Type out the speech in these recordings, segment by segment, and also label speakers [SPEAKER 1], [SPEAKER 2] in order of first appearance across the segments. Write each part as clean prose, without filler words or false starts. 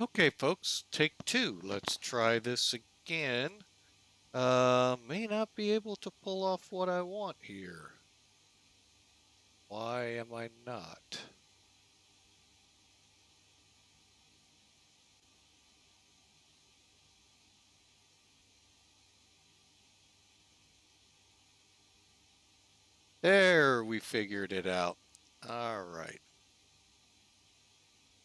[SPEAKER 1] Okay, folks, take two. Let's try this again. May not be able to pull off what I want here. Why am I not? There, we figured it out. All right.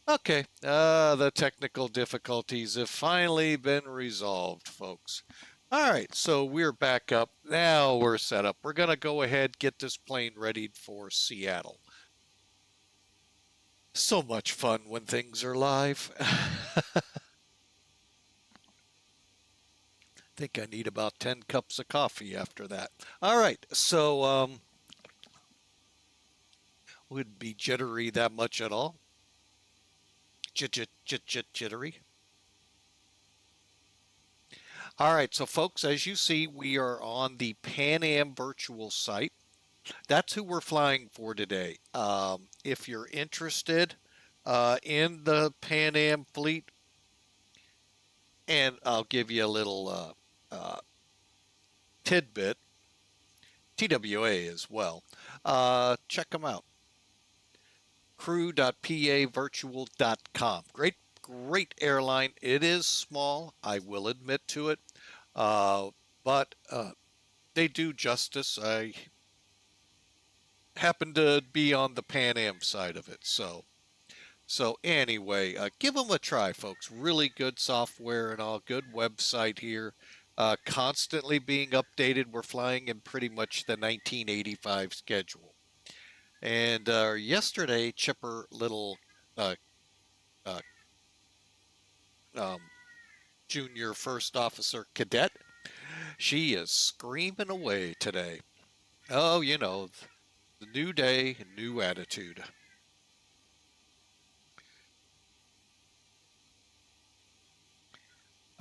[SPEAKER 1] Okay, the technical difficulties have finally been resolved, folks. All right, so we're back up. Now we're set up. We're going to go ahead, get this plane readied for Seattle. So much fun when things are live. Think I need about 10 cups of coffee after that. All right, so wouldn't be jittery that much at all. Jittery. All right, so folks, as you see, we are on the Pan Am virtual site. That's who we're flying for today. If you're interested in the Pan Am fleet, and I'll give you a little tidbit, TWA as well, check them out. crew.pavirtual.com. Great airline. It is small, I will admit to it, but they do justice. I happen to be on the Pan Am side of it, so anyway, give them a try, folks. Really good software and all. Good website here. Constantly being updated. We're flying in pretty much the 1985 schedule. And yesterday, chipper little uh, uh, um, junior first officer cadet, she is screaming away today. Oh, you know, the new day, new attitude.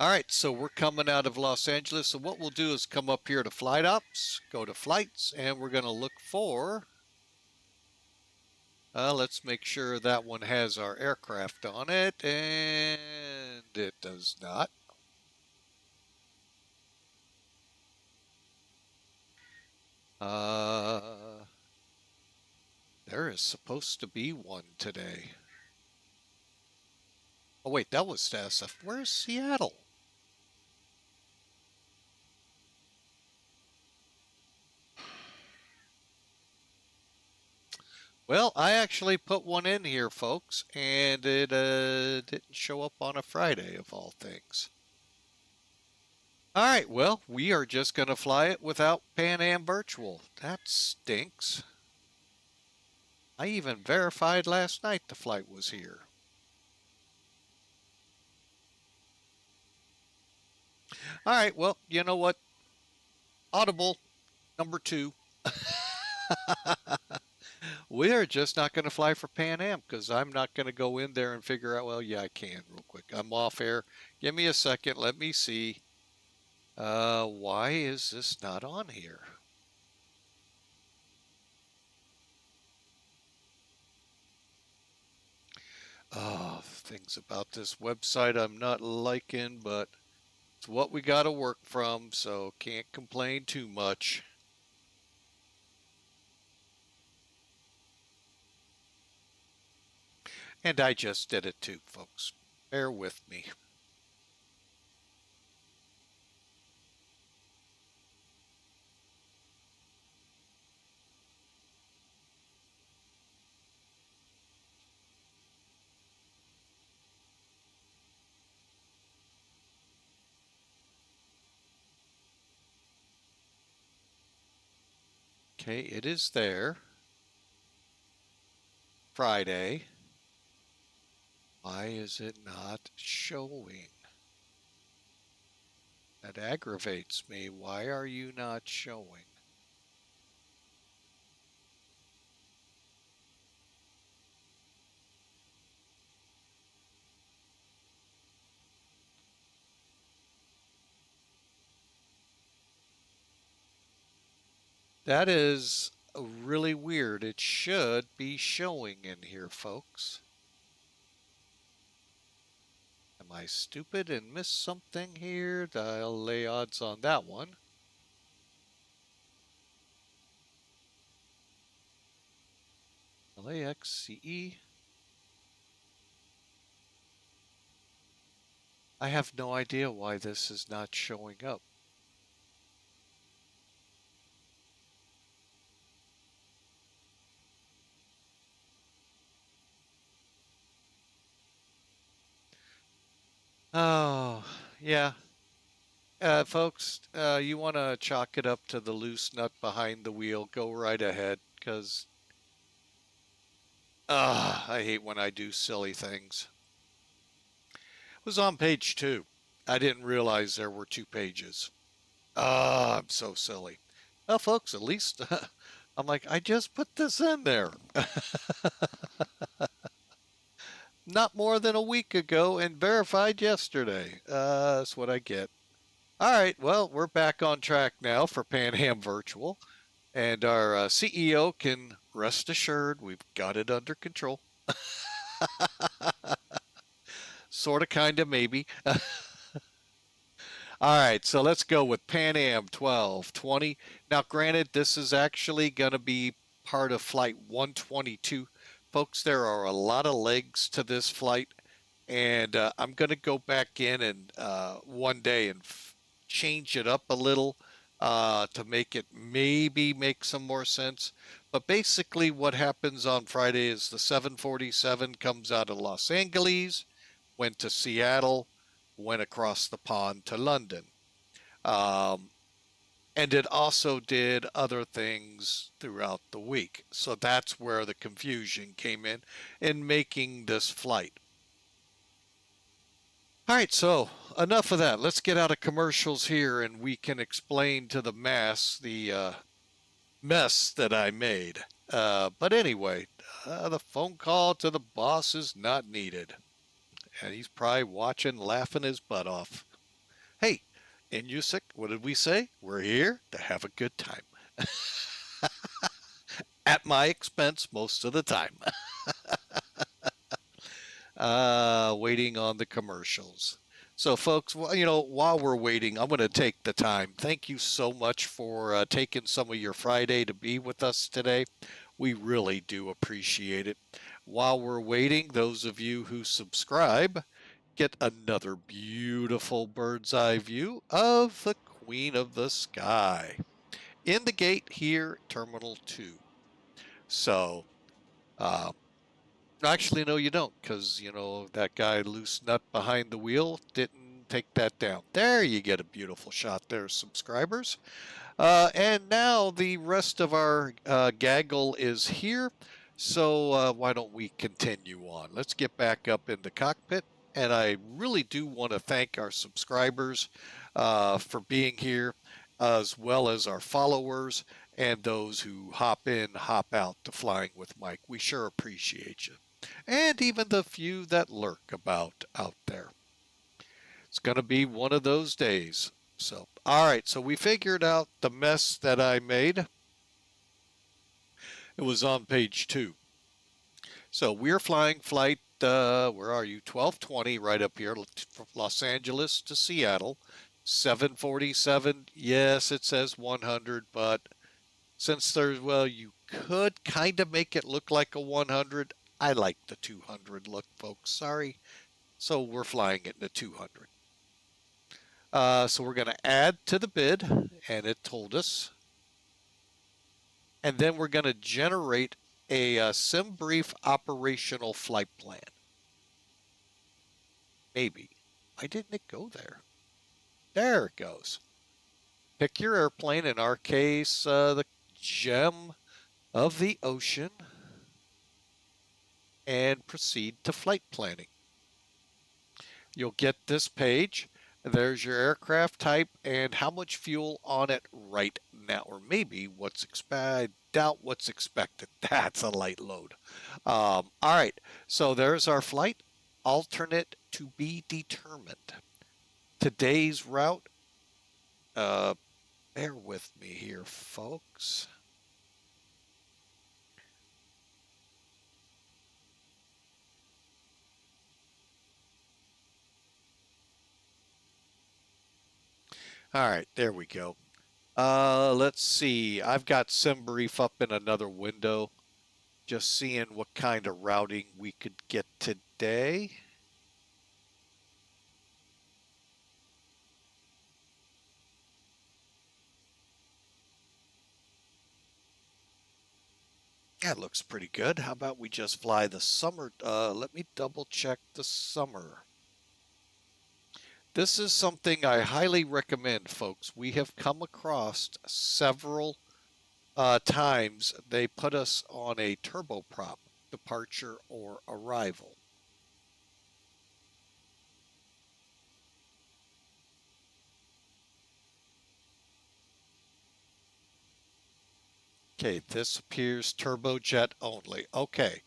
[SPEAKER 1] All right, so we're coming out of Los Angeles. So what we'll do is come up here to Flight Ops, go to Flights, and we're going to look for, let's make sure that one has our aircraft on it, and it does not. There is supposed to be one today. Oh wait, that was SF. Where's Seattle? Well, I actually put one in here, folks, and it didn't show up on a Friday of all things. All right, well, we are just going to fly it without Pan Am Virtual. That stinks. I even verified last night the flight was here. All right, well, you know what? Audible number 2. We are just not going to fly for Pan Am because I'm not going to go in there and figure out, well, yeah, I can real quick. I'm off air. Give me a second. Let me see. Why is this not on here? Oh, things about this website I'm not liking, but it's what we got to work from, so can't complain too much. And I just did it too, folks. Bear with me. Okay, it is there. Friday. Why is it not showing? That aggravates me. Why are you not showing? That is really weird. It should be showing in here, folks. I stupid and missed something here? I'll lay odds on that one. KLAX. I have no idea why this is not showing up. Oh, yeah. Folks, you want to chalk it up to the loose nut behind the wheel, go right ahead, because I hate when I do silly things. It was on page 2. I didn't realize there were 2 pages. I'm so silly. Well, folks, at least I'm like, I just put this in there. Not more than a week ago and verified yesterday. That's what I get. All right, well, we're back on track now for Pan Am Virtual, and our CEO can rest assured we've got it under control. Sort of, kind of, maybe. All right, so let's go with Pan Am 1220. Now, granted, this is actually going to be part of Flight 122. Folks, there are a lot of legs to this flight, and I'm going to go back in and one day and change it up a little to make it maybe make some more sense. But basically, what happens on Friday is the 747 comes out of Los Angeles, went to Seattle, went across the pond to London. Um, and it also did other things throughout the week. So that's where the confusion came in making this flight. All right, so enough of that. Let's get out of commercials here and we can explain to the mass the mess that I made. But anyway, the phone call to the boss is not needed. And he's probably watching, laughing his butt off. Hey, in USIC, what did we say? We're here to have a good time. At my expense most of the time. Waiting on the commercials. So, folks, while we're waiting, I'm going to take the time. Thank you so much for taking some of your Friday to be with us today. We really do appreciate it. While we're waiting, those of you who subscribe get another beautiful bird's eye view of the Queen of the Sky in the gate here, Terminal 2. So, uh, actually, no, you don't, because, that guy loose nut behind the wheel didn't take that down. There, you get a beautiful shot there, subscribers. And now the rest of our gaggle is here. So why don't we continue on? Let's get back up in the cockpit. And I really do want to thank our subscribers for being here, as well as our followers and those who hop in, hop out to Flying with Mike. We sure appreciate you. And even the few that lurk about out there. It's going to be one of those days. So, all right, so we figured out the mess that I made. It was on page 2. So we're flying flight, where are you? 1220, right up here from Los Angeles to Seattle. 747, yes, it says 100, but since there's, well, you could kind of make it look like a 100. I like the 200 look, folks. Sorry. So we're flying it in a 200. So we're going to add to the bid, and it told us. And then we're going to generate a SimBrief operational flight plan. Maybe. Why didn't it go there? There it goes. Pick your airplane, in our case, the Gem of the Ocean, and proceed to flight planning. You'll get this page. There's your aircraft type and how much fuel on it right now, or maybe what's expected. I doubt what's expected. That's a light load. All right, so there's our flight. Alternate to be determined. Today's route, bear with me here, folks. All right, there we go. Let's see. I've got SimBrief up in another window, just seeing what kind of routing we could get today. That looks pretty good. How about we just fly the summer? Let me double check the summer. This is something I highly recommend, folks. We have come across several times they put us on a turboprop, departure or arrival. Okay, this appears turbojet only. Okay,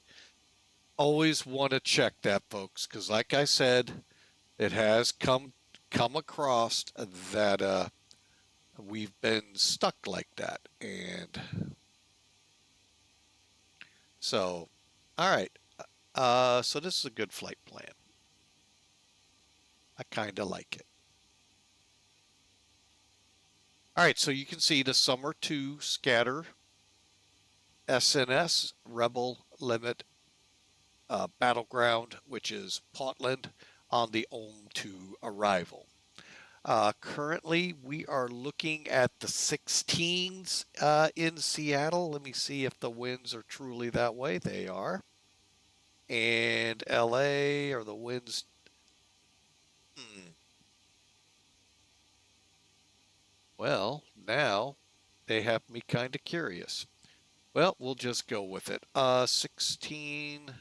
[SPEAKER 1] always want to check that, folks, because like I said, it has come across that we've been stuck like that. And so, all right. So this is a good flight plan. I kind of like it. All right, so you can see the Summer 2 scatter, SNS, Rebel, Limit, Battleground, which is Portland, on the OM 2 arrival. Currently, we are looking at the 16s in Seattle. Let me see if the winds are truly that way. They are. And LA, are the winds... Well, now they have me kind of curious. Well, we'll just go with it. 16.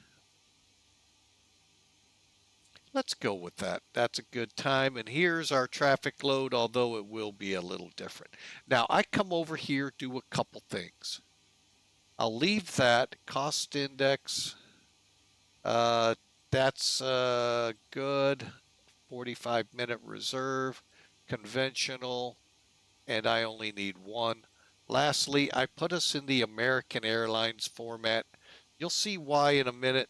[SPEAKER 1] Let's go with that. That's a good time. And here's our traffic load, although it will be a little different. Now, I come over here, do a couple things. I'll leave that cost index. That's good. 45-minute reserve, conventional, and I only need one. Lastly, I put us in the American Airlines format. You'll see why in a minute.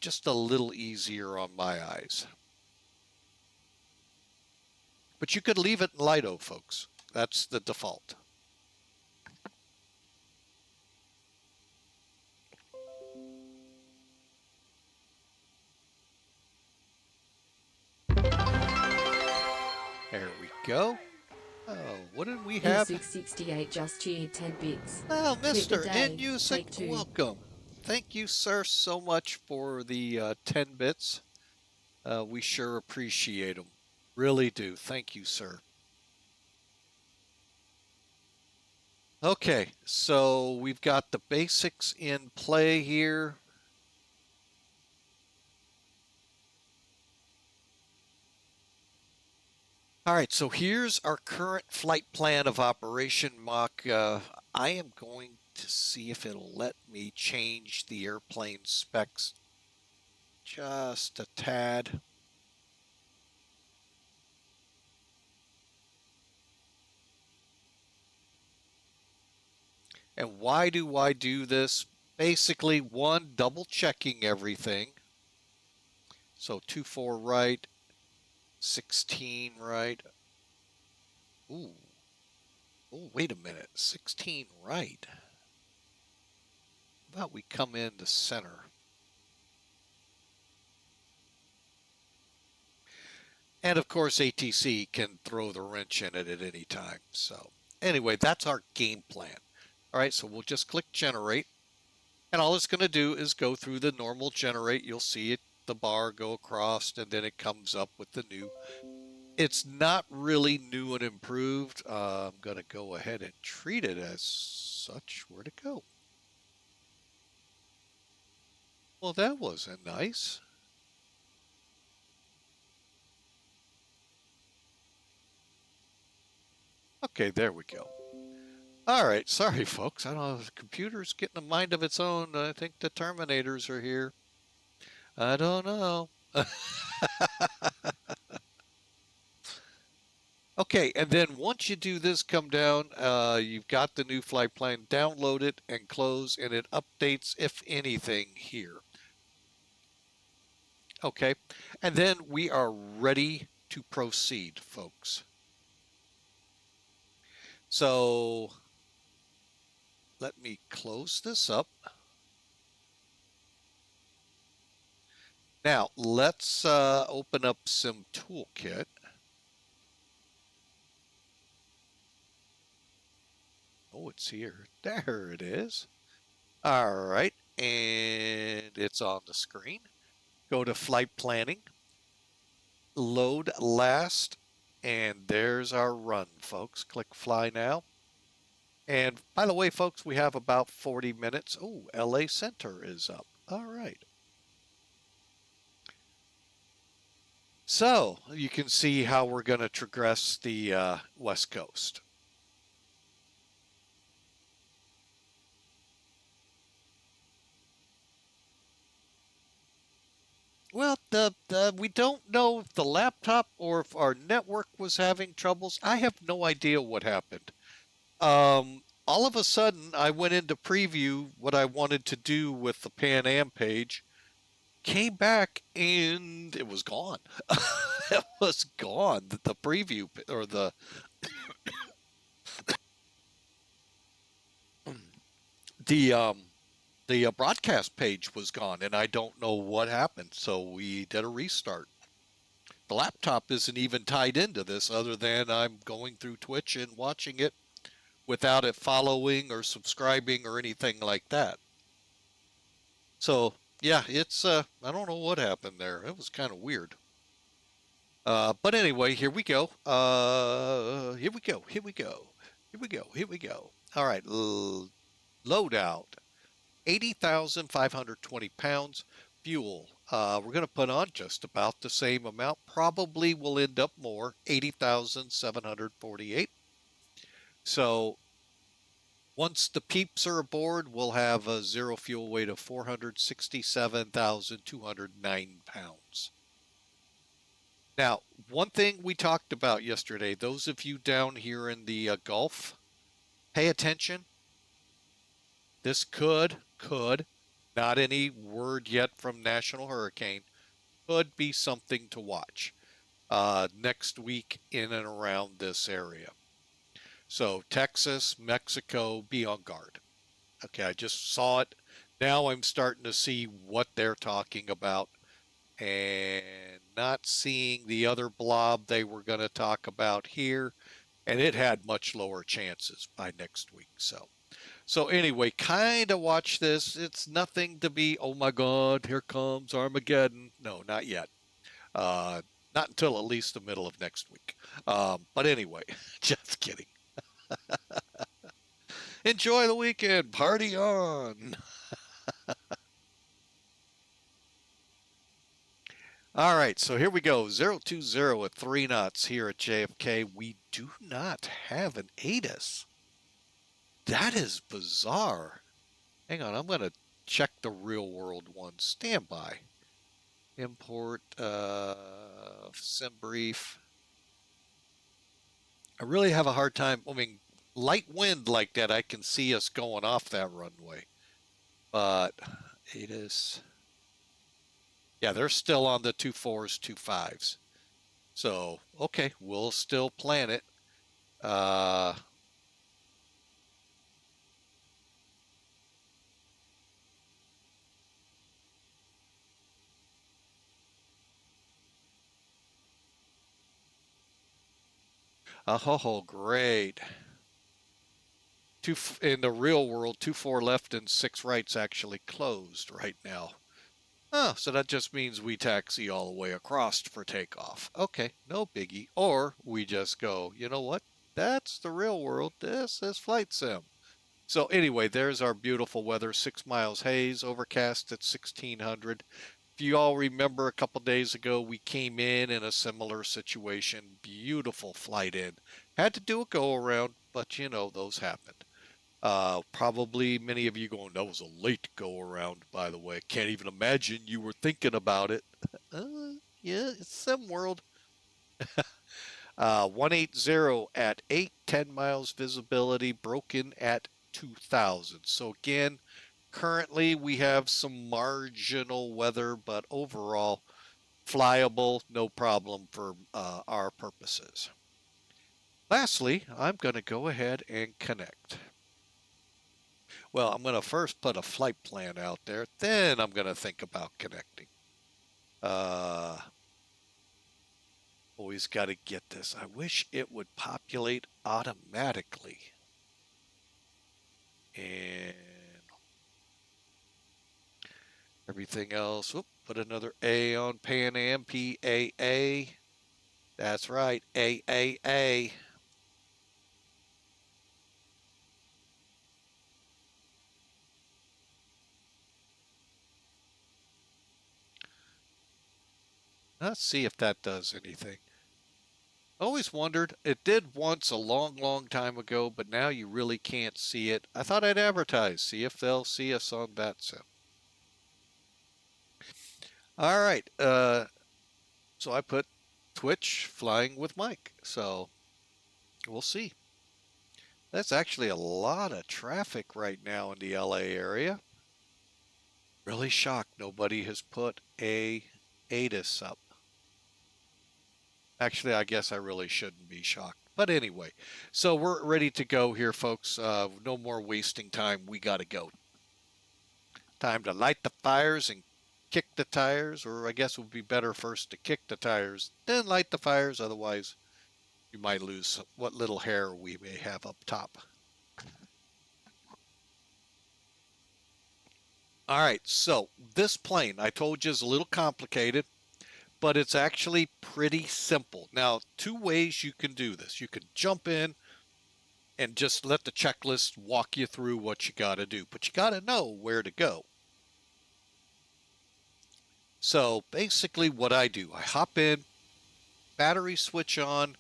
[SPEAKER 1] Just a little easier on my eyes. But you could leave it in Lido, folks. That's the default. There we go. Oh, what did we have?
[SPEAKER 2] 668 just cheered 10 bits.
[SPEAKER 1] Oh, Mr. Inusik, welcome. Thank you, sir, so much for the 10 bits. We sure appreciate them. Really do. Thank you, sir. Okay, so we've got the basics in play here. All right, so here's our current flight plan of operation, Mach. I am going to see if it'll let me change the airplane specs just a tad. And why do I do this? Basically, one, double checking everything. So 24 right, 16 right. Ooh. Oh, wait a minute. 16 right. How about we come into center? And of course, ATC can throw the wrench in it at any time. So anyway, that's our game plan. All right, so we'll just click generate. And all it's going to do is go through the normal generate. You'll see it, the bar go across, and then it comes up with the new. It's not really new and improved. I'm going to go ahead and treat it as such. Where'd it go? Well, that wasn't nice. Okay, there we go. All right, sorry, folks. I don't know. The computer's getting a mind of its own. I think the Terminators are here. I don't know. Okay, and then once you do this, come down, you've got the new flight plan, download it and close, and it updates, if anything, here. Okay, and then we are ready to proceed, folks. So let me close this up. Now let's open up Sim Toolkit. Oh, it's here. There it is. All right, and it's on the screen. Go to flight planning, load last, and there's our run, folks. Click fly now. And by the way, folks, we have about 40 minutes. Oh, LA Center is up. All right. So you can see how we're going to progress the West Coast. Well, we don't know if the laptop or if our network was having troubles. I have no idea what happened. All of a sudden, I went into preview what I wanted to do with the Pan Am page, came back, and it was gone. It was gone. The preview or the broadcast page was gone, and I don't know what happened. So we did a restart. The laptop isn't even tied into this, other than I'm going through Twitch and watching it without it following or subscribing or anything like that. So yeah, it's I don't know what happened there. It was kind of weird. But anyway, here we go. Here we go. Here we go. Here we go. Here we go. All right, load out. 80,520 pounds fuel. We're going to put on just about the same amount. Probably will end up more. 80,748. So once the peeps are aboard, we'll have a zero fuel weight of 467,209 pounds. Now, one thing we talked about yesterday, those of you down here in the Gulf, pay attention. This could, not any word yet from National Hurricane, could be something to watch next week in and around this area. So Texas, Mexico, be on guard. Okay, I just saw it. Now I'm starting to see what they're talking about and not seeing the other blob they were going to talk about here. And it had much lower chances by next week. So anyway, kind of watch this. It's nothing to be, oh my God, here comes Armageddon. No, not yet. Not until at least the middle of next week. But anyway, just kidding. Enjoy the weekend. Party on. All right, so here we go. 020 at 3 knots here at JFK. We do not have an ATIS. That is bizarre. Hang on, I'm going to check the real world one. Stand by. Import sim brief. I really have a hard time. I mean, light wind like that, I can see us going off that runway. But ATIS, yeah, they're still on the 2.4s, 2.5s. So, okay, we'll still plan it. Uh, oh, great. In the real world, 2.4 left and 6 right's actually closed right now. Oh, so that just means we taxi all the way across for takeoff. Okay, no biggie. Or we just go, you know what? That's the real world. This is flight sim. So anyway, there's our beautiful weather. 6 miles haze, overcast at 1600. If you all remember a couple days ago, we came in a similar situation. Beautiful flight in. Had to do a go around, but you know, those happened. Probably many of you going, that was a late go around, by the way. Can't even imagine you were thinking about it. Yeah, it's some world. 180 at 8, 10 miles visibility, broken at 2000. So again, currently we have some marginal weather, but overall flyable, no problem for our purposes. Lastly, I'm going to go ahead and connect. Well, I'm going to first put a flight plan out there, then I'm going to think about connecting. Always got to get this. I wish it would populate automatically. And everything else, whoop, put another A on Pan Am, PAA. That's right, AAA. Let's see if that does anything. Always wondered. It did once a long, long time ago, but now you really can't see it. I thought I'd advertise, see if they'll see us on VATSIM. All right. So I put Twitch flying with Mike. So we'll see. That's actually a lot of traffic right now in the LA area. Really shocked nobody has put a ATIS up. Actually, I guess I really shouldn't be shocked. But anyway, so we're ready to go here, folks. No more wasting time. We got to go. Time to light the fires and kick the tires, or I guess it would be better first to kick the tires, then light the fires. Otherwise, you might lose what little hair we may have up top. All right, so this plane, I told you, is a little complicated, but it's actually pretty simple. Now, two ways you can do this. You can jump in and just let the checklist walk you through what you got to do, but you got to know where to go. So basically what I do, I hop in, battery switch on,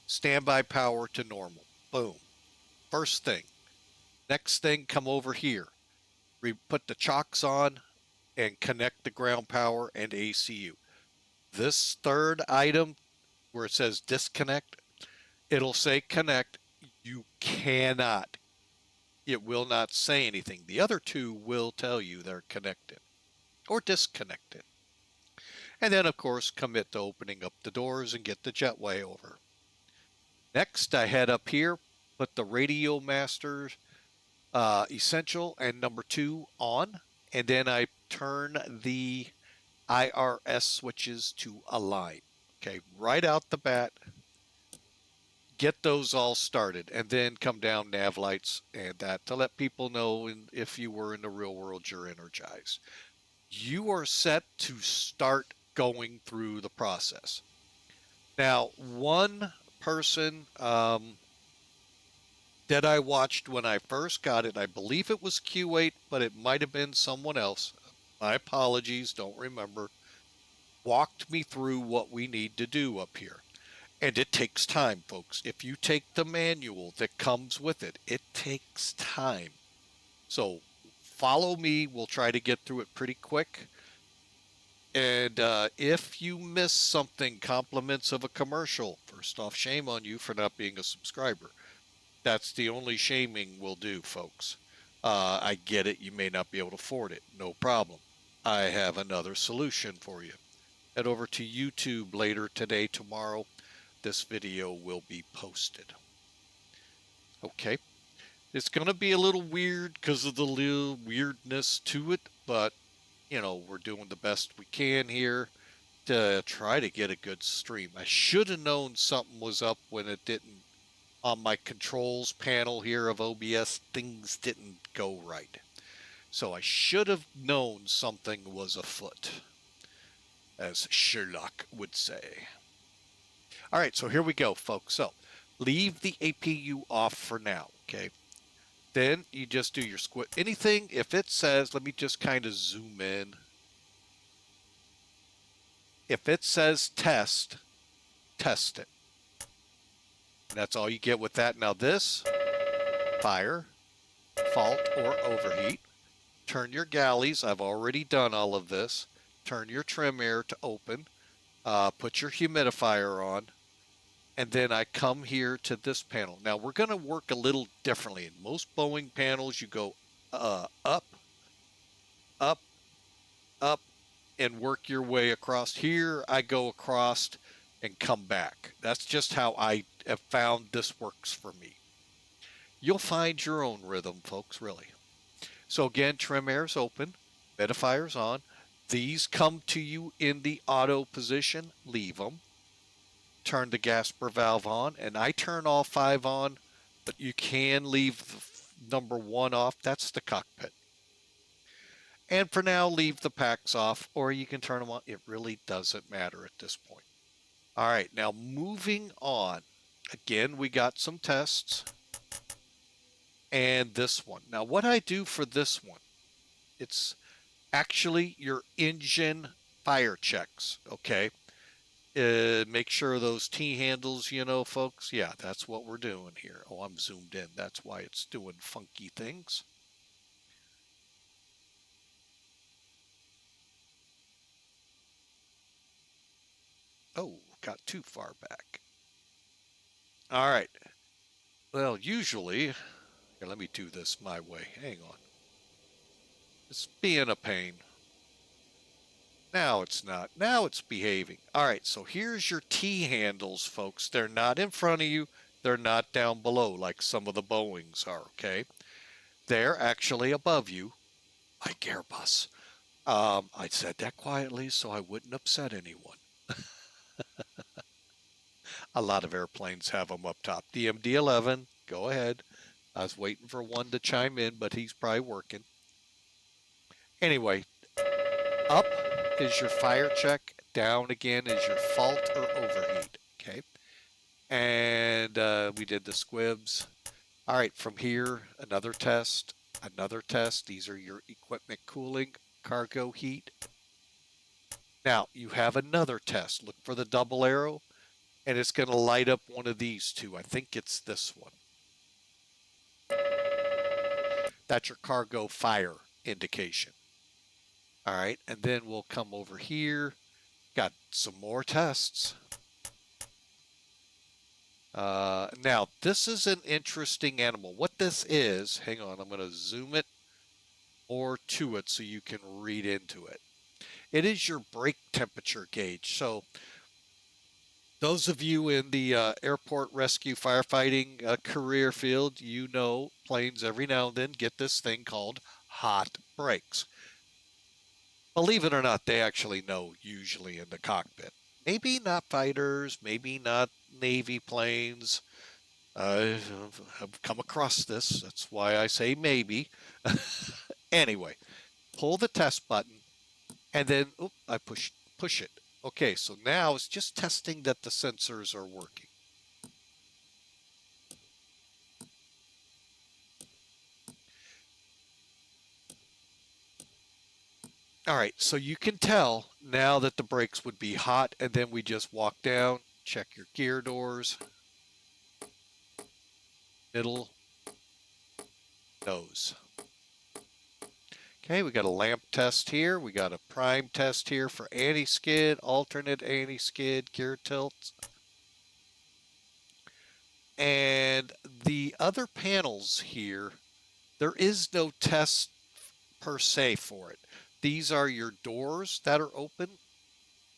[SPEAKER 1] standby power to normal. Boom. First thing. Next thing, come over here. Put the chocks on and connect the ground power and ACU. This third item where it says disconnect, it'll say connect. You cannot. It will not say anything. The other two will tell you they're connected or disconnected. And then, of course, commit to opening up the doors and get the jetway over. Next, I head up here, put the Radio Master Essential and number 2 on, and then I turn the IRS switches to align. Okay, right out the bat, get those all started, and then come down nav lights and that to let people know if you were in the real world, you're energized. You are set to start going through the process. Now, one person that I watched when I first got it, I believe it was Q8, but it might have been someone else. My apologies, don't remember. Walked me through what we need to do up here. And it takes time, folks. If you take the manual that comes with it, it takes time. So follow me. We'll try to get through it pretty quick. And if you miss something, compliments of a commercial, first off, shame on you for not being a subscriber. That's the only shaming we'll do, folks. I get it. You may not be able to afford it. No problem. I have another solution for you. Head over to YouTube later today, tomorrow. This video will be posted. Okay. It's going to be a little weird because of the little weirdness to it, but, you know, we're doing the best we can here to try to get a good stream. I should have known something was up when it didn't. On my controls panel here of OBS, things didn't go right. So I should have known something was afoot, as Sherlock would say. All right, so here we go, folks. So leave the APU off for now, okay? Then you just do your squid. Anything, if it says, let me just kind of zoom in. If it says test, test it. That's all you get with that. Now this, fire, fault, or overheat. Turn your galleys. I've already done all of this. Turn your trim air to open. Put your humidifier on. And then I come here to this panel. Now we're going to work a little differently. In most Boeing panels, you go up, up, up, and work your way across. Here I go across and come back. That's just how I have found this works for me. You'll find your own rhythm, folks, really. So again, trim air's open, humidifiers on. These come to you in the auto position, leave them. Turn the Gasper valve on, and I turn all 5 on, but you can leave number 1 off. That's the cockpit. And for now, leave the packs off, or you can turn them on. It really doesn't matter at this point. All right, now moving on. Again, we got some tests. And this one. Now, what I do for this one, it's actually your engine fire checks, okay? Make sure those T-handles, folks. Yeah, that's what we're doing here. Oh, I'm zoomed in. That's why it's doing funky things. Oh, got too far back. All right. Well, usually, here, let me do this my way. Hang on. It's being a pain. Now it's not. Now it's behaving. All right, so here's your T-handles, folks. They're not in front of you. They're not down below like some of the Boeings are, okay? They're actually above you, like Airbus. I said that quietly so I wouldn't upset anyone. A lot of airplanes have them up top. The MD-11, go ahead. I was waiting for one to chime in, but he's probably working. Anyway, up is your fire check. Down again is your fault or overheat. Okay. And we did the squibs. All right, from here, another test, another test. These are your equipment cooling, cargo heat. Now, you have another test. Look for the double arrow, and it's going to light up one of these two. I think it's this one. That's your cargo fire indication. All right, and then we'll come over here. Got some more tests. Now, this is an interesting animal. What this is, hang on, I'm going to zoom it more to it so you can read into it. It is your brake temperature gauge. So those of you in the airport rescue firefighting career field, you know planes every now and then get this thing called hot brakes. Believe it or not, they actually know usually in the cockpit. Maybe not fighters, maybe not Navy planes. I have come across this. That's why I say maybe. Anyway, pull the test button, and then I push it. Okay, so now it's just testing that the sensors are working. All right, so you can tell now that the brakes would be hot, and then we just walk down, check your gear doors, middle, nose. Okay, we got a lamp test here. We got a prime test here for anti-skid, alternate anti-skid, gear tilts. And the other panels here, there is no test per se for it. These are your doors that are open,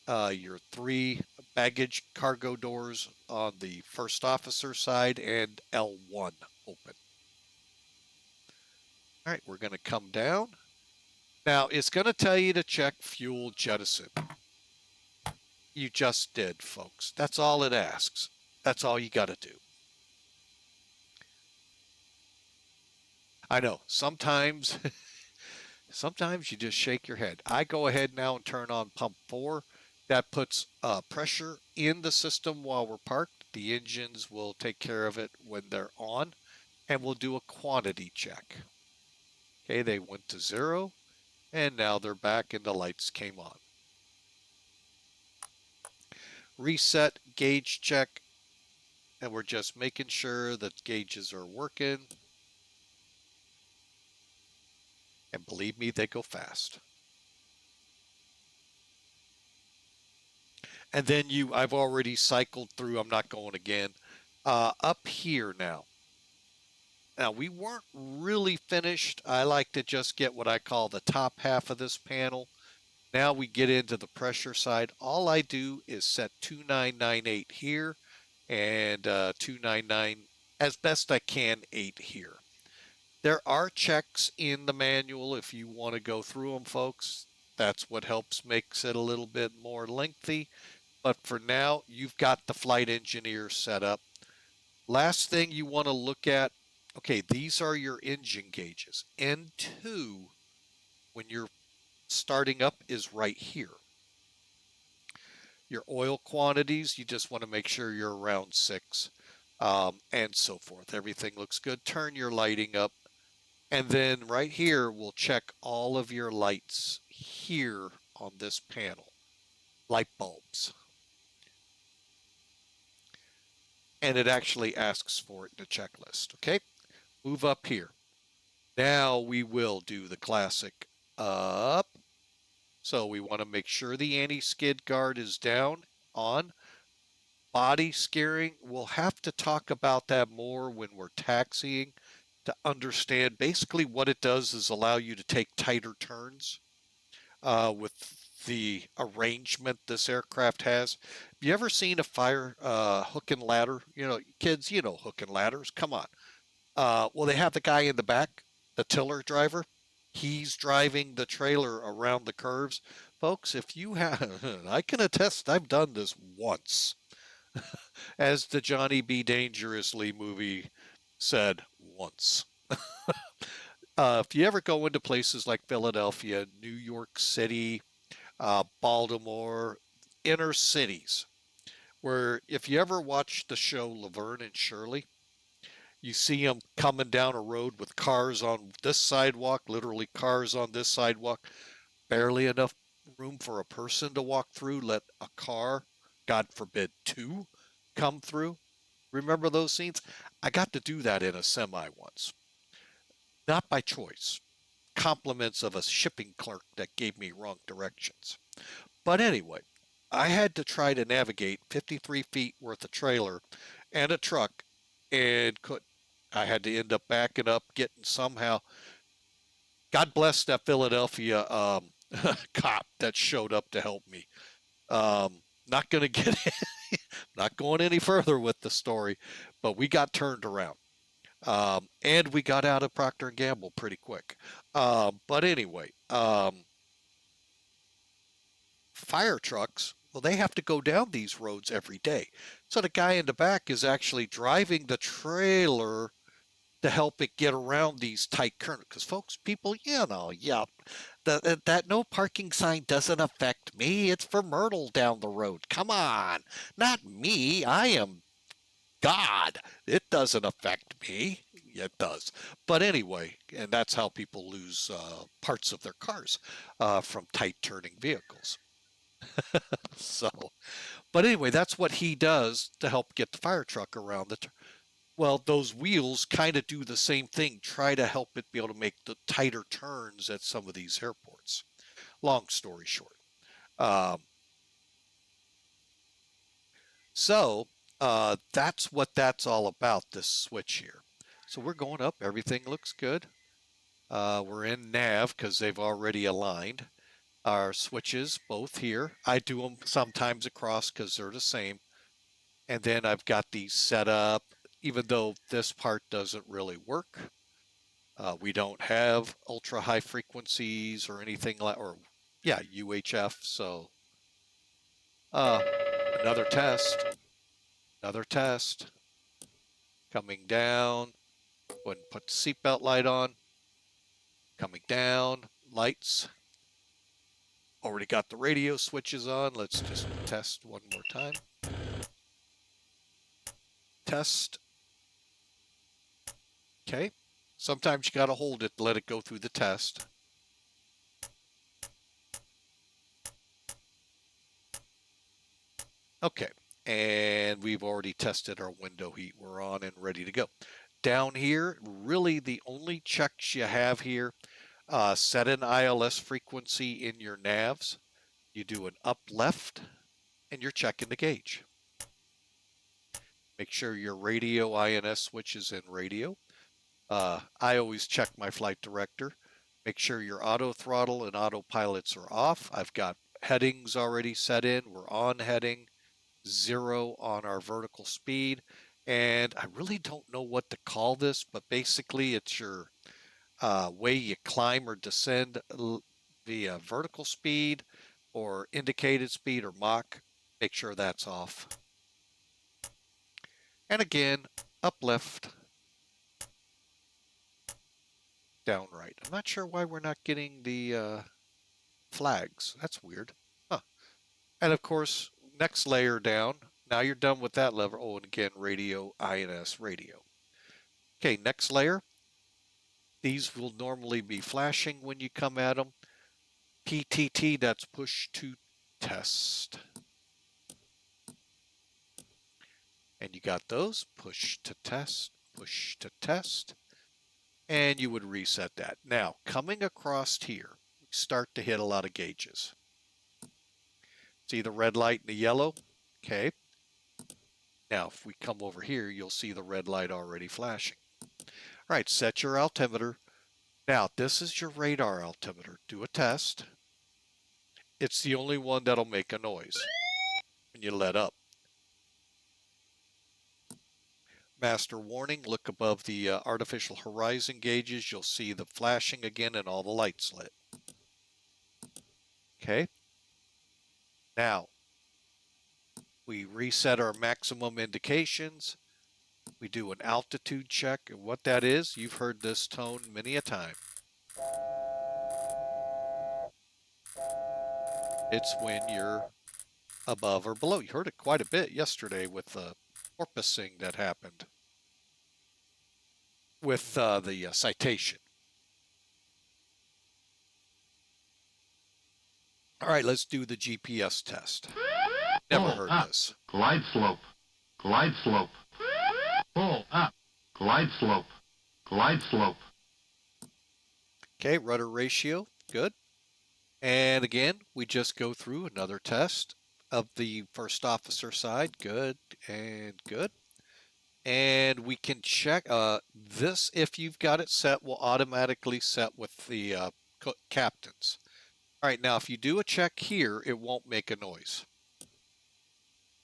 [SPEAKER 1] your 3 baggage cargo doors on the first officer side and L1 open. All right, we're going to come down. Now, it's going to tell you to check fuel jettison. You just did, folks. That's all it asks. That's all you got to do. I know, sometimes you just shake your head. I go ahead now and turn on pump 4. That puts pressure in the system while we're parked. The engines will take care of it when they're on, and we'll do a quantity check. Okay, they went to 0, and now they're back and the lights came on. Reset gauge check, and we're just making sure that gauges are working. And believe me, they go fast. And then I've already cycled through, I'm not going again, up here now. Now, we weren't really finished. I like to just get what I call the top half of this panel. Now we get into the pressure side. All I do is set 2998 here and 299 as best I can 8 here. There are checks in the manual if you want to go through them, folks. That's what helps makes it a little bit more lengthy. But for now, you've got the flight engineer set up. Last thing you want to look at, okay, these are your engine gauges. N2, when you're starting up, is right here. Your oil quantities, you just want to make sure you're around 6, and so forth. Everything looks good. Turn your lighting up. And then right here, we'll check all of your lights here on this panel. Light bulbs. And it actually asks for it in the checklist, okay? Move up here. Now we will do the classic up. So we want to make sure the anti-skid guard is down, on. Body steering, we'll have to talk about that more when we're taxiing to understand. Basically what it does is allow you to take tighter turns with the arrangement this aircraft has. Have you ever seen a fire hook and ladder? You know, kids, you know hook and ladders. Come on. Well, they have the guy in the back, the tiller driver. He's driving the trailer around the curves. Folks, if you have, I can attest, I've done this once. As the Johnny B. Dangerously movie said, once. If you ever go into places like Philadelphia, New York City, Baltimore, inner cities, where if you ever watch the show Laverne and Shirley, you see them coming down a road with cars on this sidewalk, literally cars on this sidewalk, barely enough room for a person to walk through, let a car, God forbid, two, come through. Remember those scenes? I got to do that in a semi once. Not by choice. Compliments of a shipping clerk that gave me wrong directions. But anyway, I had to try to navigate 53 feet worth of trailer and a truck and could I had to end up backing up, getting somehow. God bless that Philadelphia cop that showed up to help me. Not going to get, not going any further with the story, but we got turned around. And we got out of Procter and Gamble pretty quick. But anyway, fire trucks, well, they have to go down these roads every day. So the guy in the back is actually driving the trailer to help it get around these tight currents. Because folks, people, you know, yeah, that no parking sign doesn't affect me. It's for Myrtle down the road. Come on, not me. I am God. It doesn't affect me. It does. But anyway, and that's how people lose parts of their cars from tight turning vehicles. So, but anyway, that's what he does to help get the fire truck around the. Well, those wheels kind of do the same thing, try to help it be able to make the tighter turns at some of these airports. Long story short. Um, so that's what that's all about, this switch here. So we're going up. Everything looks good. We're in nav because they've already aligned our switches both here. I do them sometimes across because they're the same. And then I've got these set up, even though this part doesn't really work. We don't have ultra high frequencies or anything like, or yeah, UHF. So uh, another test, another test. Coming down. Go ahead and put the seatbelt light on. Coming down, lights. Already got the radio switches on. Let's just test one more time. Test. Okay. Sometimes you got to hold it to let it go through the test. Okay. And we've already tested our window heat. We're on and ready to go. Down here, really the only checks you have here, set an ILS frequency in your navs. You do an up left, and you're checking the gauge. Make sure your radio INS switch is in radio. I always check my flight director. Make sure your auto throttle and autopilots are off. I've got headings already set in. We're on heading 0 on our vertical speed. And I really don't know what to call this, but basically it's your way you climb or descend via vertical speed or indicated speed or Mach. Make sure that's off. And again, uplift, down right. I'm not sure why we're not getting the flags. That's weird. Huh. And of course, next layer down. Now you're done with that lever. Oh, and again, radio, INS radio. Okay, next layer. These will normally be flashing when you come at them. PTT, that's push to test. And you got those, push to test, and you would reset that. Now, coming across here, we start to hit a lot of gauges. See the red light and the yellow? Okay. Now, if we come over here, you'll see the red light already flashing. All right, set your altimeter. Now, this is your radar altimeter. Do a test. It's the only one that'll make a noise when you let up. Master warning, look above the artificial horizon gauges. You'll see the flashing again and all the lights lit. Okay. Now, we reset our maximum indications. We do an altitude check. And what that is, you've heard this tone many a time. It's when you're above or below. You heard it quite a bit yesterday with the porpoising that happened with the citation. All right, let's do the GPS test. Never heard this.
[SPEAKER 3] Glide slope. Glide slope. Pull up. Glide slope. Glide slope.
[SPEAKER 1] Okay, rudder ratio. Good. And again, we just go through another test of the first officer side. Good and good. And we can check this, if you've got it set, will automatically set with the captains. All right, now if you do a check here, it won't make a noise.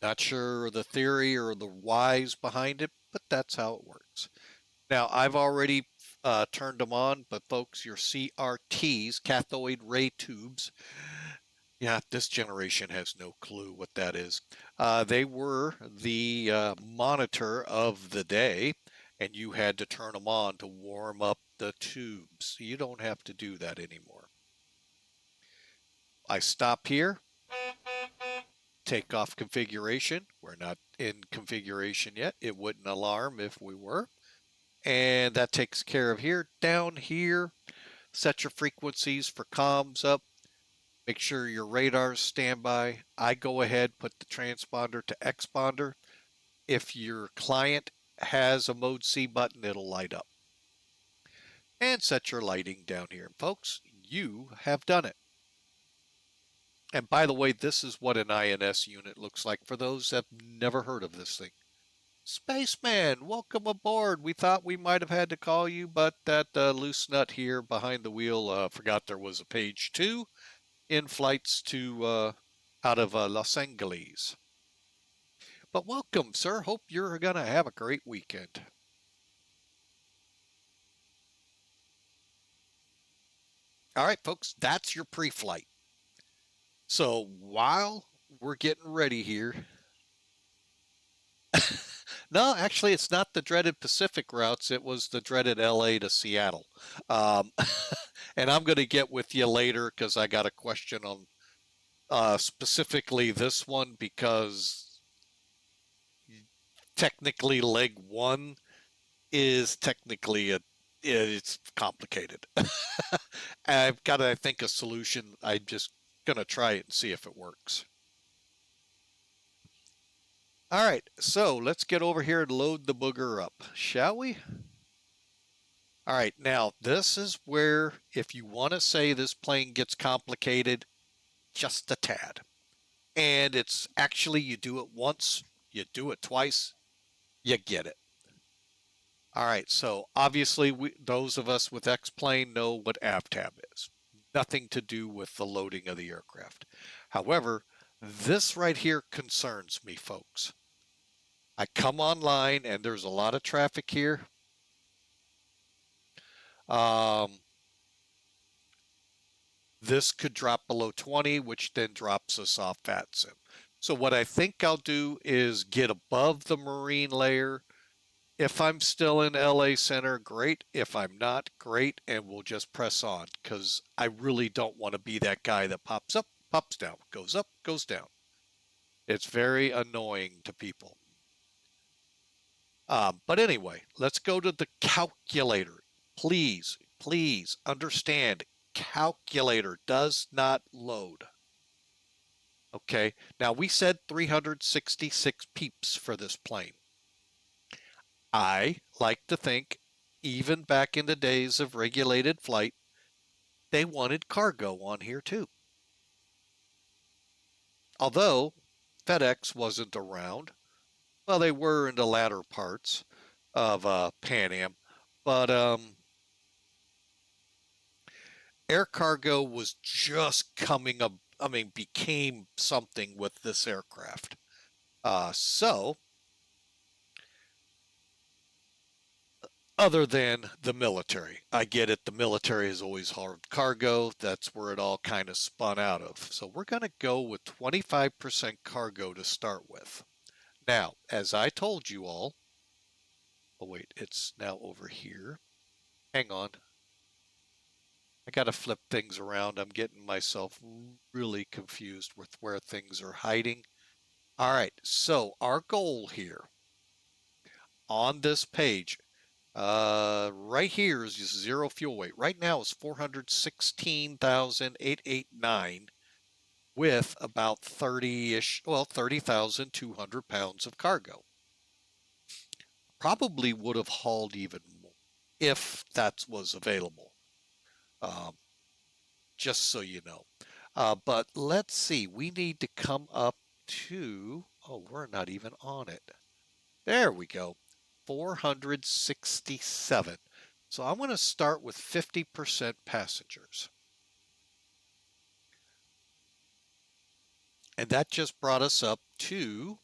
[SPEAKER 1] Not sure the theory or the whys behind it, but that's how it works. Now, I've already turned them on, but folks, your CRTs, cathode ray tubes, yeah, this generation has no clue what that is. They were the monitor of the day, and you had to turn them on to warm up the tubes. You don't have to do that anymore. I stop here. Takeoff configuration. We're not in configuration yet. It wouldn't alarm if we were. And that takes care of here. Down here, set your frequencies for comms up. Make sure your radar's standby. I go ahead, put the transponder to exponder. If your client has a mode C button, it'll light up. And set your lighting down here. Folks, you have done it. And by the way, this is what an INS unit looks like for those that have never heard of this thing. Spaceman, welcome aboard. We thought we might have had to call you, but that loose nut here behind the wheel forgot there was a page 2 in flights to out of Los Angeles. But welcome, sir. Hope you're going to have a great weekend. All right, folks, that's your pre-flight. So while we're getting ready here, no, actually, it's not the dreaded Pacific routes. It was the dreaded LA to Seattle. And I'm going to get with you later because I got a question on specifically this one, because technically leg 1 is technically it's complicated. I've got to think a solution. I'm just going to try it and see if it works. All right, so let's get over here and load the booger up, shall we? All right, now this is where, if you want to say this plane gets complicated, just a tad. And it's actually, you do it once, you do it twice, you get it. All right, so obviously those of us with X-plane know what AVTAB is. Nothing to do with the loading of the aircraft. However, this right here concerns me, folks. I come online and there's a lot of traffic here. This could drop below 20, which then drops us off VATSIM. So what I think I'll do is get above the marine layer. If I'm still in LA Center, great. If I'm not, great. And we'll just press on because I really don't want to be that guy that pops up, pops down, goes up, goes down. It's very annoying to people. But anyway, let's go to the calculator. Please, please understand, calculator does not load. Okay, now we said 366 peeps for this plane. I like to think, even back in the days of regulated flight, they wanted cargo on here too. Although FedEx wasn't around, well, they were in the latter parts of Pan Am, but air cargo was just coming up, became something with this aircraft. So, other than the military, I get it, the military is always hard cargo. That's where it all kind of spun out of. So we're going to go with 25% cargo to start with. Now, as I told you all, oh wait, it's now over here. Hang on. I got to flip things around. I'm getting myself really confused with where things are hiding. All right, so our goal here on this page, right here is zero fuel weight. Right now is 416,889 with about 30-ish, well, 30,200 pounds of cargo. Probably would have hauled even more if that was available. Just so you know. But let's see, we need to come up to, oh, we're not even on it. There we go, 467. So I'm going to start with 50% passengers. And that just brought us up to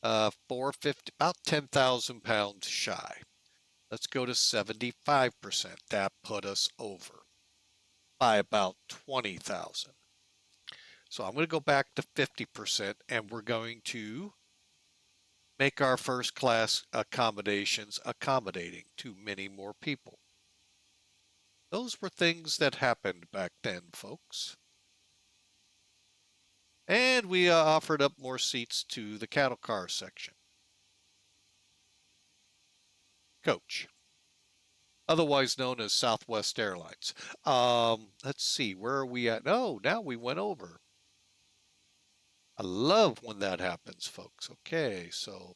[SPEAKER 1] 450, about 10,000 pounds shy. Let's go to 75%. That put us over by about 20,000. So I'm going to go back to 50% and we're going to make our first class accommodations accommodating to many more people. Those were things that happened back then, folks. And we offered up more seats to the cattle car section. Coach, otherwise known as Southwest Airlines. Let's see, where are we at? No, now we went over. I love when that happens, folks. Okay, so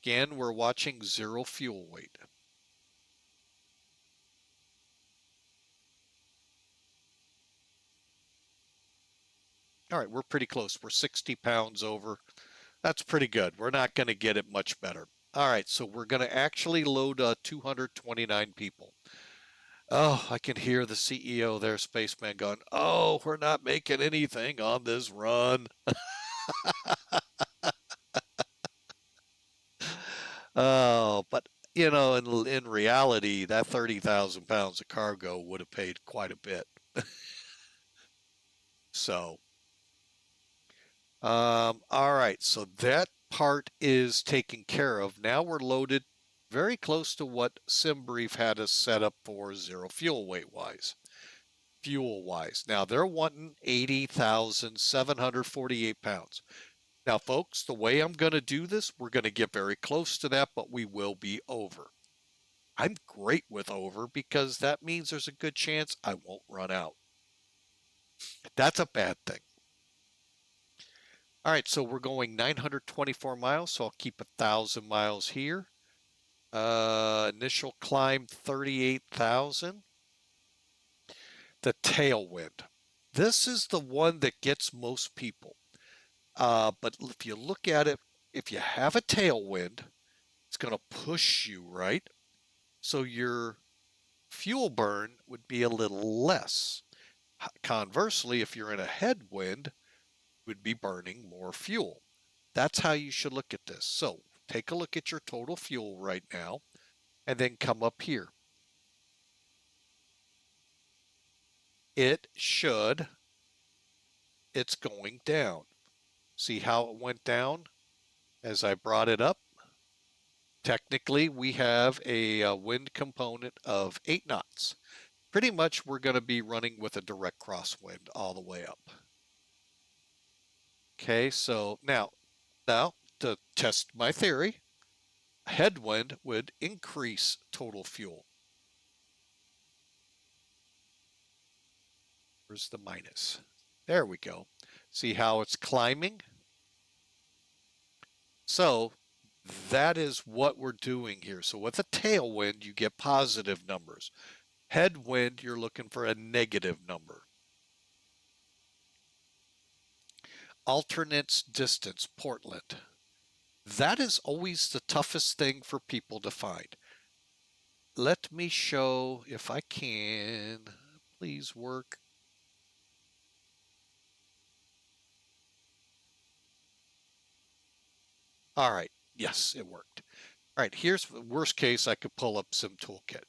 [SPEAKER 1] again, we're watching zero fuel weight. All right, we're pretty close. We're 60 pounds over. That's pretty good. We're not going to get it much better. All right, so we're going to actually load 229 people. Oh, I can hear the CEO there, Spaceman, going, oh, we're not making anything on this run. Oh, but, you know, in reality, that 30,000 pounds of cargo would have paid quite a bit. So, all right, so that part is taken care of. Now we're loaded very close to what SimBrief had us set up for zero fuel weight wise. Fuel wise. Now they're wanting 80,748 pounds. Now, folks, the way I'm going to do this, we're going to get very close to that, but we will be over. I'm great with over because that means there's a good chance I won't run out. That's a bad thing. All right, so we're going 924 miles, so I'll keep 1,000 miles here. Initial climb 38,000. The tailwind. This is the one that gets most people. But if you look at it, if you have a tailwind, it's going to push you, right? So your fuel burn would be a little less. Conversely, if you're in a headwind, you would be burning more fuel. That's how you should look at this. So take a look at your total fuel right now, and then come up here. It's going down. See how it went down as I brought it up? Technically, we have a wind component of 8 knots. Pretty much we're going to be running with a direct crosswind all the way up. Okay, so now to test my theory, headwind would increase total fuel. Where's the minus? There we go. See how it's climbing? So that is what we're doing here. So with a tailwind, you get positive numbers. Headwind, you're looking for a negative number. Alternates distance, Portland. That is always the toughest thing for people to find. Let me show if I can. Please work. All right. Yes, it worked. All right. Here's the worst case. I could pull up some toolkit.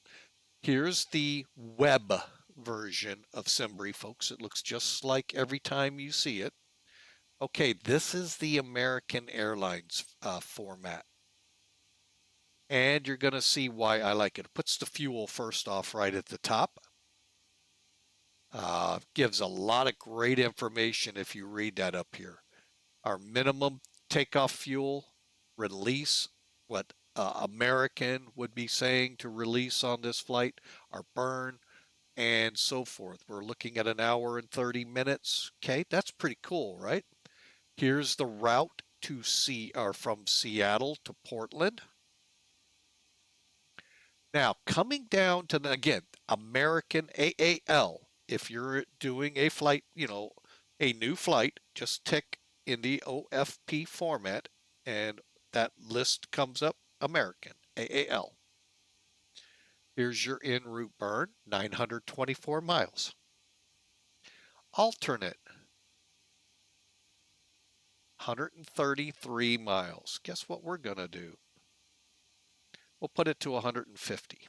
[SPEAKER 1] Here's the web version of Simbri, folks. It looks just like every time you see it. Okay, this is the American Airlines format. And you're going to see why I like it. It puts the fuel first off right at the top. Gives a lot of great information if you read that up here. Our minimum takeoff fuel, release, what American would be saying to release on this flight, our burn, and so forth. We're looking at an hour and 30 minutes. Okay, that's pretty cool, right? Here's the route to from Seattle to Portland. Now, coming down to, again, American AAL, if you're doing a flight, a new flight, just tick in the OFP format, and that list comes up, American AAL. Here's your en route burn, 924 miles. Alternate, 133 miles. Guess what we're going to do? We'll put it to 150.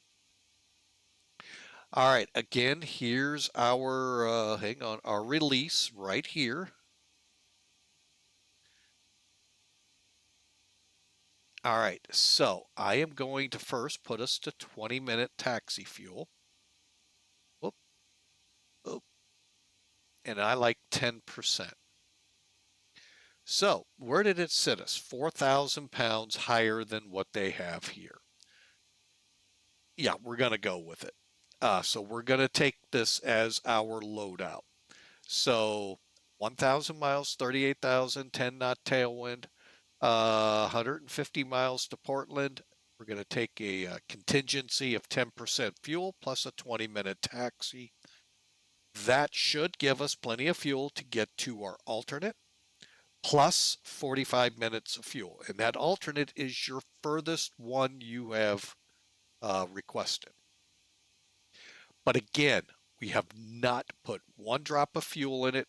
[SPEAKER 1] All right, again, here's our, our release right here. All right, so I am going to first put us to 20-minute taxi fuel. Whoop, whoop. And I like 10%. So where did it sit us? 4,000 pounds higher than what they have here. Yeah, we're going to go with it. So we're going to take this as our loadout. So 1,000 miles, 38,000, 10 knot tailwind, 150 miles to Portland. We're going to take a contingency of 10% fuel plus a 20-minute taxi. That should give us plenty of fuel to get to our alternate, plus 45 minutes of fuel. And that alternate is your furthest one you have requested. But again, we have not put one drop of fuel in it,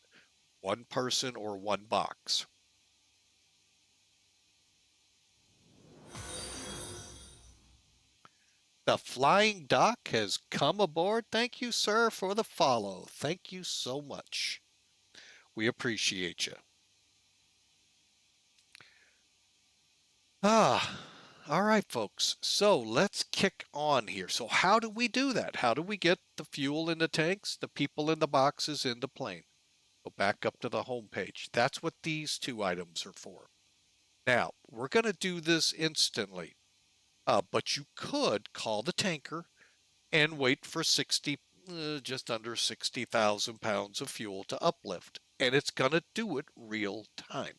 [SPEAKER 1] one person, or one box. The Flying Doc has come aboard. Thank you, sir, for the follow. Thank you so much. We appreciate you. All right, folks. So let's kick on here. So how do we do that? How do we get the fuel in the tanks, the people in the boxes in the plane? Go back up to the home page. That's what these two items are for. Now, we're going to do this instantly, but you could call the tanker and wait for just under 60,000 pounds of fuel to uplift, and it's going to do it real time.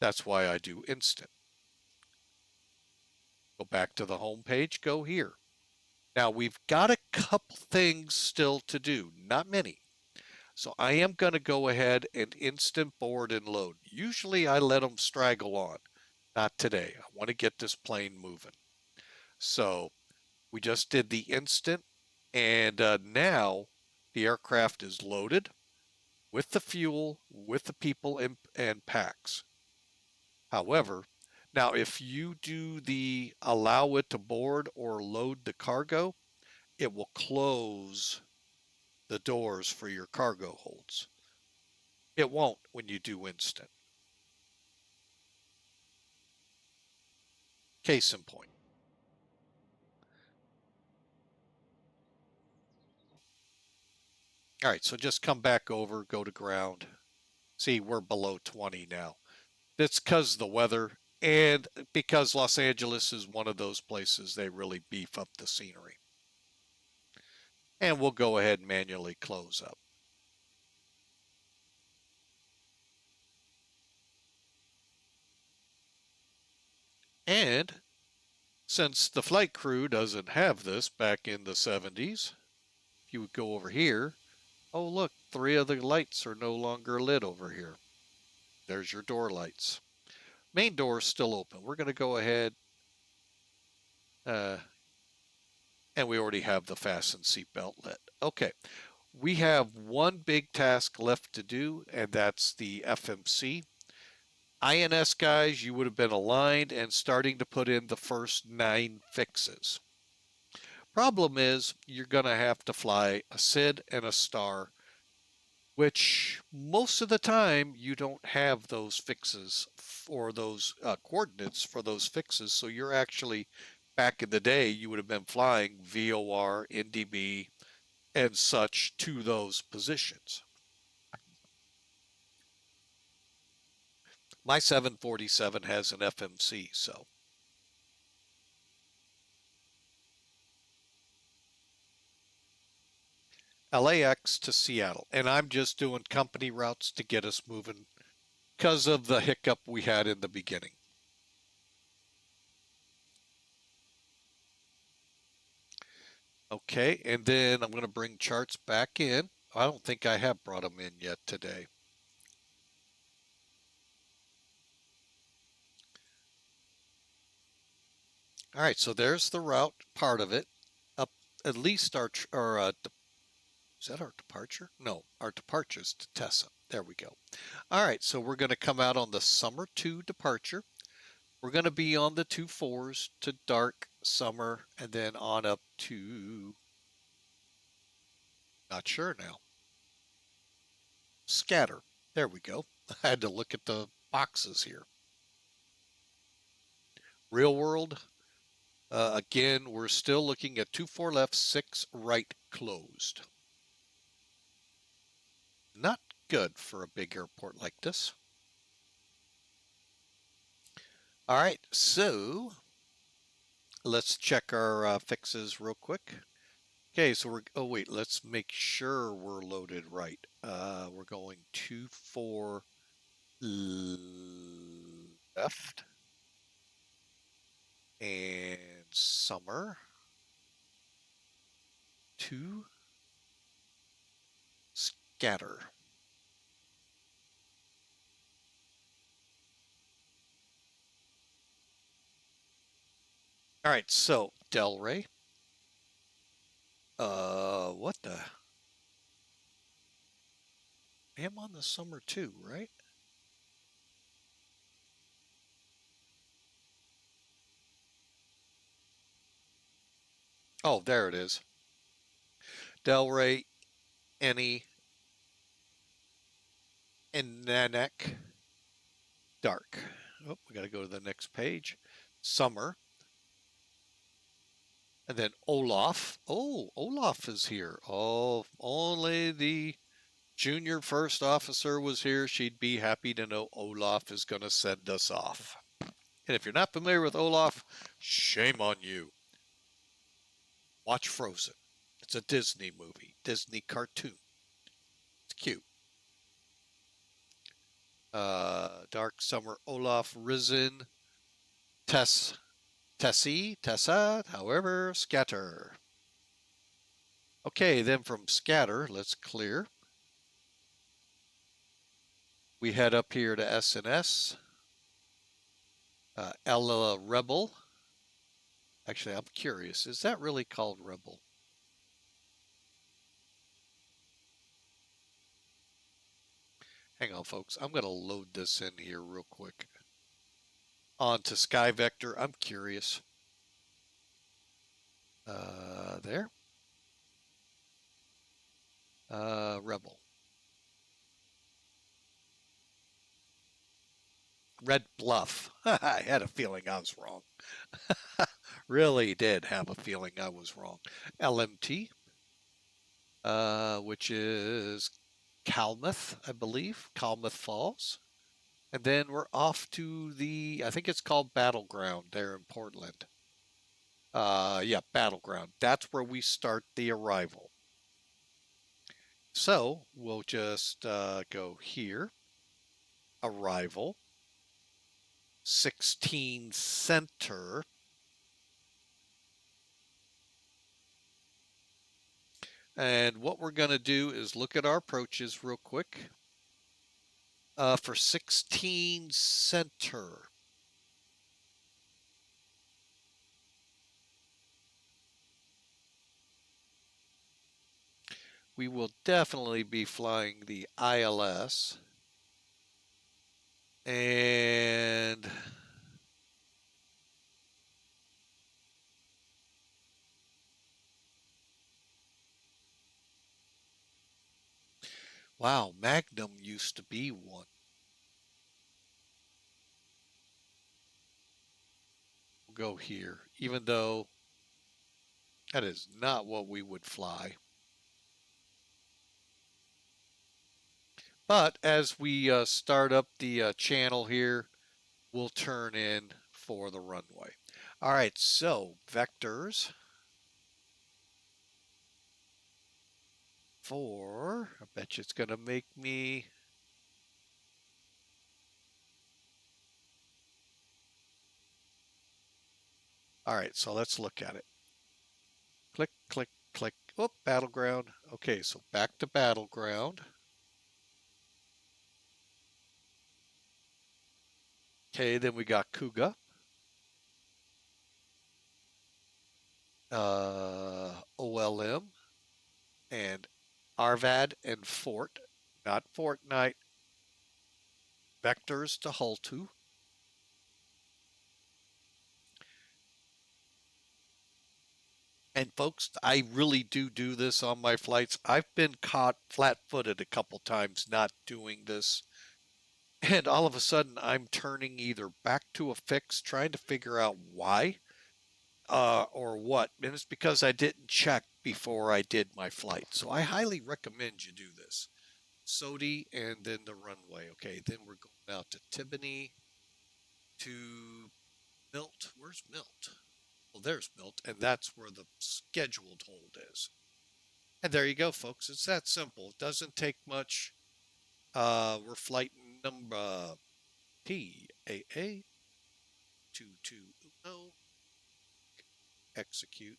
[SPEAKER 1] That's why I do instant. Go back to the home page, go here. Now we've got a couple things still to do, not many. So I am going to go ahead and instant board and load. Usually I let them straggle on. Not today. I want to get this plane moving. So we just did the instant, and now the aircraft is loaded with the fuel, with the people and packs. However, now if you do the allow it to board or load the cargo, it will close the doors for your cargo holds. It won't when you do instant. Case in point. All right, so just come back over, go to ground. See, we're below 20 now. That's because the weather and because Los Angeles is one of those places they really beef up the scenery. And we'll go ahead and manually close up. And since the flight crew doesn't have this back in the 70s, if you would go over here, oh look, 3 of the lights are no longer lit over here. There's your door lights. Main door is still open. We're going to go ahead, and we already have the fasten seatbelt lit. Okay, we have one big task left to do, and that's the FMC. INS guys, you would have been aligned and starting to put in the first 9 fixes. Problem is, you're going to have to fly a SID and a star, which most of the time you don't have those fixes or those coordinates for those fixes. So you're actually, back in the day, you would have been flying VOR, NDB, and such to those positions. My 747 has an FMC, so. LAX to Seattle, and I'm just doing company routes to get us moving because of the hiccup we had in the beginning. Okay, and then I'm going to bring charts back in. I don't think I have brought them in yet today. All right, so there's the route part of it. Up at least our is that our departure? No, our departure's to Tessa. There we go. All right, so we're going to come out on the summer 2 departure. We're going to be on the 2-4s to dark summer and then on up to, not sure now, scatter. There we go. I had to look at the boxes here. Real world, again, we're still looking at 2-4 left, 6 right closed. Not good for a big airport like this. All right, so let's check our fixes real quick. Okay, so oh wait, let's make sure we're loaded right. We're going 2-4 left and summer 2 scatter. All right, so Delray. What the? I am on the summer 2, right? Oh, there it is. Delray, Any, and Nanek, dark. Oh, we got to go to the next page. Summer. And then Olaf. Oh, Olaf is here. Oh, only the junior first officer was here. She'd be happy to know Olaf is going to send us off. And if you're not familiar with Olaf, shame on you. Watch Frozen. It's a Disney movie, Disney cartoon. It's cute. Dark Summer Olaf Risen. Tessa, however, scatter. Okay, then from scatter, let's clear. We head up here to SNS. Ella Rebel. Actually, I'm curious. Is that really called Rebel? Hang on, folks. I'm going to load this in here real quick. On to Sky Vector. I'm curious. There. Rebel. Red Bluff. I had a feeling I was wrong. Really did have a feeling I was wrong. LMT, which is Calmuth, I believe. Calmuth Falls. And then we're off to the, I think it's called Battleground there in Portland. Yeah, Battleground. That's where we start the arrival. So we'll just go here. Arrival. 16 center. And what we're going to do is look at our approaches real quick. For 16 center. We will definitely be flying the ILS. And wow, Magnum used to be one. We'll go here, even though that is not what we would fly. But as we start up the channel here, we'll turn in for the runway. All right, so vectors for, I bet you it's going to make me, all right, so let's look at it. Click, click, click. Oh, Battleground. Okay, so back to Battleground. Okay, then we got Kuga. OLM and Arvad and Fort, not Fortnite. Vectors to Hultu. And folks, I really do this on my flights. I've been caught flat-footed a couple times not doing this. And all of a sudden, I'm turning either back to a fix, trying to figure out why, or what. And it's because I didn't check before I did my flight. So I highly recommend you do this. Sodi and then the runway. Okay, then we're going out to Tiboney to Milt. Where's Milt? Well, there's Milt, and that's where the scheduled hold is. And there you go, folks. It's that simple. It doesn't take much. We're flight number PAA 220. Execute.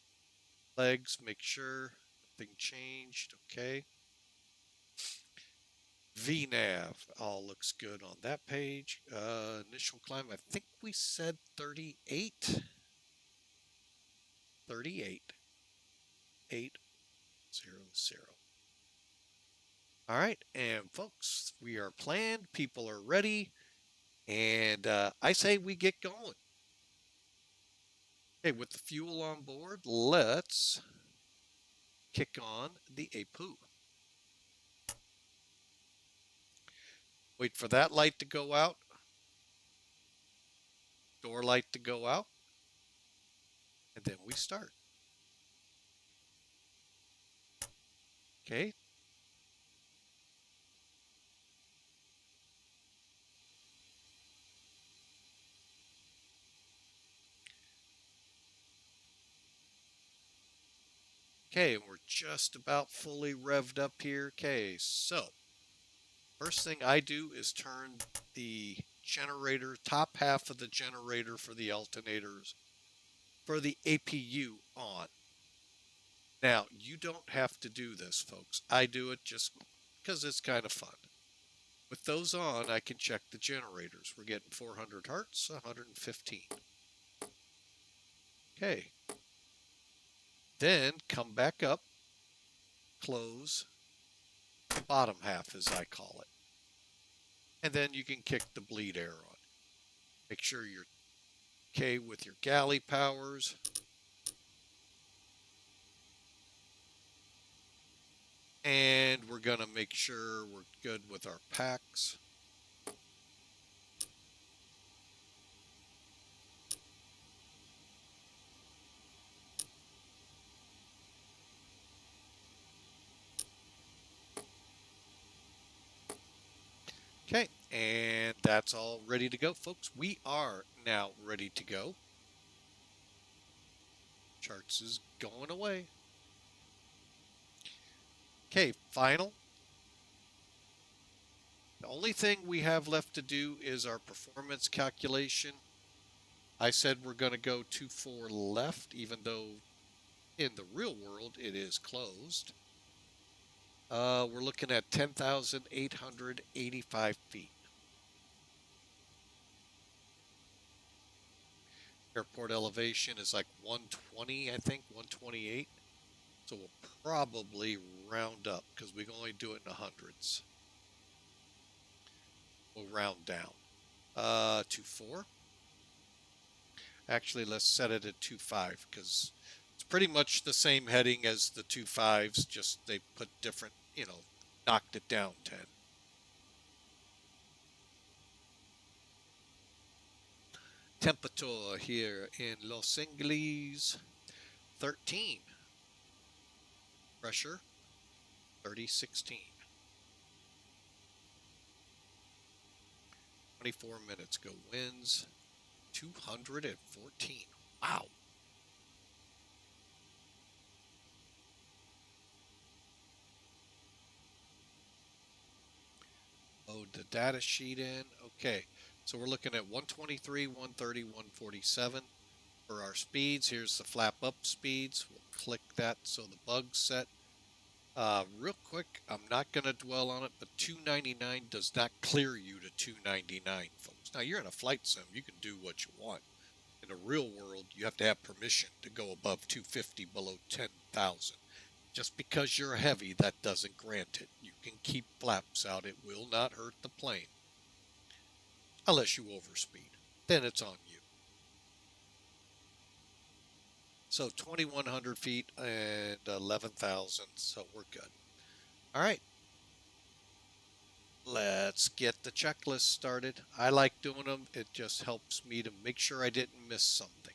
[SPEAKER 1] Legs, make sure nothing changed. Okay. VNAV, all looks good on that page. Initial climb, I think we said 38. 38. 800. All right, and folks, we are planned. People are ready. And I say we get going. Okay, with the fuel on board, let's kick on the APU. Wait for that light to go out. Door light to go out. And then we start. Okay. Okay, we're just about fully revved up here. Okay, so first thing I do is turn the generator, top half of the generator for the alternators, for the APU on. Now, you don't have to do this, folks. I do it just because it's kind of fun. With those on, I can check the generators. We're getting 400 hertz, 115. Okay. Then come back up, close the bottom half, as I call it. And then you can kick the bleed air on. Make sure you're okay with your galley powers. And we're going to make sure we're good with our packs. Okay, and that's all ready to go, folks. We are now ready to go. Charts is going away. Okay, final. The only thing we have left to do is our performance calculation. I said we're going to go 2-4 left, even though in the real world it is closed. We're looking at 10,885 feet. Airport elevation is like 120, I think, 128. So we'll probably round up because we can only do it in the hundreds. We'll round down. 2-4. Actually, let's set it at 2-5 because it's pretty much the same heading as the 2-5s, just they put different, knocked it down 10. Temperature here in Los Angeles, 13. Pressure, 3016. 24 minutes go. Winds, 214. Wow. Load the data sheet in. Okay, so we're looking at 123, 130, 147 for our speeds. Here's the flap up speeds. We'll click that so the bug's set. Real quick, I'm not going to dwell on it, but 299 does not clear you to 299, folks. Now, you're in a flight sim. You can do what you want. In the real world, you have to have permission to go above 250 below 10,000. Just because you're heavy, that doesn't grant it. You can keep flaps out. It will not hurt the plane. Unless you overspeed. Then it's on you. So 2,100 feet and 11,000, so we're good. All right. Let's get the checklist started. I like doing them. It just helps me to make sure I didn't miss something.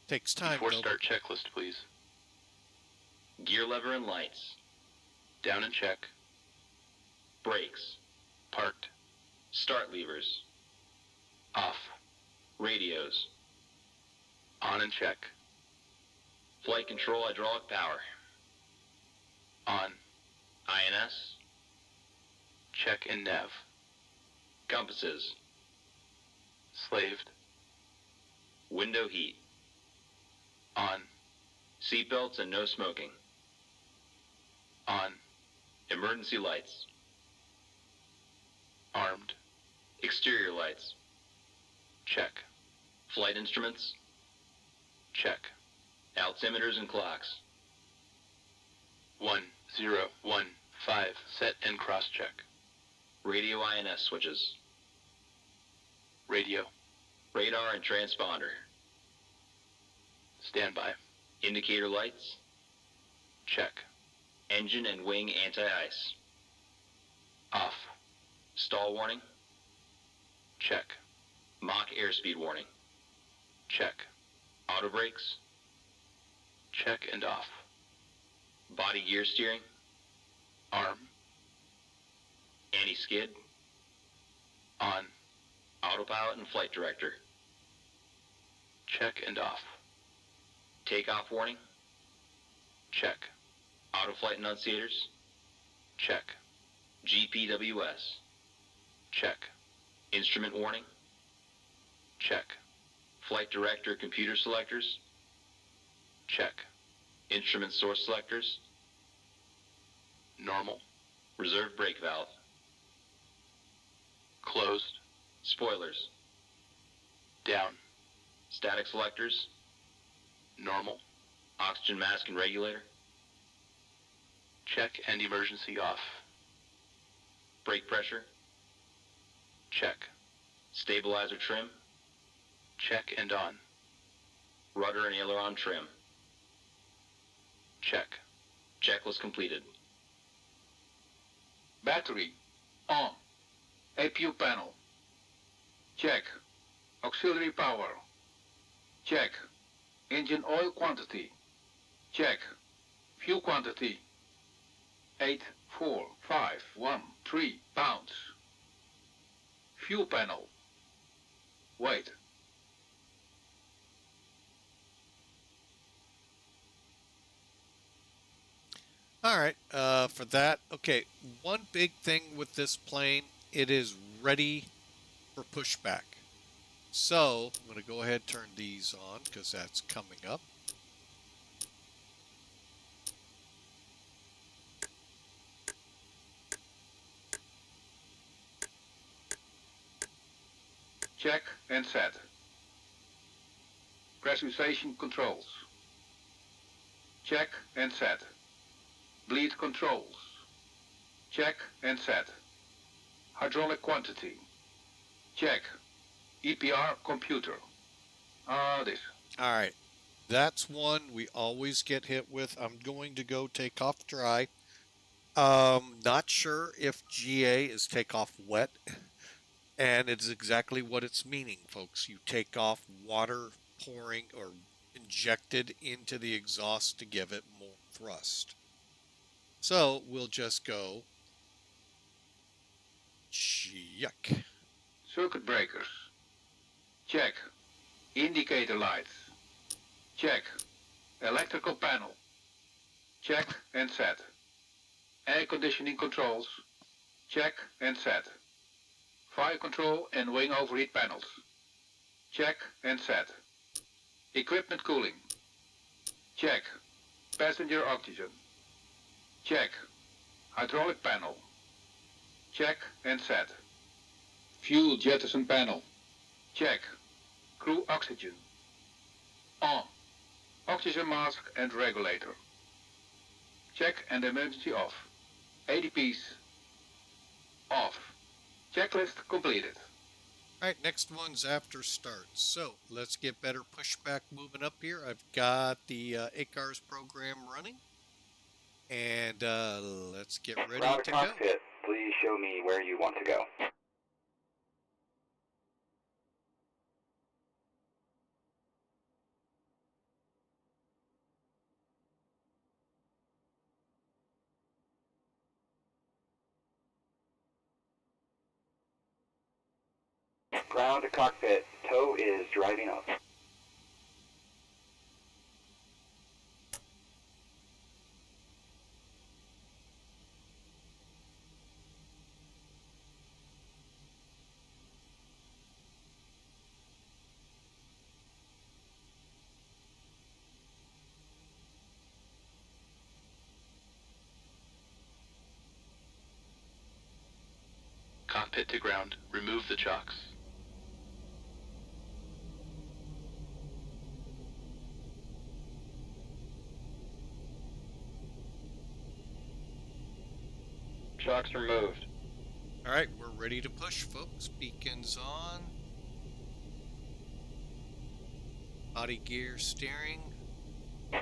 [SPEAKER 1] Takes time,
[SPEAKER 4] Before
[SPEAKER 1] though.
[SPEAKER 4] start checklist, please. Gear lever and lights. Down and check. Brakes. Parked. Start levers. Off. Radios. On and check. Flight control hydraulic power. On. INS. Check and nav. Compasses. Slaved. Window heat. On. Seatbelts and no smoking. On. Emergency lights. Armed. Exterior lights. Check. Flight instruments. Check. Altimeters and clocks. 1015. Set and cross-check. Radio INS switches. Radio. Radar and transponder. Standby. Indicator lights. Check. Engine and wing anti-ice. Off. Stall warning. Check. Mach airspeed warning. Check. Auto brakes. Check and off. Body gear steering. Arm. Anti-skid. On. Autopilot and flight director. Check and off. Takeoff warning. Check. Auto flight enunciators. Check. GPWS. Check. Instrument warning. Check. Flight director computer selectors. Check. Instrument source selectors. Normal. Reserve brake valve. Closed. Spoilers. Down. Static selectors. Normal. Oxygen mask and regulator. Check and emergency off. Brake pressure. Check. Stabilizer trim. Check and on. Rudder and aileron trim. Check. Checklist completed.
[SPEAKER 5] Battery. On. APU panel. Check. Auxiliary power. Check. Engine oil quantity. Check. Fuel quantity. 84513 pounds. Fuel panel. Wait.
[SPEAKER 1] All right, for that, okay, one big thing with this plane, it is ready for pushback. So I'm going to go ahead and turn these on because that's coming up.
[SPEAKER 5] Check and set. Pressurization controls. Check and set. Bleed controls. Check and set. Hydraulic quantity. Check. EPR computer. This.
[SPEAKER 1] All right, that's one we always get hit with. I'm going to go take off dry. Not sure if GA is take off wet, and it's exactly what it's meaning, folks. You take off water pouring or injected into the exhaust to give it more thrust. So we'll just go check.
[SPEAKER 5] Circuit breakers. Check. Indicator lights. Check. Electrical panel. Check and set. Air conditioning controls. Check and set. Fire control and wing overheat panels. Check and set. Equipment cooling. Check. Passenger oxygen. Check. Hydraulic panel. Check and set. Fuel jettison panel. Check. Crew oxygen. On. Oxygen mask and regulator. Check and emergency off. ADPs. Off. Checklist completed.
[SPEAKER 1] All right, next one's after start. So let's get better pushback moving up here. I've got the ACARS program running. And let's get ready
[SPEAKER 6] Ground
[SPEAKER 1] to
[SPEAKER 6] cockpit,
[SPEAKER 1] go.
[SPEAKER 6] please show me where you want to go. Ground to cockpit, tow is driving up.
[SPEAKER 4] Cockpit to ground. Remove the chocks. Chocks removed.
[SPEAKER 1] All right, we're ready to push, folks. Beacons on. Body gear steering.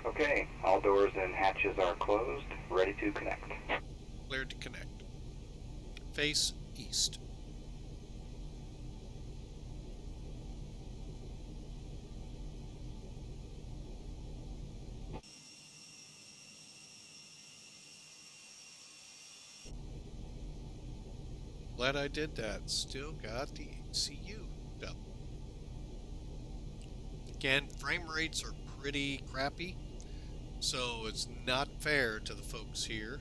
[SPEAKER 6] Okay, all doors and hatches are closed, ready to connect.
[SPEAKER 1] Cleared to connect. Face east. Glad I did that. Still got the ECU up. Again, frame rates are pretty crappy, so it's not fair to the folks here.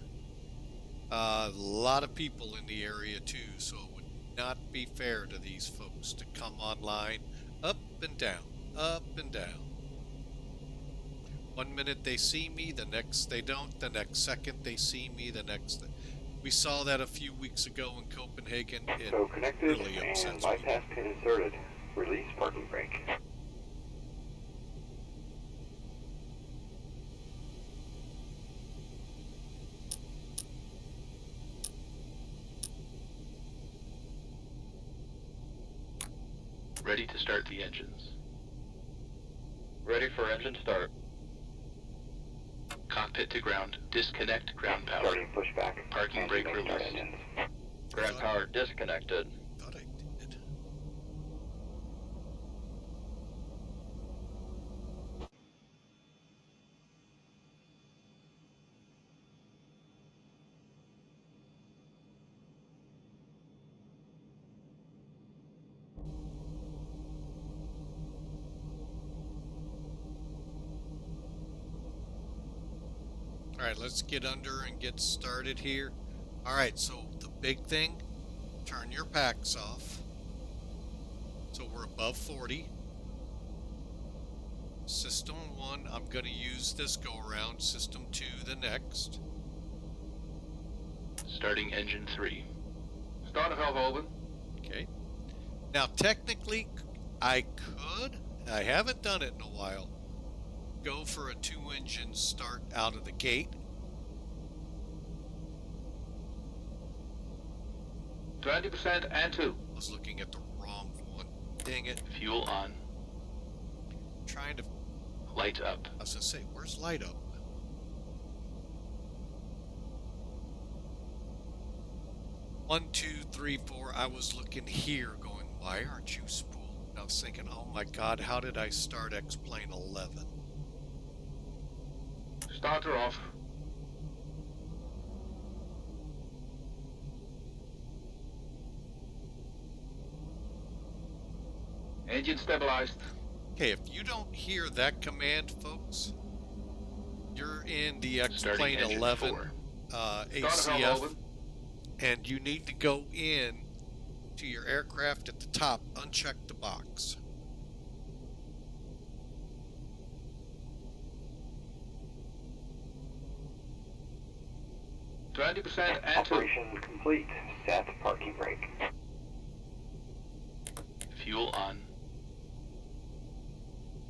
[SPEAKER 1] A lot of people in the area too, so it would not be fair to these folks to come online up and down, up and down. 1 minute they see me, the next they don't, the next second they see me, the next. We saw that a few weeks ago in Copenhagen. It
[SPEAKER 6] So connected
[SPEAKER 1] really
[SPEAKER 6] and
[SPEAKER 1] upsets me.
[SPEAKER 6] bypass pin inserted. Release parking brake.
[SPEAKER 4] Ready to start the engines.
[SPEAKER 7] Ready for engine start.
[SPEAKER 4] Cockpit to ground. Disconnect ground power.
[SPEAKER 6] Starting pushback.
[SPEAKER 4] Parking brake
[SPEAKER 6] Engine start
[SPEAKER 4] released.
[SPEAKER 6] engines.
[SPEAKER 7] Ground power disconnected.
[SPEAKER 1] Thought I did. All right, let's get under and get started here. All right, so the big thing, turn your packs off. So we're above 40. System 1, I'm going to use this go around. System 2, the next.
[SPEAKER 4] Starting engine 3.
[SPEAKER 5] Starter valve open.
[SPEAKER 1] Okay. Now, technically, I haven't done it in a while, go for a 2-engine start out of the gate.
[SPEAKER 5] 20% and 2.
[SPEAKER 1] I was looking at the wrong one. Dang it.
[SPEAKER 4] Fuel on.
[SPEAKER 1] Trying to,
[SPEAKER 4] Light up.
[SPEAKER 1] I was going to say, where's light up? One, two, three, four. I was looking here going, why aren't you spooled? And I was thinking, oh my God, how did I start X-Plane 11?
[SPEAKER 5] Starter off. Engine stabilized.
[SPEAKER 1] Okay, if you don't hear that command, folks, you're in the
[SPEAKER 4] Starting
[SPEAKER 1] X-Plane
[SPEAKER 4] engine
[SPEAKER 1] 11
[SPEAKER 4] 4.
[SPEAKER 5] Starter valve
[SPEAKER 1] ACF,
[SPEAKER 5] open.
[SPEAKER 1] and you need to go in to your aircraft at the top, uncheck the box.
[SPEAKER 5] %20 and 2.
[SPEAKER 6] Operation complete. Set parking brake.
[SPEAKER 4] Fuel on.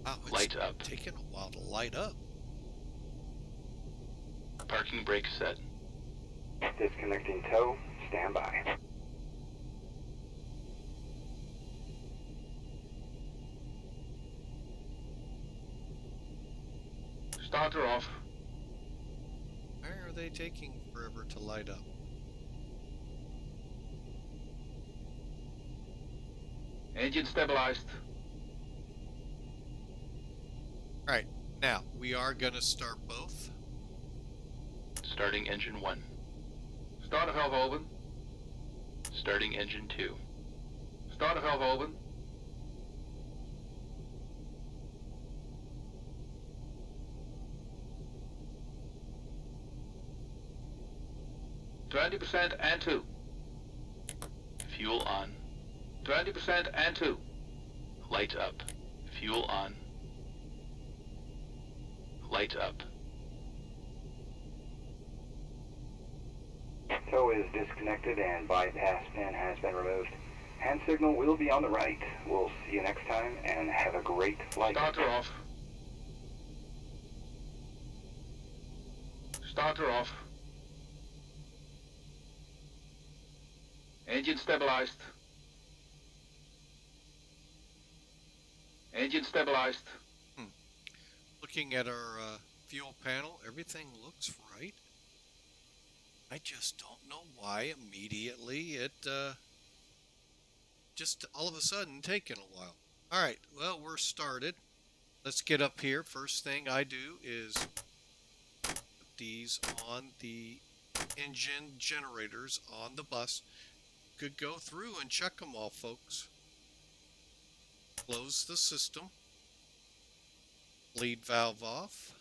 [SPEAKER 1] Wow, it's
[SPEAKER 4] Light up.
[SPEAKER 1] taking a while to light up.
[SPEAKER 4] Parking brake set.
[SPEAKER 6] Disconnecting tow. Stand by.
[SPEAKER 5] Starter off.
[SPEAKER 1] Why are they taking forever to light up?
[SPEAKER 5] Engine stabilized.
[SPEAKER 1] Alright, now, we are going to start both.
[SPEAKER 4] Starting engine 1.
[SPEAKER 5] Starter valve open.
[SPEAKER 4] Starting engine 2.
[SPEAKER 5] Starter valve open. %20 and 2.
[SPEAKER 4] Fuel on.
[SPEAKER 5] 20% and 2.
[SPEAKER 4] Light up. Fuel on. Light up.
[SPEAKER 6] Tow is disconnected and bypass pin has been removed. Hand signal will be on the right. We'll see you next time and have a great flight.
[SPEAKER 5] Starter off. Starter off. Engine stabilized. Engine stabilized.
[SPEAKER 1] Looking at our fuel panel, everything looks right. I just don't know why immediately it just all of a sudden taken a while. All right, well, we're started. Let's get up here. First thing I do is put these on the engine generators on the bus. Could go through and check them all, folks. Close the system. Bleed valve off.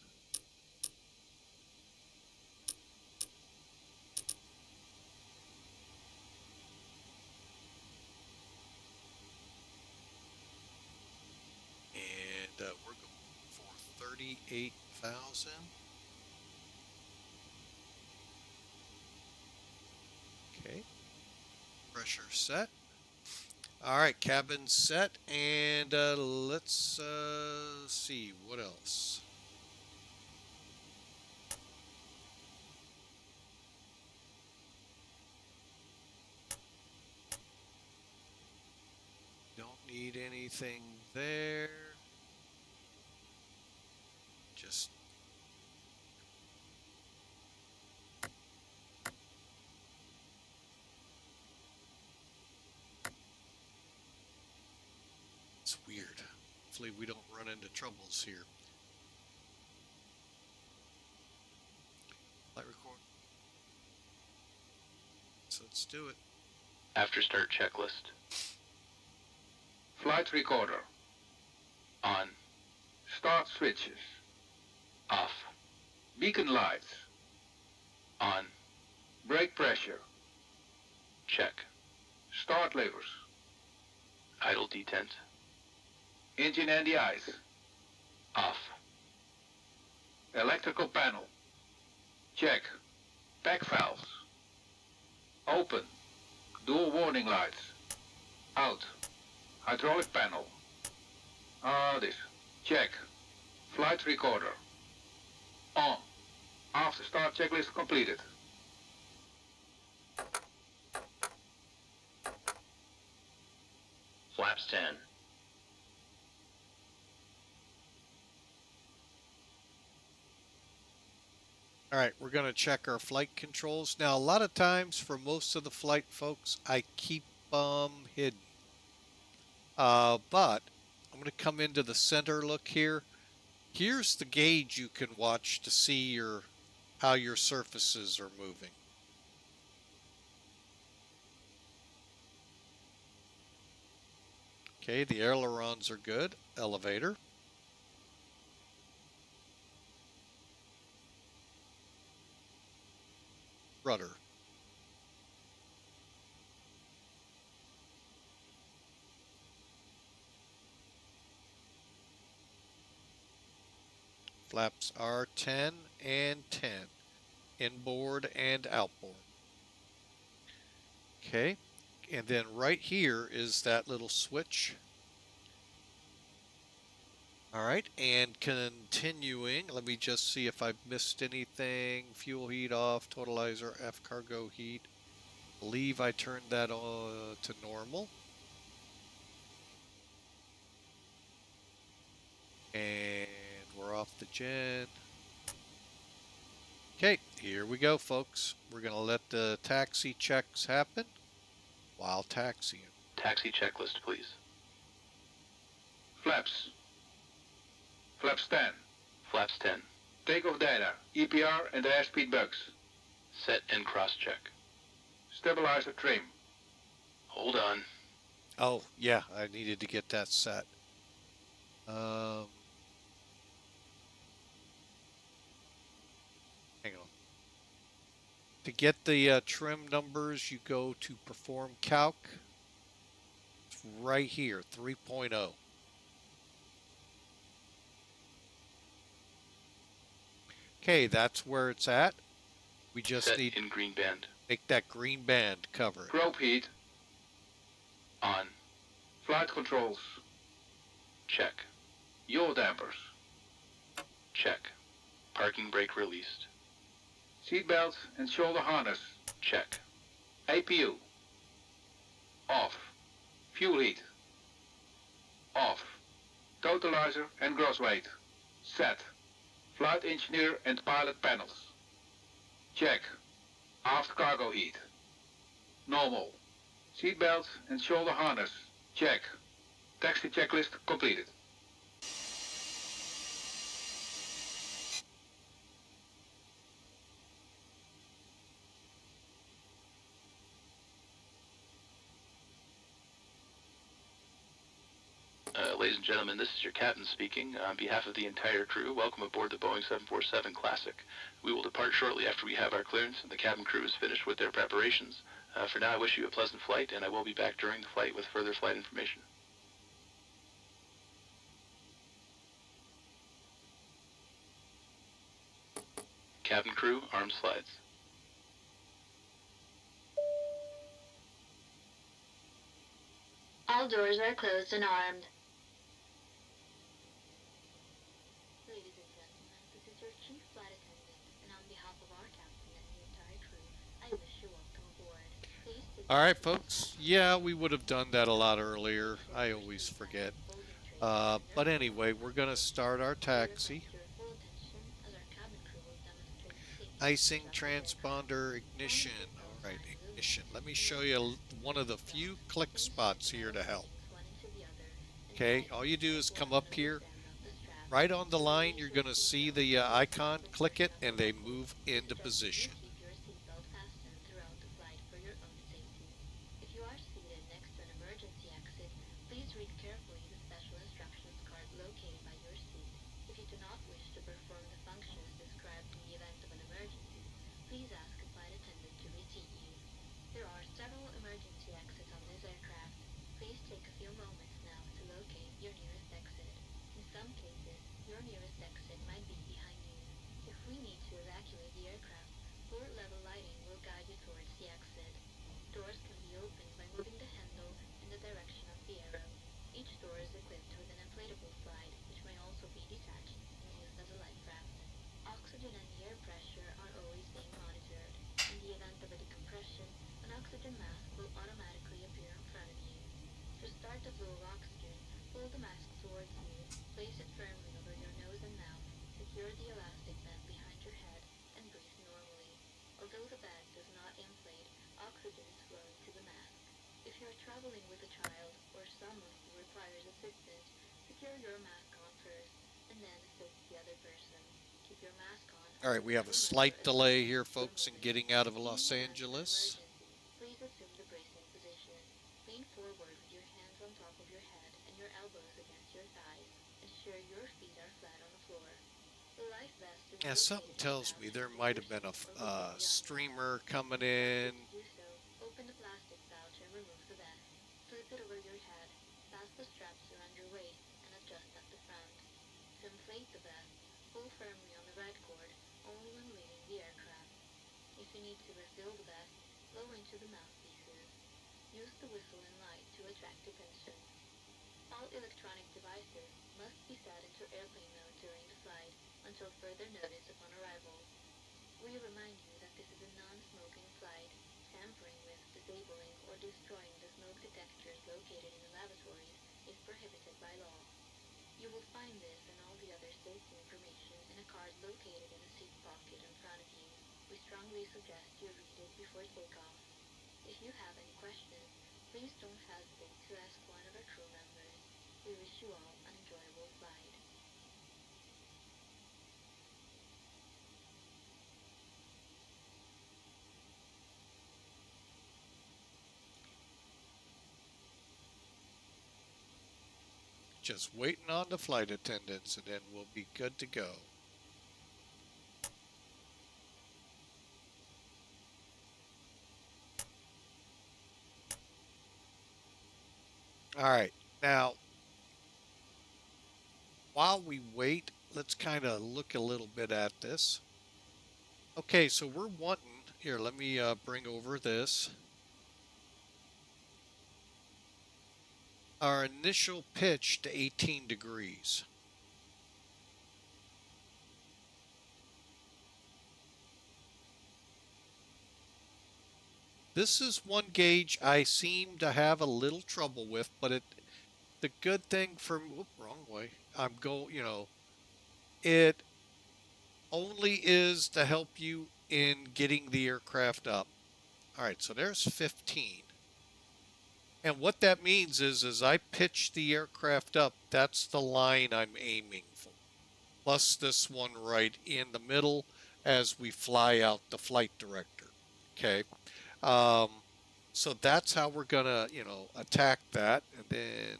[SPEAKER 1] And we're going for 38,000. Okay. Pressure set. All right, cabin set, and let's see what else. Don't need anything there. Just it's weird. Hopefully we don't run into troubles here. Flight record. So let's do it.
[SPEAKER 4] After start checklist.
[SPEAKER 5] Flight recorder.
[SPEAKER 4] On.
[SPEAKER 5] Start switches.
[SPEAKER 4] Off.
[SPEAKER 5] Beacon lights.
[SPEAKER 4] On.
[SPEAKER 5] Brake pressure.
[SPEAKER 4] Check.
[SPEAKER 5] Start levers.
[SPEAKER 4] Idle detent.
[SPEAKER 5] Engine anti-ice.
[SPEAKER 4] Off.
[SPEAKER 5] Electrical panel. Check. Pack valves. Open. Dual warning lights. Out. Hydraulic panel. This. Check. Flight recorder. On. After start checklist completed.
[SPEAKER 7] Flaps 10.
[SPEAKER 1] All right, we're going to check our flight controls. Now, a lot of times for most of the flight, folks, I keep hidden. But I'm going to come into the center look here. Here's the gauge you can watch to see how your surfaces are moving. Okay, the ailerons are good. Elevator. Rudder. Flaps are 10 and 10. Inboard and outboard. Okay, and then right here is that little switch. All right, and continuing, let me just see if I've missed anything. Fuel heat off, totalizer, F cargo heat. Believe I turned that on to normal. And we're off the gen. Okay, here we go, folks. We're going to let the taxi checks happen while taxiing.
[SPEAKER 4] Taxi checklist, please.
[SPEAKER 5] Flaps. Flaps 10.
[SPEAKER 4] Flaps 10.
[SPEAKER 5] Takeoff data. EPR and airspeed bugs.
[SPEAKER 4] Set and cross-check.
[SPEAKER 5] Stabilizer trim.
[SPEAKER 4] Hold on.
[SPEAKER 1] Oh, yeah, I needed to get that set. Hang on. To get the trim numbers, you go to Perform Calc. It's right here, 3.0. Okay, that's where it's at. We just
[SPEAKER 4] Set
[SPEAKER 1] need
[SPEAKER 4] in green band.
[SPEAKER 1] make that green band cover it.
[SPEAKER 5] Probe heat.
[SPEAKER 4] On.
[SPEAKER 5] Flight controls.
[SPEAKER 4] Check.
[SPEAKER 5] Yaw dampers.
[SPEAKER 4] Check. Parking brake released.
[SPEAKER 5] Seatbelt and shoulder harness.
[SPEAKER 4] Check.
[SPEAKER 5] APU. Off. Fuel heat. Off. Totalizer and gross weight. Set. Flight engineer and pilot panels. Check. Aft cargo heat. Normal. Seatbelt and shoulder harness. Check. Taxi checklist completed.
[SPEAKER 4] Ladies and gentlemen, this is your captain speaking. On behalf of the entire crew, welcome aboard the Boeing 747 Classic. We will depart shortly after we have our clearance and the cabin crew is finished with their preparations. For now, I wish you a pleasant flight, and I will be back during the flight with further flight information. Cabin crew, arm slides.
[SPEAKER 8] All doors are closed and armed. Ladies and gentlemen, this is your chief flight attendant, and on behalf of our captain and the entire crew, I wish you welcome aboard. Please take
[SPEAKER 1] All right, folks. Yeah, we would have done that a lot earlier. I always forget. But anyway, we're going to start our taxi.
[SPEAKER 8] your full attention as our cabin crew will demonstrate safety.
[SPEAKER 1] Icing transponder ignition. All right, ignition. Let me show you one of the few click spots here to help. Okay, all you do is come up here. Right on the line, you're going to see the icon. Click it, and they move into position.
[SPEAKER 8] Keep your seatbelt fastened throughout the flight for your own safety. If you are seated next to an emergency exit, please read carefully the special instructions card located by your seat. If you do not wish to perform the functions described in the event of an emergency, please ask a flight attendant to reseat you. There are several emergency exits on this aircraft. Please take a few moments now to locate your nearest exit. In some cases, your nearest exit might be behind you. If we need to evacuate the aircraft, floor level lighting will guide you towards the exit. Doors can be opened by moving the handle in the direction of the arrow. Each door is equipped with an inflatable slide, which may also be detached and used as a life raft. Oxygen and air pressure are always being monitored. In the event of a decompression, an oxygen mask will automatically appear in front of you. To start the flow of oxygen, pull the mask towards you, place it firmly over your nose and mouth, secure the elastic band behind your head, and breathe normally. Although the bag does not inflate, oxygen is flowing to the mask. If you are traveling with a child or someone who requires assistance, secure your mask on first, and then assist the other person. Keep your mask on.
[SPEAKER 1] All right, we have a slight delay here, folks, in getting out of Los Angeles.
[SPEAKER 8] Please assume the bracing position. Lean forward with your hands on top of your head and your elbows against your thighs. Ensure your feet are flat on the floor. The life vest is
[SPEAKER 1] Yeah, something tells me there might have been a streamer coming in.
[SPEAKER 8] do so. Open the plastic pouch and remove the vest. Flip it over your head. Pass the straps around your waist and adjust at the front. To inflate the vest, pull firmly on the red cord only when leaving the aircraft. If you need to refill the vest, blow into the mouthpieces. Use the whistle and light to attract attention. All electronic devices must be set into airplane mode during the flight until further notice upon arrival. We remind you that this is a non-smoking flight. Tampering with, disabling, or destroying the smoke detectors located in the lavatories is prohibited by law. You will find this and all the other safety information in a card located in a seat pocket in front of you. We strongly suggest you read it before takeoff. If you have any questions, please don't hesitate to ask one of our crew members. We wish you all an enjoyable flight.
[SPEAKER 1] Just waiting on the flight attendants, and then we'll be good to go. All right, now, while we wait, let's kind of look a little bit at this. Okay, so we're wanting, here, let me bring over this. Our initial pitch to 18 degrees. This is one gauge I seem to have a little trouble with, but the good thing for, wrong way, it only is to help you in getting the aircraft up. All right, so there's 15. And what that means is, as I pitch the aircraft up, that's the line I'm aiming for. Plus this one right in the middle as we fly out the flight director. Okay. So that's how we're going to, attack that. And then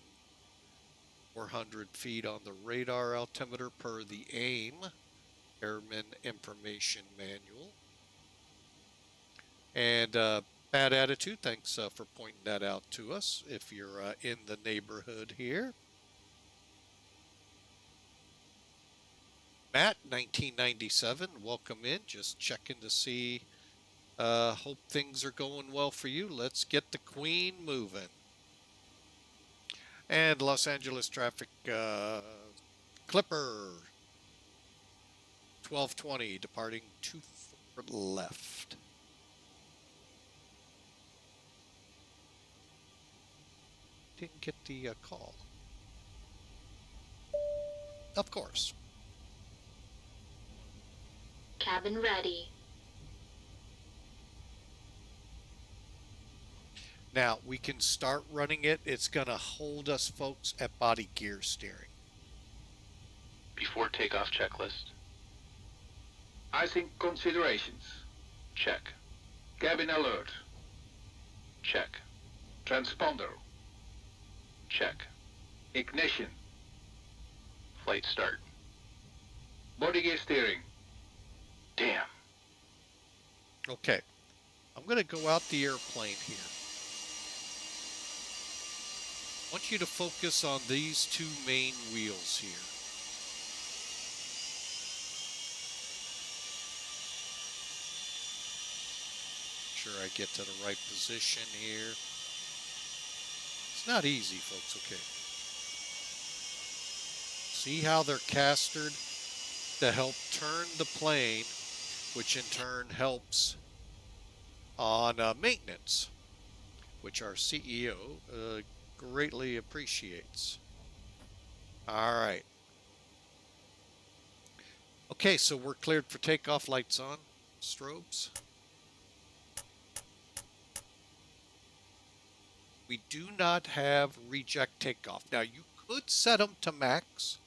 [SPEAKER 1] 400 feet on the radar altimeter per the AIM, Airman Information Manual. And bad attitude, thanks for pointing that out to us if you're in the neighborhood here. Matt, 1997, welcome in. Just checking to see. Hope things are going well for you. Let's get the Queen moving. And Los Angeles traffic, Clipper, 1220, departing 24 left. Didn't get the call. Of course.
[SPEAKER 8] Cabin ready.
[SPEAKER 1] Now, we can start running it. It's going to hold us, folks, at body gear steering.
[SPEAKER 4] Before takeoff checklist.
[SPEAKER 5] Icing considerations.
[SPEAKER 4] Check.
[SPEAKER 5] Cabin alert.
[SPEAKER 4] Check.
[SPEAKER 5] Transponder.
[SPEAKER 4] Check.
[SPEAKER 5] Ignition.
[SPEAKER 4] Flight start.
[SPEAKER 5] Body gear steering.
[SPEAKER 4] Damn.
[SPEAKER 1] Okay. I'm going to go out the airplane here. I want you to focus on these two main wheels here. Make sure I get to the right position here. It's not easy, folks, okay. See how they're castered to help turn the plane, which in turn helps on maintenance, which our CEO greatly appreciates. All right. Okay, so we're cleared for takeoff. Lights on. Strobes. We do not have reject takeoff. Now, you could set them to max,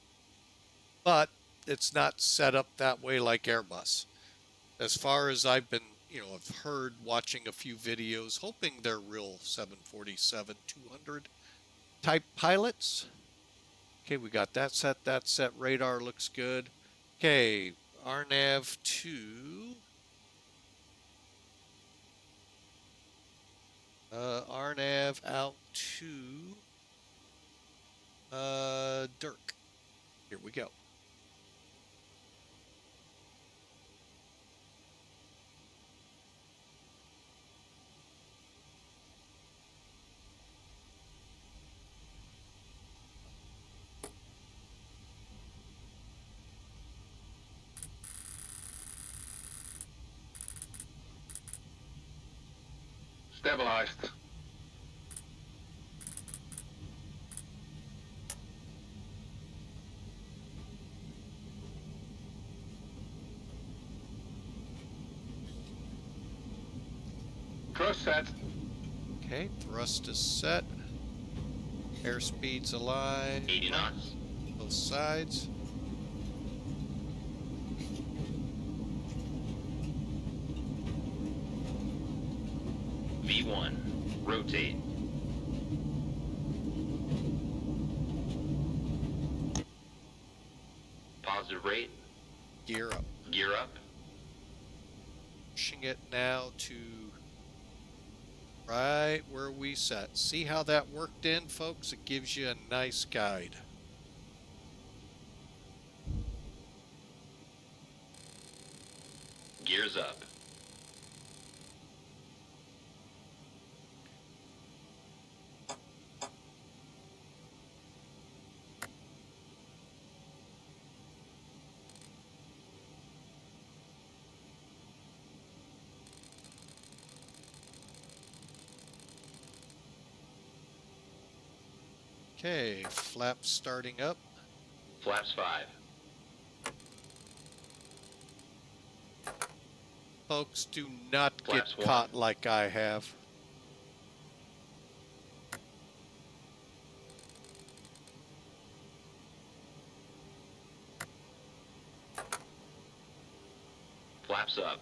[SPEAKER 1] but it's not set up that way like Airbus. As far as I've been, I've heard watching a few videos, hoping they're real 747-200 type pilots. Okay, we got that set. Radar looks good. Okay, RNAV 2. RNAV out to Dirk. Here we go.
[SPEAKER 5] Stabilized. Thrust set.
[SPEAKER 1] Okay, thrust is set. Airspeed's aligned.
[SPEAKER 7] 80 knots.
[SPEAKER 1] Both sides.
[SPEAKER 7] V1. Rotate. Positive rate.
[SPEAKER 1] Gear up.
[SPEAKER 7] Gear up.
[SPEAKER 1] Pushing it now to right where we set. See how that worked in, folks? It gives you a nice guide.
[SPEAKER 7] Gears up.
[SPEAKER 1] Okay, flaps starting up.
[SPEAKER 7] Flaps 5.
[SPEAKER 1] Folks, do not
[SPEAKER 7] Flaps
[SPEAKER 1] get
[SPEAKER 7] one.
[SPEAKER 1] caught like I have.
[SPEAKER 7] Flaps up.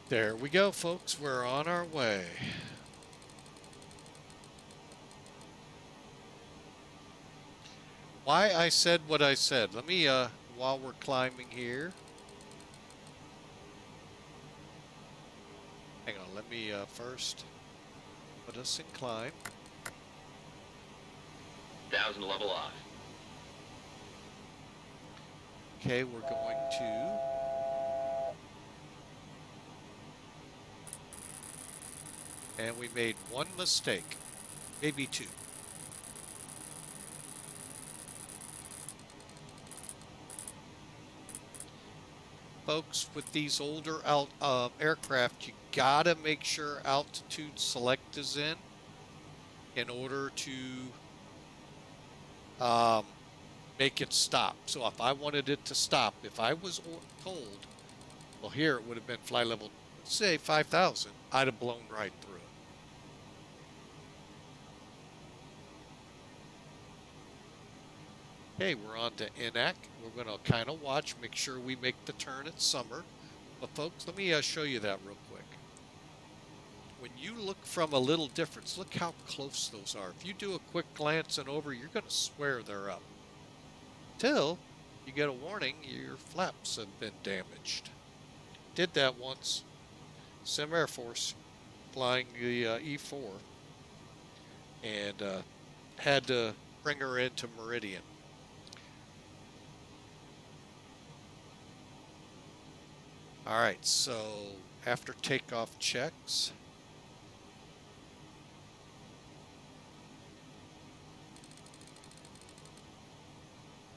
[SPEAKER 1] There we go, folks. We're on our way. Why I said what I said. Let me, while we're climbing here. Hang on, let me first put us in climb.
[SPEAKER 7] 1000 level off.
[SPEAKER 1] Okay, we're going to and we made one mistake, maybe two. Folks, with these older aircraft, you gotta make sure altitude select is in order to make it stop. So if I wanted it to stop, if I was told, well, here it would have been flight level, say 5,000, I'd have blown right through it. Okay, we're on to INAC. We're going to kind of watch, make sure we make the turn at summer. But folks, let me show you that real quick. When you look from a little difference, look how close those are. If you do a quick glance and over, you're going to swear they're up. Till you get a warning, your flaps have been damaged. Did that once. Sim Air Force flying the E4 and had to bring her into Meridian. All right, so after takeoff checks,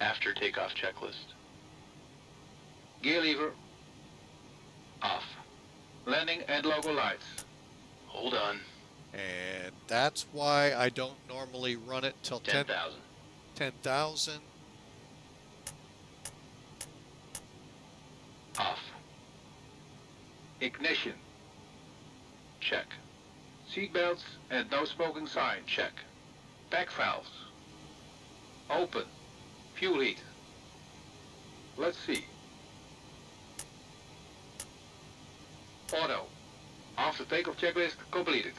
[SPEAKER 4] After takeoff checklist.
[SPEAKER 5] Gear lever.
[SPEAKER 4] Off.
[SPEAKER 5] Landing and logo lights.
[SPEAKER 4] Hold on.
[SPEAKER 1] and that's why I don't normally run it till
[SPEAKER 7] 10,000.
[SPEAKER 1] 10,000.
[SPEAKER 4] Off.
[SPEAKER 5] Ignition.
[SPEAKER 4] Check.
[SPEAKER 5] Seatbelts and no smoking sign.
[SPEAKER 4] Check.
[SPEAKER 5] Pack valves. Open. Fuel heat. Let's see. Auto. After takeoff checklist completed.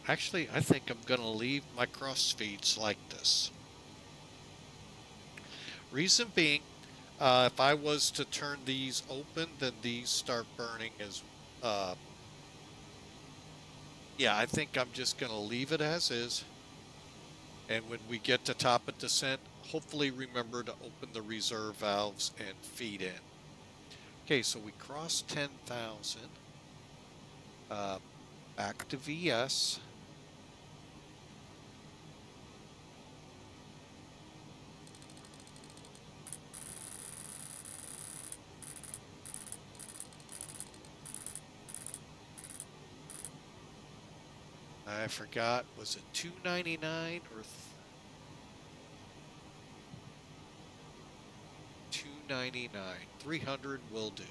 [SPEAKER 1] Actually, I think I'm going to leave my cross feeds like this. Reason being, if I was to turn these open, then these start burning as, yeah, I think I'm just going to leave it as is. And when we get to top of descent, hopefully remember to open the reserve valves and feed in. Okay, so we crossed 10,000. Back to VS. I forgot, was it 299 or 299? 300 will do.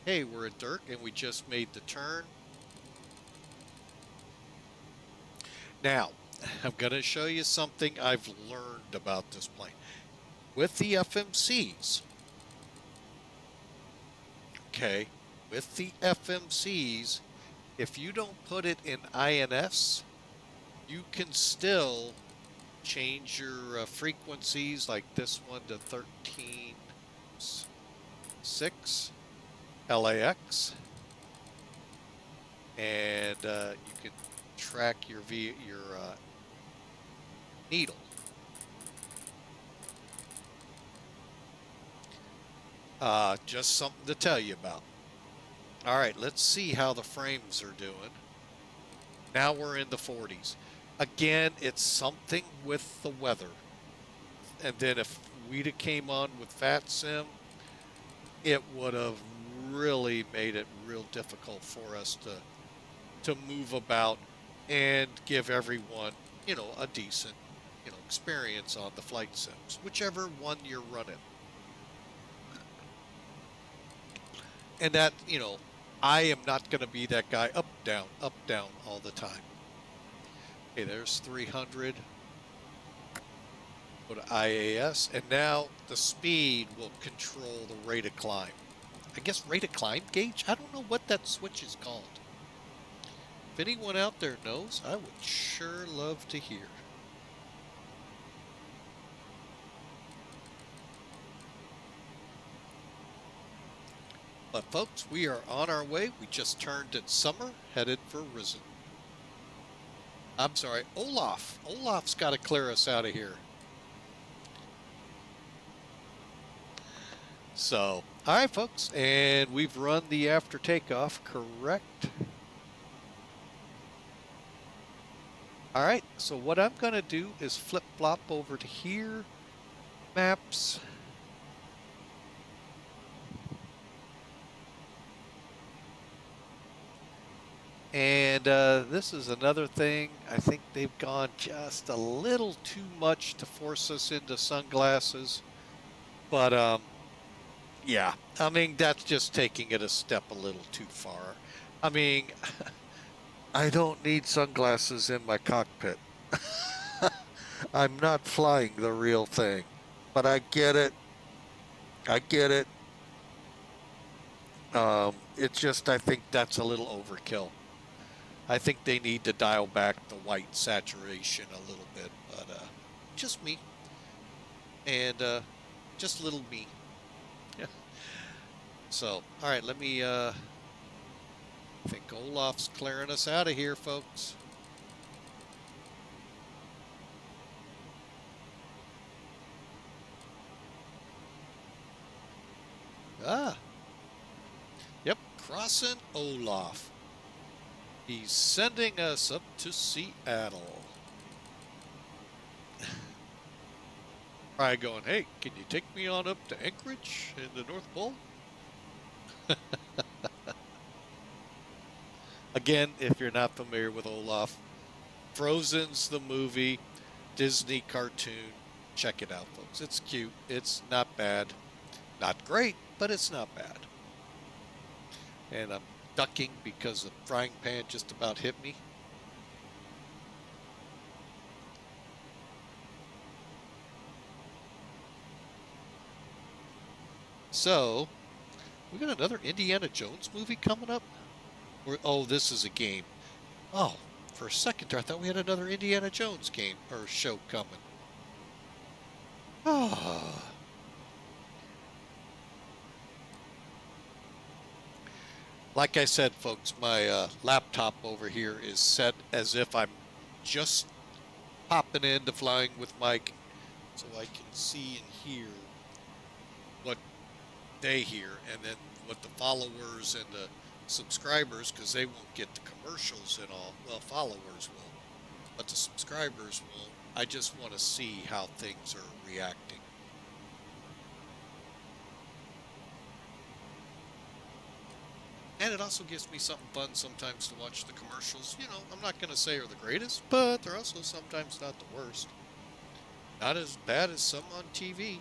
[SPEAKER 1] Hey, we're at Dirk and we just made the turn. Now, I'm going to show you something I've learned about this plane. With the FMCs, okay, with the FMCs, if you don't put it in INS, you can still change your frequencies, like this one to 13.6 LAX, and you can track your needle. Just something to tell you about. All right, let's see how the frames are doing. Now we're in the 40s. Again, it's something with the weather. And then if we'd have came on with VATSIM, it would have really made it real difficult for us to move about and give everyone, you know, a decent, you know, experience on the flight sims, whichever one you're running. And that, you know, I am not going to be that guy up, down, all the time. Okay, there's 300. Go to IAS, and now the speed will control the rate of climb. I guess rate of climb gauge? I don't know what that switch is called. If anyone out there knows, I would sure love to hear. But folks, we are on our way. We just turned at summer, headed for Risen. I'm sorry, Olaf. Olaf's got to clear us out of here. So, all right, folks, and we've run the after takeoff, correct? All right, so what I'm going to do is flip-flop over to here, maps. And this is another thing. I think they've gone just a little too much to force us into sunglasses. But yeah, I mean, that's just taking it a step a little too far. I mean, I don't need sunglasses in my cockpit. I'm not flying the real thing. But I get it. I get it. It's just, I think that's a little overkill. I think they need to dial back the white saturation a little bit, but just me. And just little me. Yeah. So, all right, let me I think Olaf's clearing us out of here, folks. Ah. Yep, crossing Olaf. He's sending us up to Seattle. Probably going, hey, can you take me on up to Anchorage in the North Pole? Again, if you're not familiar with Olaf, Frozen's the movie, Disney cartoon. Check it out, folks. It's cute. It's not bad. Not great, but it's not bad. And I'm ducking because the frying pan just about hit me. So, we got another Indiana Jones movie coming up? Or, oh, this is a game. Oh, for a second there, I thought we had another Indiana Jones game or show coming. Ah. Like I said, folks, my laptop over here is set as if I'm just popping into Flying with Mike so I can see and hear what they hear and then what the followers and the subscribers, because they won't get the commercials and all. Well, followers will, but the subscribers won't. I just want to see how things are reacting. And it also gives me something fun sometimes to watch the commercials. You know, I'm not going to say are the greatest, but they're also sometimes not the worst. Not as bad as some on TV.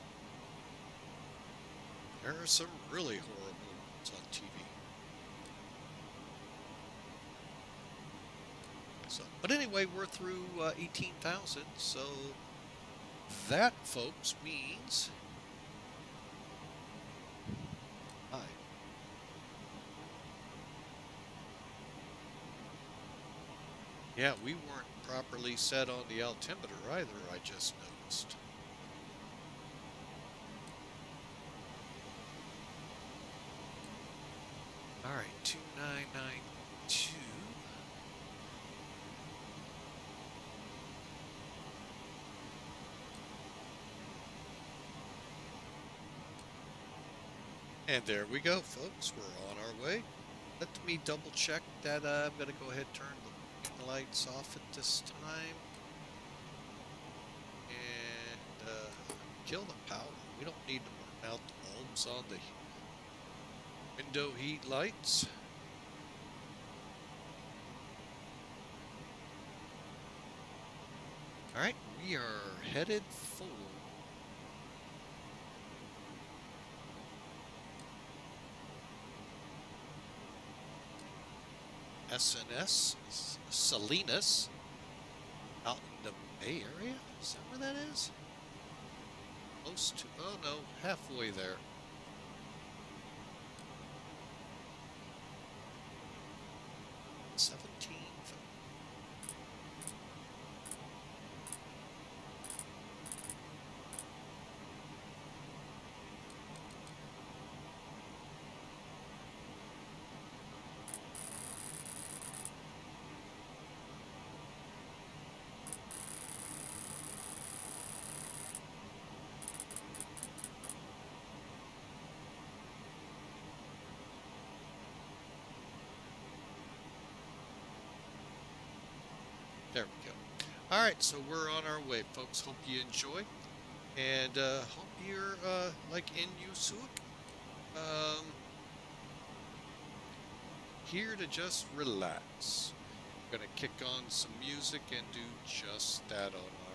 [SPEAKER 1] There are some really horrible ones on TV. So, but anyway, we're through 18,000, so that, folks, means... Hi. Yeah, we weren't properly set on the altimeter either, I just noticed. All right, 2992. And there we go, folks. We're on our way. Let me double check that I'm going to go ahead and turn the lights off at this time. And kill the power. We don't need to burn out the bulbs on the window heat lights. All right, we are headed for SNS, Salinas, out in the Bay Area. Is that where that is? Close to, oh no, halfway there. There we go. All right, so we're on our way, folks. Hope you enjoy, and hope you're like in Yusuk, here to just relax. We're gonna kick on some music and do just that on our.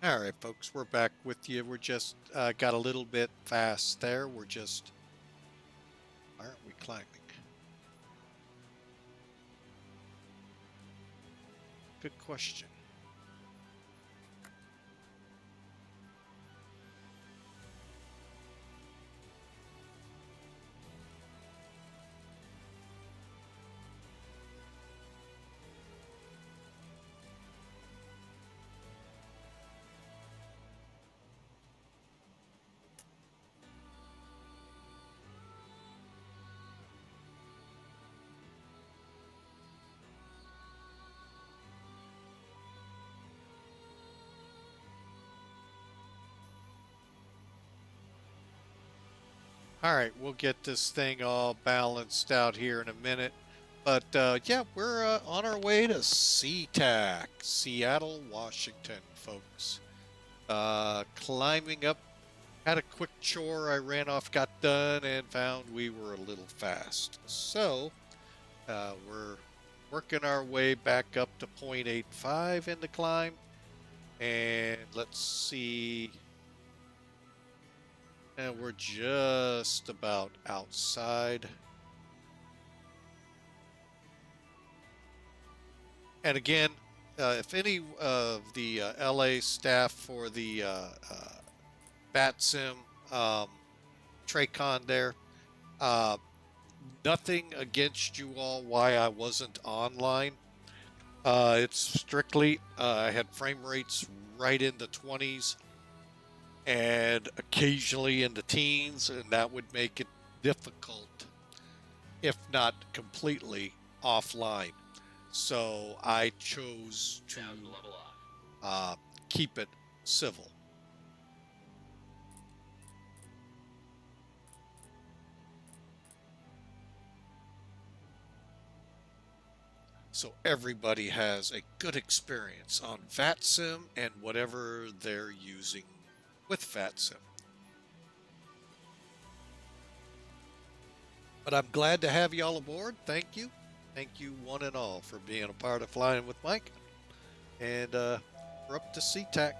[SPEAKER 1] All right, folks, we're back with you. We're just got a little bit fast there. We're just, aren't we climbing? Good question. All right, we'll get this thing all balanced out here in a minute. But yeah, we're on our way to SeaTac, Seattle, Washington, folks. Climbing up, had a quick chore. I ran off, got done, and found we were a little fast. So we're working our way back up to 0.85 in the climb. And let's see. And we're just about outside. And again, if any of the LA staff for the VATSIM Tracon there, uh, nothing against you all why I wasn't online. It's strictly, I had frame rates right in the 20s and occasionally in the teens, and that would make it difficult, if not completely offline. So I chose to
[SPEAKER 7] level off.
[SPEAKER 1] keep it civil. So everybody has a good experience on VATSIM and whatever they're using with VATSIM. But I'm glad to have you all aboard. Thank you. Thank you one and all for being a part of Flying with Mike. And we're up to SeaTac.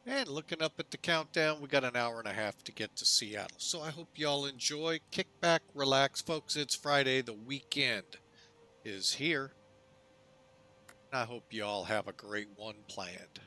[SPEAKER 1] And looking up at the countdown, we got an hour and a half to get to Seattle. So I hope y'all enjoy. Kick back, relax, folks. It's Friday. The weekend is here. I hope y'all have a great one planned.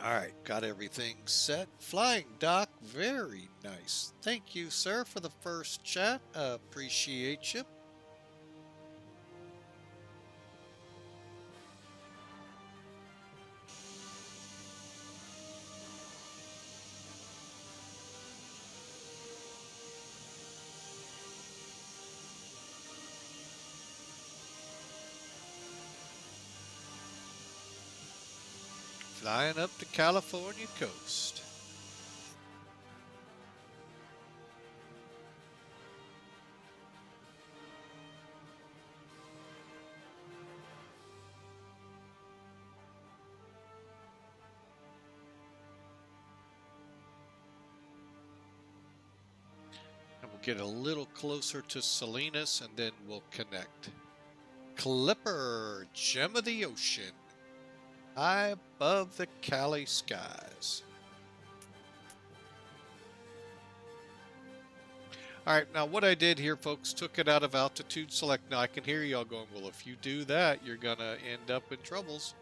[SPEAKER 1] All right, got everything set. Flying Doc, very nice. Thank you, sir, for the first chat. Appreciate you. Flying up the California coast. And we'll get a little closer to Salinas and then we'll connect. Clipper, gem of the ocean, high above the Cali skies. All right, now what I did here, folks, took it out of altitude select. Now I can hear y'all going, well, if you do that, you're gonna end up in troubles.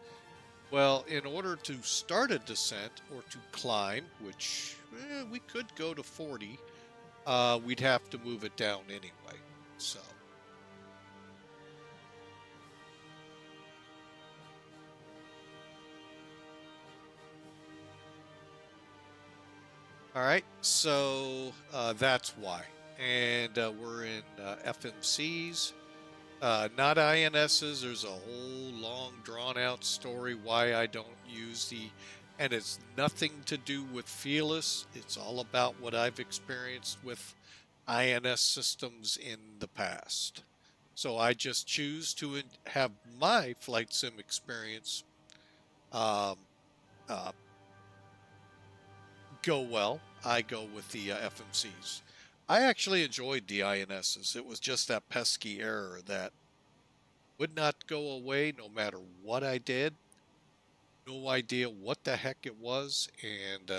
[SPEAKER 1] Well, in order to start a descent or to climb, which we could go to 40, we'd have to move it down anyway, so. All right, so that's why. And we're in FMCs, not INSs. There's a whole long drawn out story why I don't use the, and it's nothing to do with Felis. It's all about what I've experienced with INS systems in the past. So I just choose to have my flight sim experience go well. I go with the FMCs. I actually enjoyed the INSs. It was just that pesky error that would not go away no matter what I did. No idea what the heck it was, and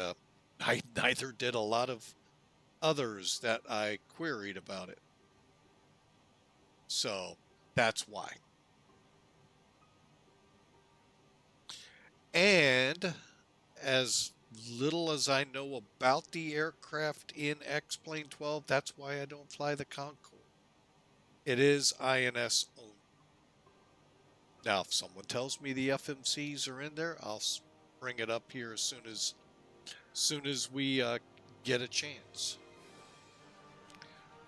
[SPEAKER 1] I neither did a lot of others that I queried about it. So that's why. And as little as I know about the aircraft in X-Plane 12, that's why I don't fly the Concorde. It is INS only. Now, if someone tells me the FMCs are in there, I'll bring it up here as soon as we get a chance.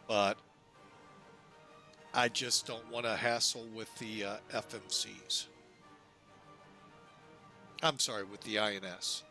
[SPEAKER 1] But I just don't want to hassle with the FMCs. I'm sorry, with the INS.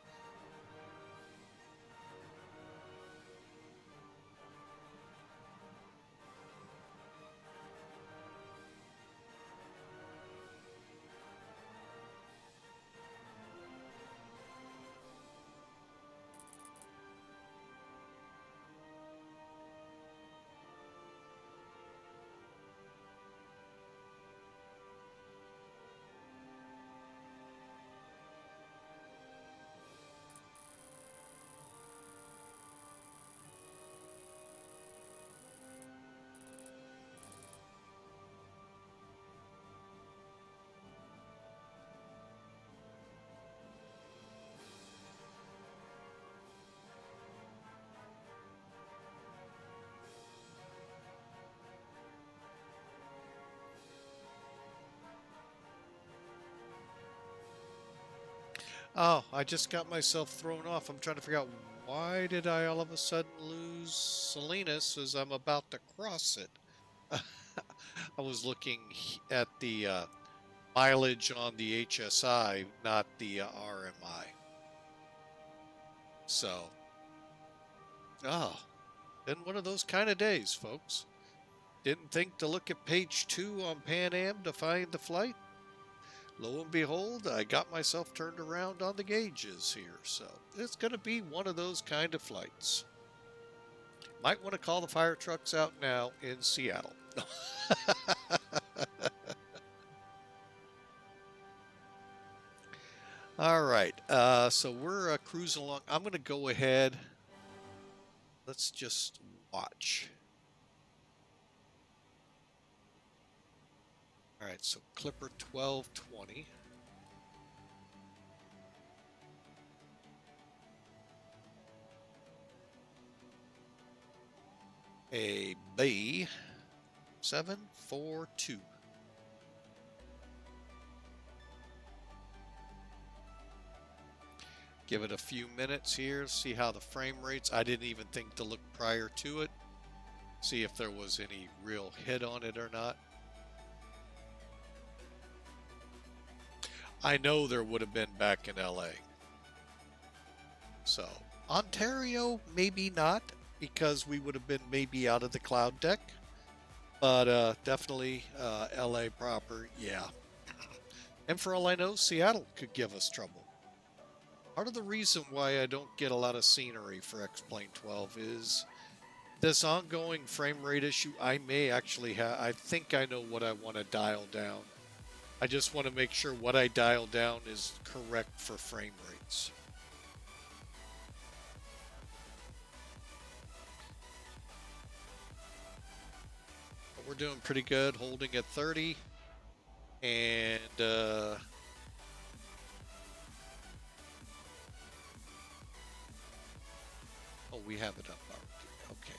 [SPEAKER 1] Oh, I just got myself thrown off. I'm trying to figure out why did I all of a sudden lose Salinas as I'm about to cross it. I was looking at the mileage on the HSI, not the RMI. So, been one of those kind of days, folks. Didn't think to look at page 2 on Pan Am to find the flight. Lo and behold, I got myself turned around on the gauges here, so it's going to be one of those kind of flights. Might want to call the fire trucks out now in Seattle. All right, so we're cruising along. I'm going to go ahead. Let's just watch. All right, so Clipper 1220. A B 742. Give it a few minutes here, see how the frame rates. I didn't even think to look prior to it, see if there was any real hit on it or not. I know there would have been back in LA. So Ontario, maybe not, because we would have been maybe out of the cloud deck. But definitely LA proper, yeah. And for all I know, Seattle could give us trouble. Part of the reason why I don't get a lot of scenery for X-Plane 12 is this ongoing frame rate issue. I may actually have, I think I know what I want to dial down. I just want to make sure what I dial down is correct for frame rates. But we're doing pretty good, holding at 30. And oh, we have it up already. Okay.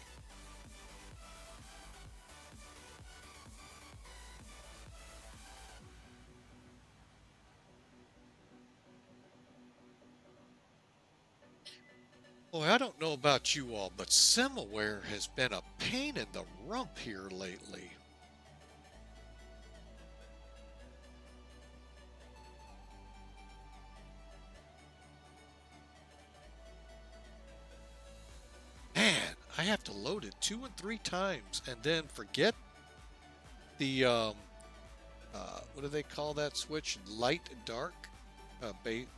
[SPEAKER 1] Boy, I don't know about you all, but SimAware has been a pain in the rump here lately. Man, I have to load it 2 and 3 times and then forget the what do they call that switch? Light and dark bait.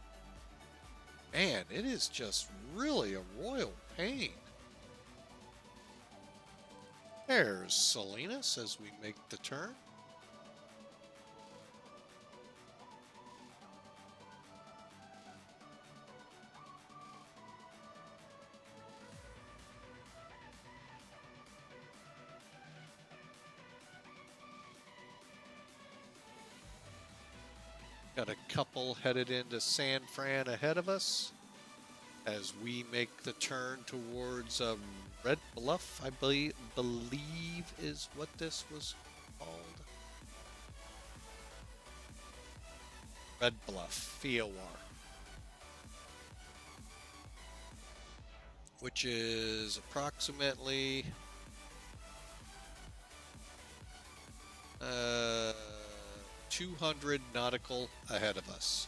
[SPEAKER 1] Man, it is just really a royal pain. There's Salinas as we make the turn. Got a couple headed into San Fran ahead of us as we make the turn towards Red Bluff, I believe is what this was called. Red Bluff, VOR. Which is approximately 200 nautical ahead of us.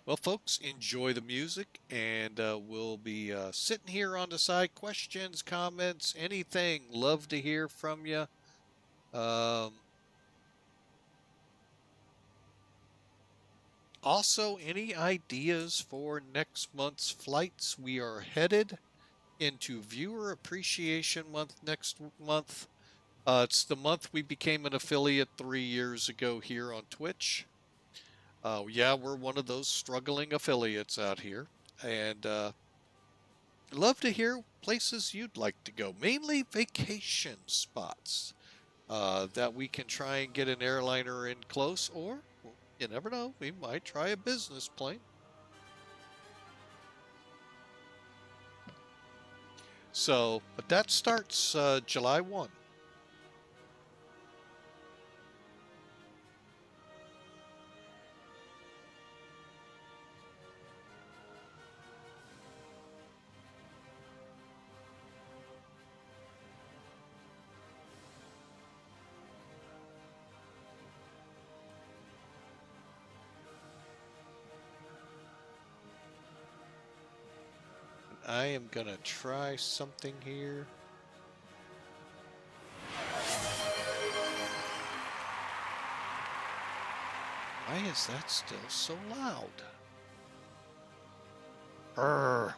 [SPEAKER 1] Well, folks, enjoy the music, and we'll be sitting here on the side. Questions, comments, anything. Love to hear from you. Also, any ideas for next month's flights? We are headed into Viewer Appreciation Month next month. It's the month we became an affiliate 3 years ago here on Twitch. Yeah, we're one of those struggling affiliates out here. And love to hear places you'd like to go, mainly vacation spots that we can try and get an airliner in close, or you never know, we might try a business plane. So, but that starts July 1. I am going to try something here. Why is that still so loud? Brr.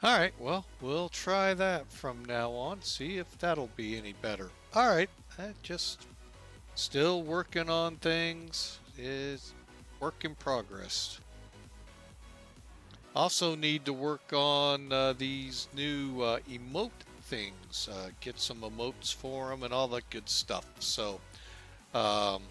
[SPEAKER 1] All right, well, we'll try that from now on, see if that'll be any better. All right, just still working on things, is work in progress. Also need to work on these new emote things, get some emotes for them and all that good stuff. So, um,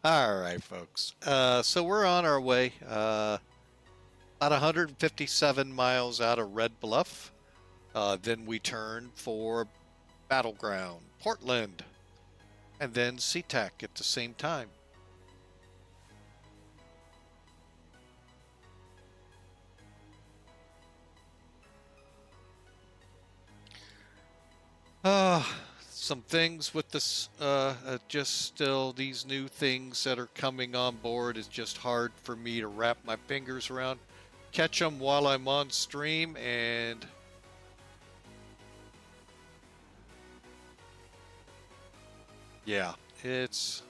[SPEAKER 1] all right, folks. So we're on our way. About 157 miles out of Red Bluff. Then we turn for Battleground, Portland, and then SeaTac at the same time. Uh, some things with this, just still these new things that are coming on board is just hard for me to wrap my fingers around. Catch them while I'm on stream, and yeah, it's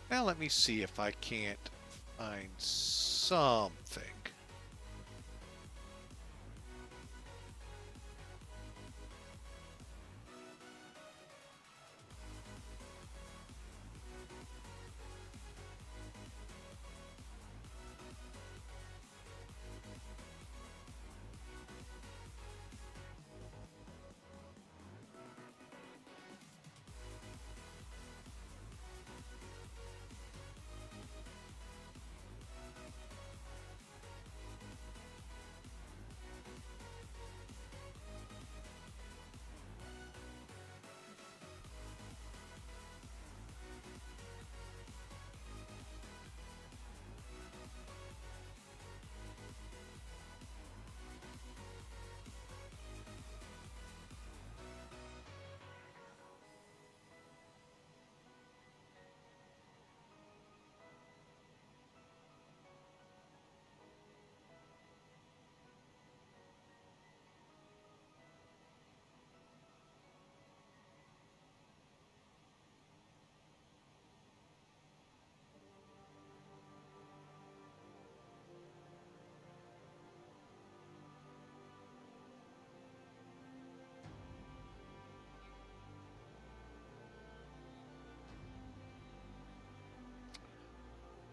[SPEAKER 1] now let me see if I can't find something.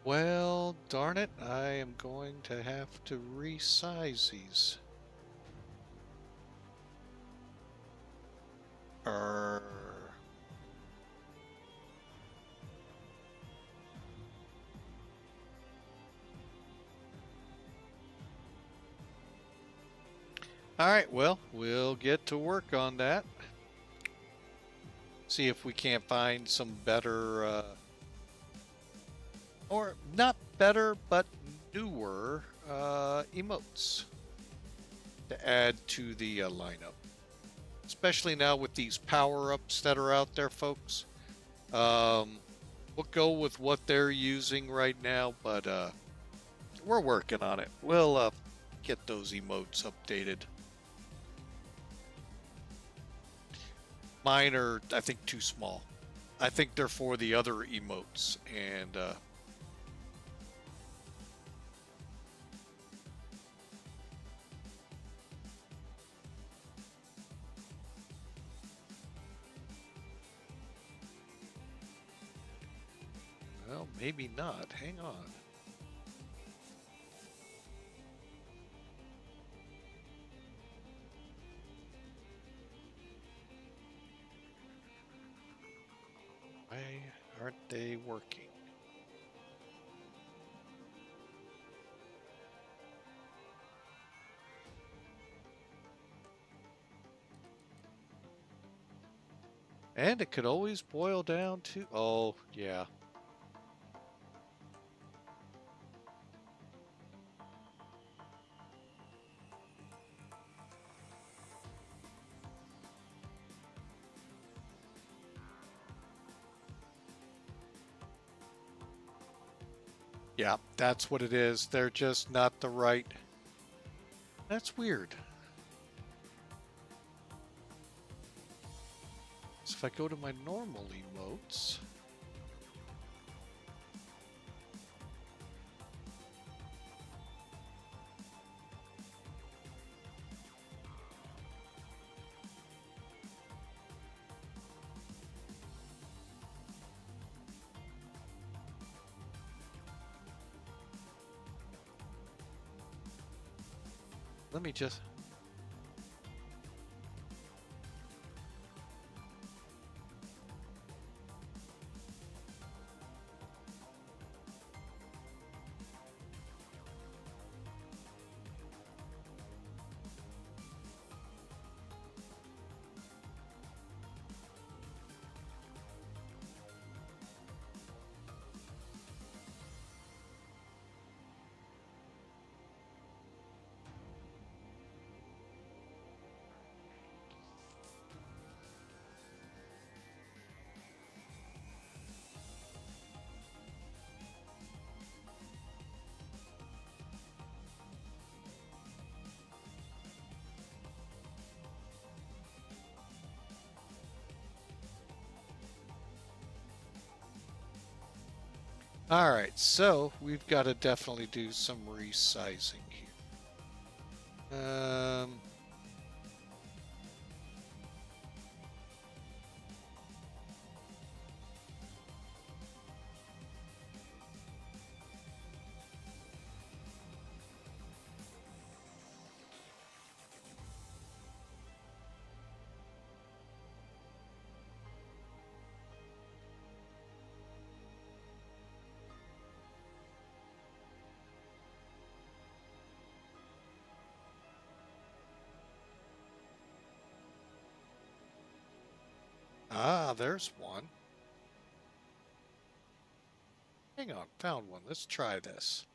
[SPEAKER 1] Well, darn it, I am going to have to resize these. Err. All right, well, we'll get to work on that. See if we can't find some better, or not better, but newer emotes to add to the lineup. Especially now with these power-ups that are out there, folks. We'll go with what they're using right now, but we're working on it. We'll get those emotes updated. Mine are, I think, too small. I think they're for the other emotes, and well, maybe not. Hang on. Why aren't they working? And it could always boil down to, oh, yeah. Yeah, that's what it is. They're just not the right. That's weird. So if I go to my normal emotes, let me just. All right, so we've got to definitely do some resizing here. Ah, there's one. Hang on, found one. Let's try this.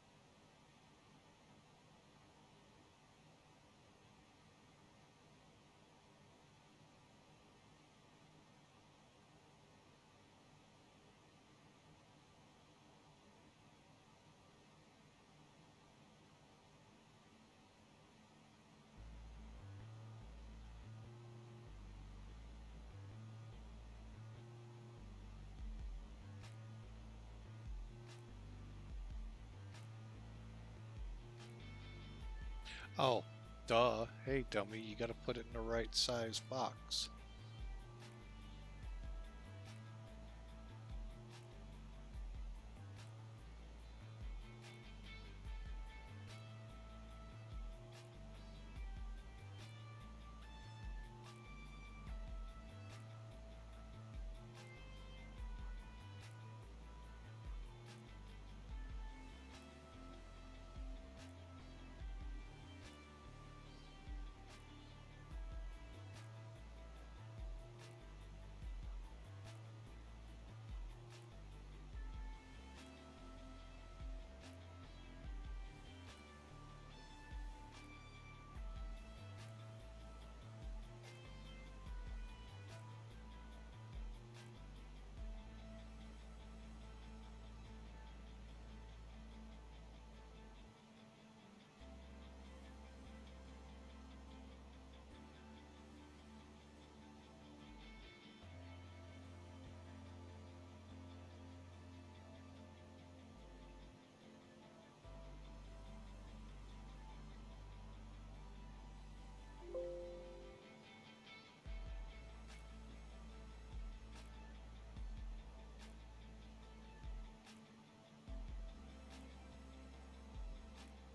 [SPEAKER 1] Oh, duh. Hey, dummy, you got to put it in the right size box.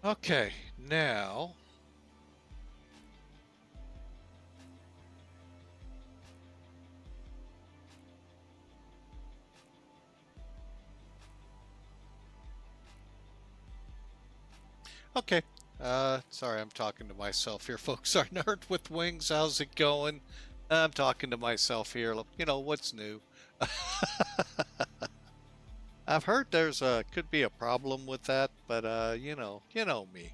[SPEAKER 1] Okay, now okay. Sorry, I'm talking to myself here, folks. Our nerd with wings, how's it going? I'm talking to myself here. You know, what's new? I've heard there's could be a problem with that, but you know me.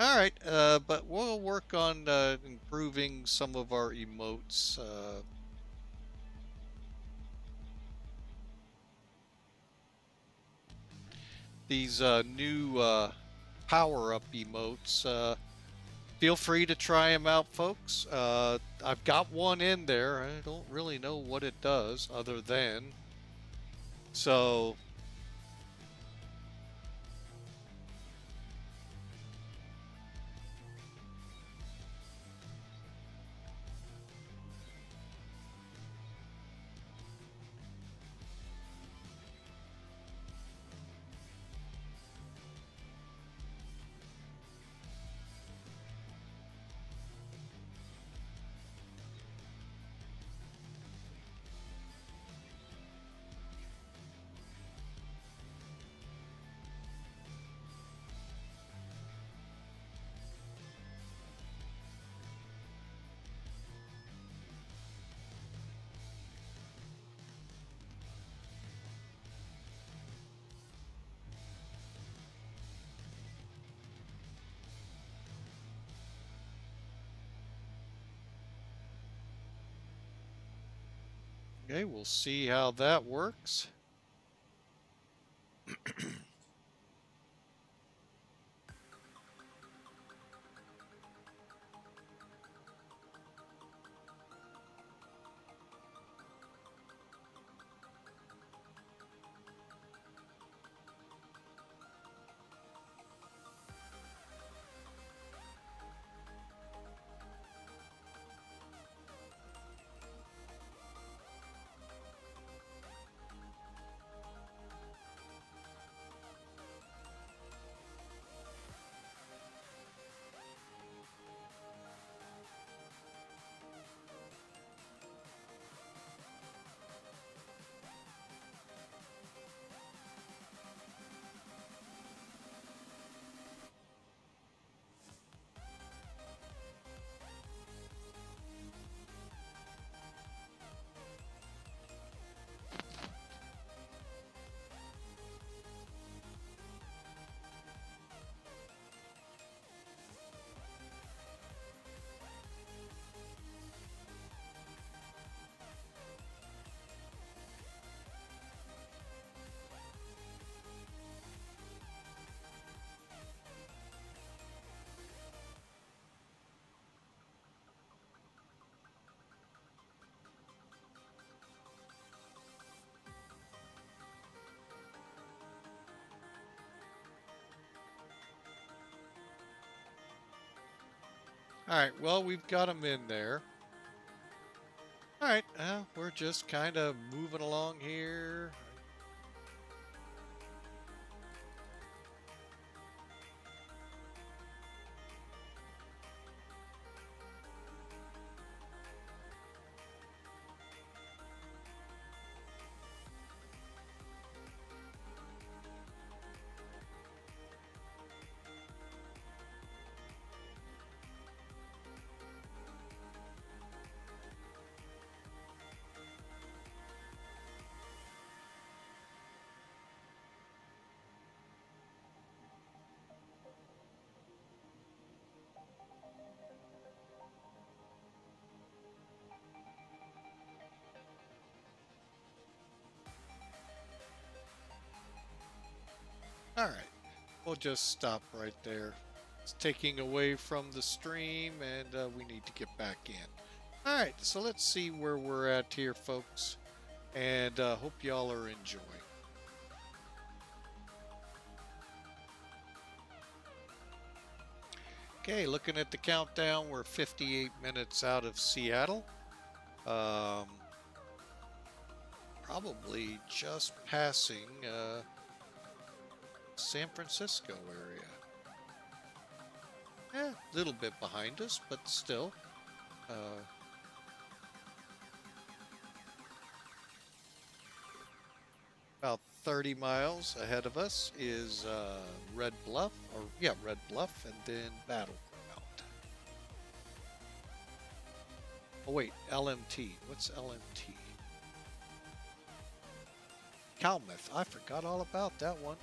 [SPEAKER 1] All right, but we'll work on improving some of our emotes. These new power-up emotes. Feel free to try them out, folks. I've got one in there. I don't really know what it does other than so. Okay, we'll see how that works. All right, well, we've got them in there. All right, we're just kind of moving along here. All right, we'll just stop right there. It's taking away from the stream, and we need to get back in. All right, so let's see where we're at here, folks, and hope y'all are enjoying. Okay, looking at the countdown, we're 58 minutes out of Seattle. probably just passing San Francisco area. A little bit behind us, but still. About 30 miles ahead of us is Red Bluff, Red Bluff, and then Battleground. Oh wait, LMT. What's LMT? Calmuth. I forgot all about that one.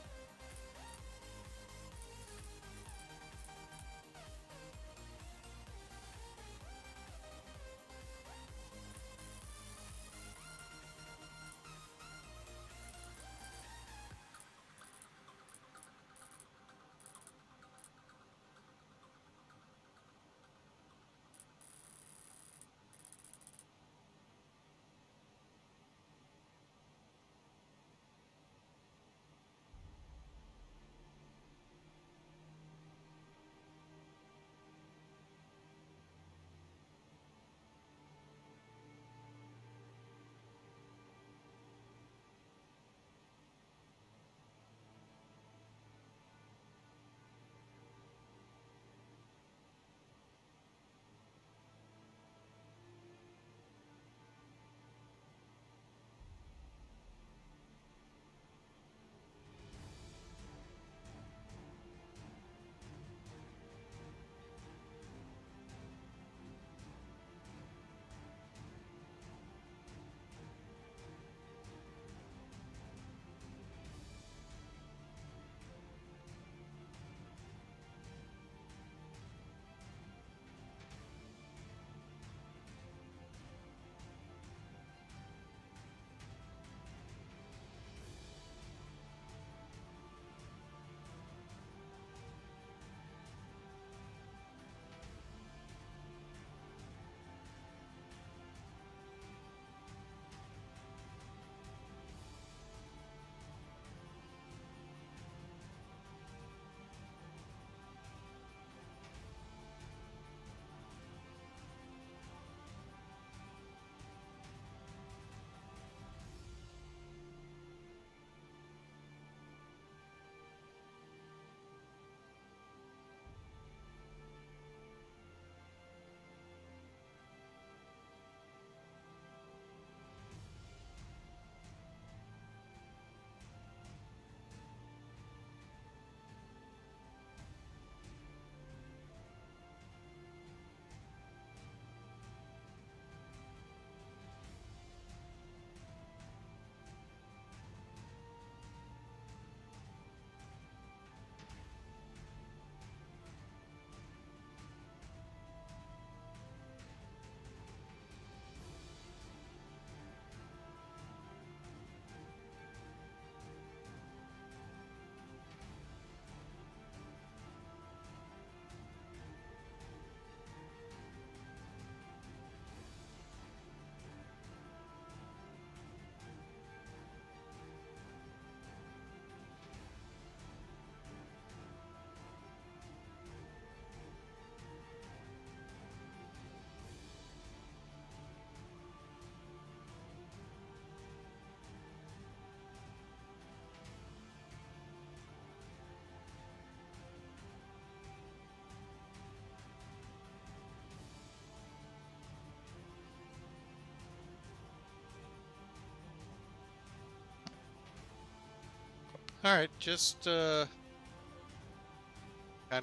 [SPEAKER 1] All right, just kind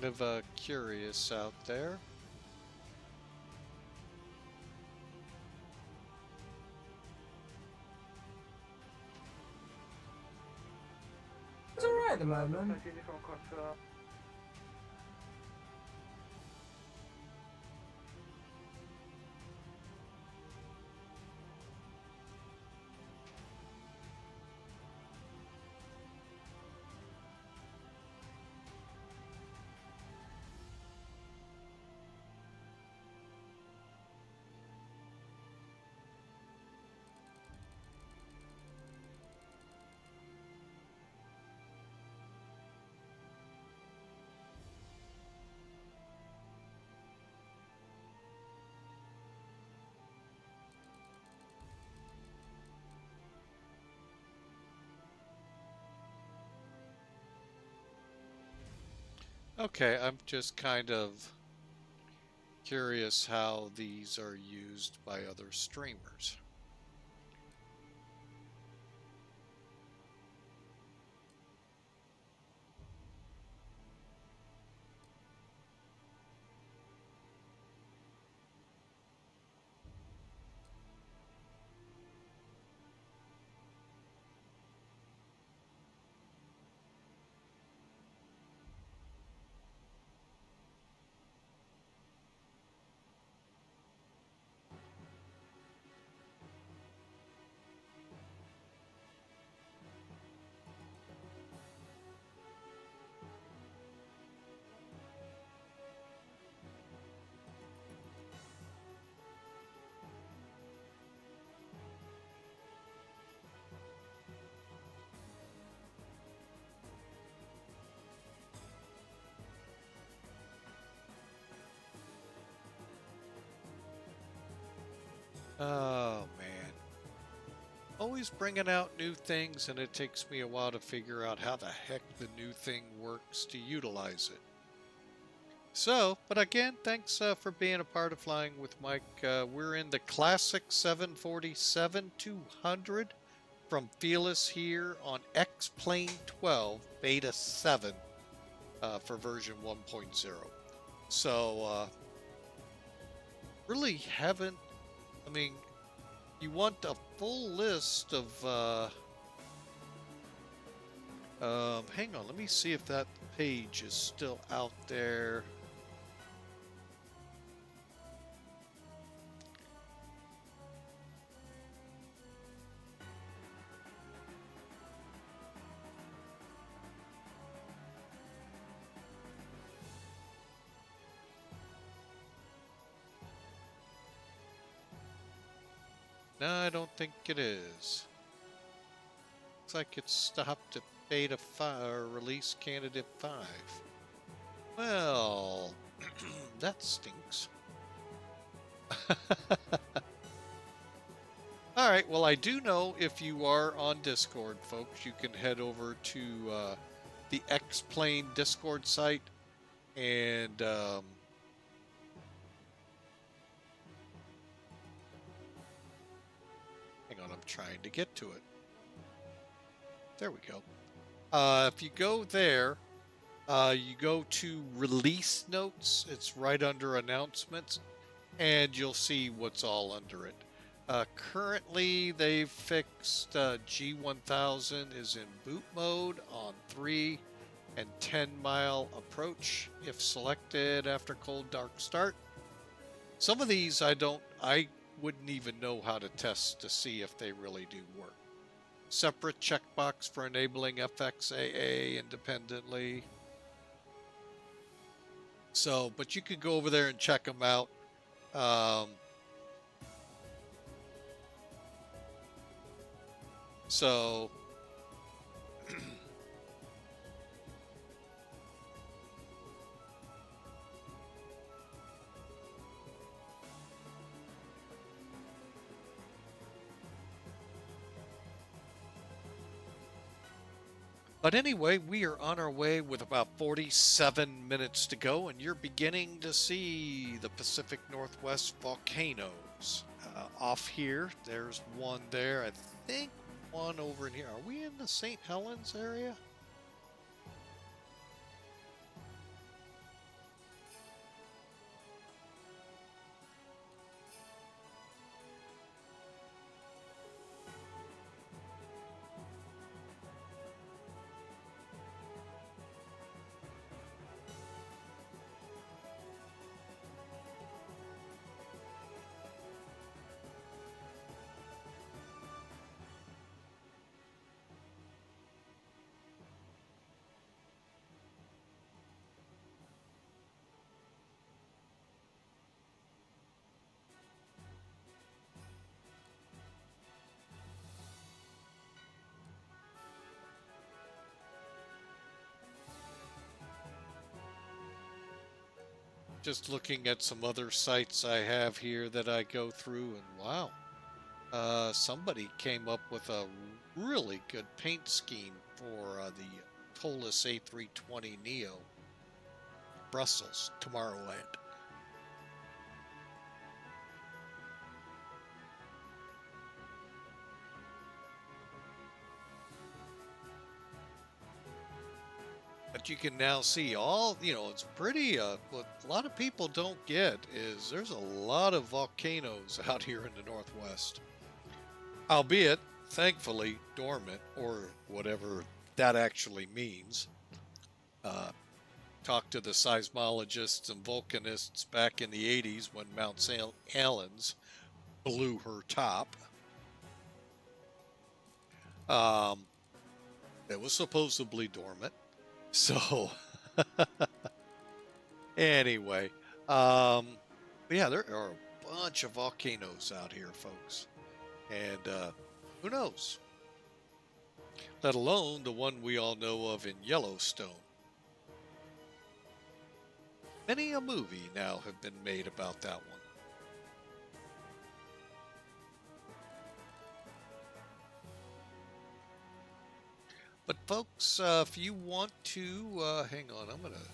[SPEAKER 1] of curious out there.
[SPEAKER 9] It's alright at the moment.
[SPEAKER 1] Okay, I'm just kind of curious how these are used by other streamers. Oh, man. Always bringing out new things, and it takes me a while to figure out how the heck the new thing works to utilize it. So, but again, thanks for being a part of Flying with Mike. We're in the Classic 747-200 from Felis here on X-Plane 12 Beta 7 for version 1.0. So, really haven't, I mean, you want a full list of, hang on, let me see if that page is still out there. No, I don't think it is. Looks like it's stopped at Beta 5, or Release Candidate 5. Well, that stinks. Alright, well I do know if you are on Discord, folks, you can head over to the X-Plane Discord site and hang on, I'm trying to get to it. There we go. If you go there, you go to Release Notes. It's right under Announcements, and you'll see what's all under it. Currently, they've fixed G1000 is in boot mode on 3 and 10-mile approach if selected after cold dark start. Some of these I wouldn't even know how to test to see if they really do work. Separate checkbox for enabling FXAA independently. So, but you can go over there and check them out. So, but anyway, we are on our way with about 47 minutes to go, and you're beginning to see the Pacific Northwest volcanoes. Off here, there's one there. I think one over in here. Are we in the St. Helens area? Just looking at some other sites I have here that I go through, and wow, somebody came up with a really good paint scheme for the Tolis A320 Neo. Brussels, Tomorrowland. But you can now see all, it's pretty, what a lot of people don't get is there's a lot of volcanoes out here in the Northwest. Albeit, thankfully, dormant, or whatever that actually means. Talked to the seismologists and volcanists back in the 80s when Mount St. Helens blew her top. It was supposedly dormant. So, anyway, yeah, there are a bunch of volcanoes out here, folks. And who knows? Let alone the one we all know of in Yellowstone. Many a movie now have been made about that one. But folks, if you want to, hang on, I'm going to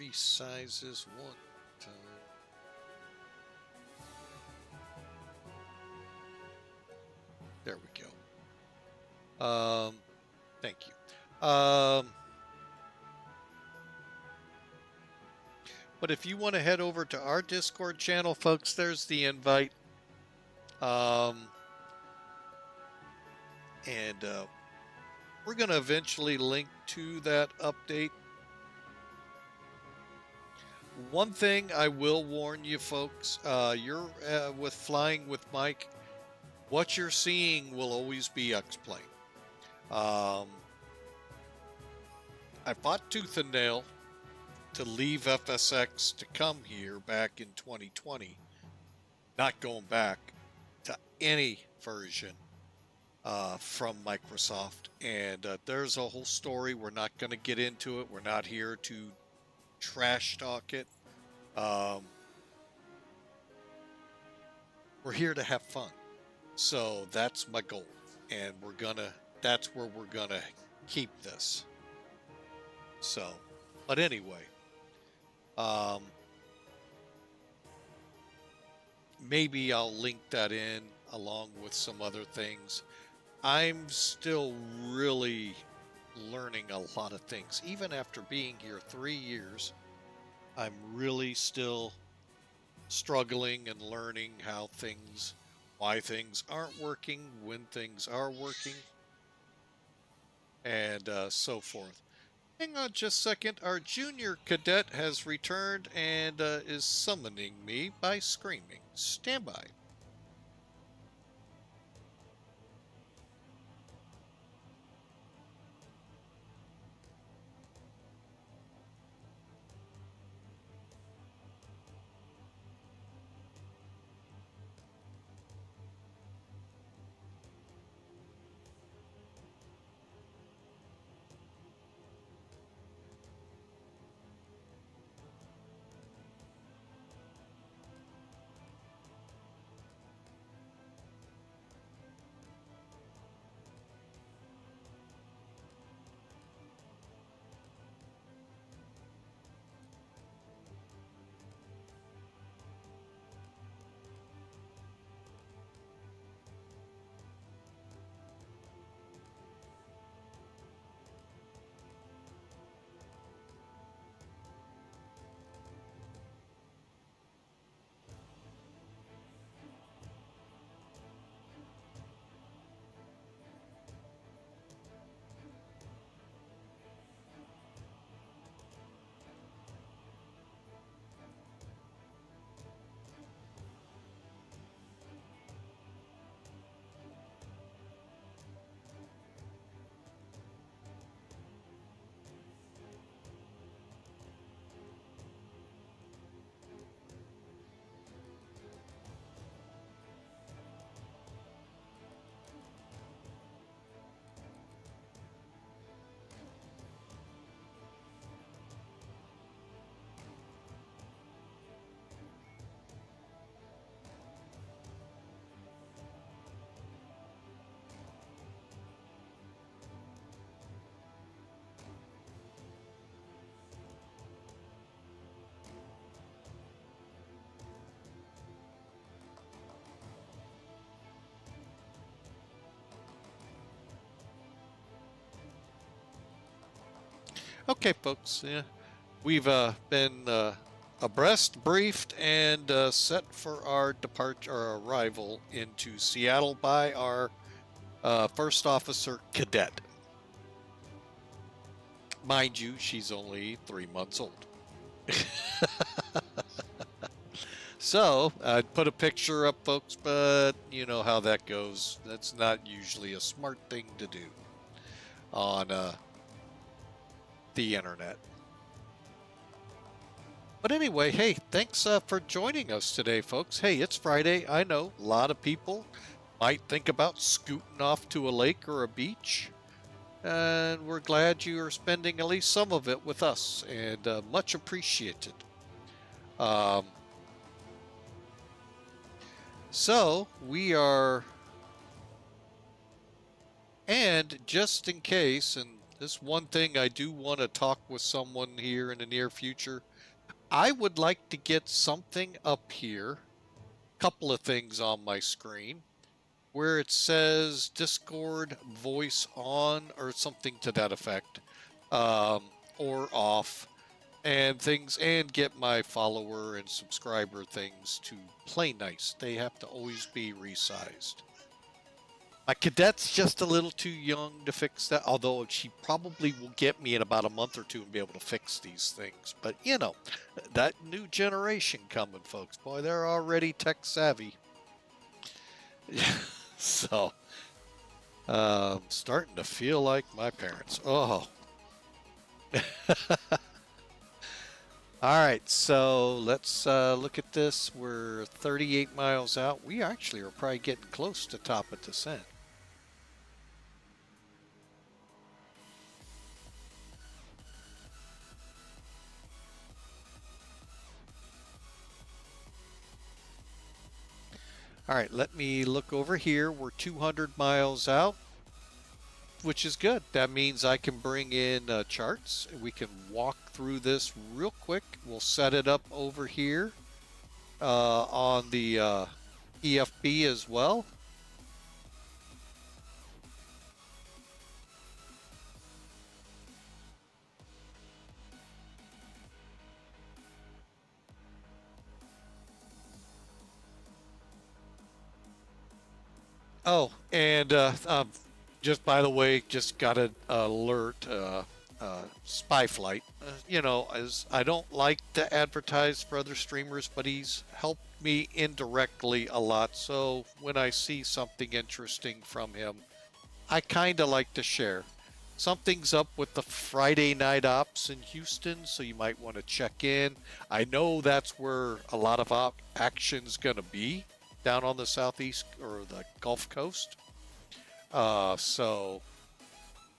[SPEAKER 1] resize this one time. There we go. Thank you. But if you want to head over to our Discord channel, folks, there's the invite. We're going to eventually link to that update. One thing I will warn you, folks, you're with Flying with Mike, what you're seeing will always be X-Plane. I fought tooth and nail to leave FSX to come here back in 2020, not going back to any version from Microsoft. And there's a whole story. We're not going to get into it. We're not here to trash talk it. We're here to have fun. So that's my goal. And that's where we're going to keep this. So, but anyway, maybe I'll link that in along with some other things. I'm still really learning a lot of things. Even after being here 3 years, I'm really still struggling and learning why things aren't working, when things are working, and so forth. Hang on just a second. Our junior cadet has returned and is summoning me by screaming. Stand by. Okay, folks. Yeah, we've been abreast, briefed, and set for our departure, our arrival into Seattle by our first officer cadet. Mind you, she's only 3 months old. So I'd put a picture up, folks, but you know how that goes. That's not usually a smart thing to do on the internet. But anyway, hey, thanks for joining us today, folks. Hey, it's Friday. I know a lot of people might think about scooting off to a lake or a beach. And we're glad you are spending at least some of it with us, and much appreciated. So we are, and just in case, and this one thing I do want to talk with someone here in the near future, I would like to get something up here, a couple of things on my screen, where it says Discord voice on or something to that effect, or off, and things, and get my follower and subscriber things to play nice. They have to always be resized. My cadet's just a little too young to fix that, although she probably will get me in about a month or two and be able to fix these things. But, you know, that new generation coming, folks, boy, they're already tech savvy. So, starting to feel like my parents. Oh. All right, so let's look at this. We're 38 miles out. We actually are probably getting close to top of descent. All right, let me look over here. We're 200 miles out, which is good. That means I can bring in charts. We can walk through this real quick. We'll set it up over here on the EFB as well. Oh, and just by the way, just got an alert, spy flight. You know, as I don't like to advertise for other streamers, but he's helped me indirectly a lot. So when I see something interesting from him, I kind of like to share. Something's up with the Friday night ops in Houston, so you might want to check in. I know that's where a lot of action's going to be, down on the southeast or the Gulf Coast. So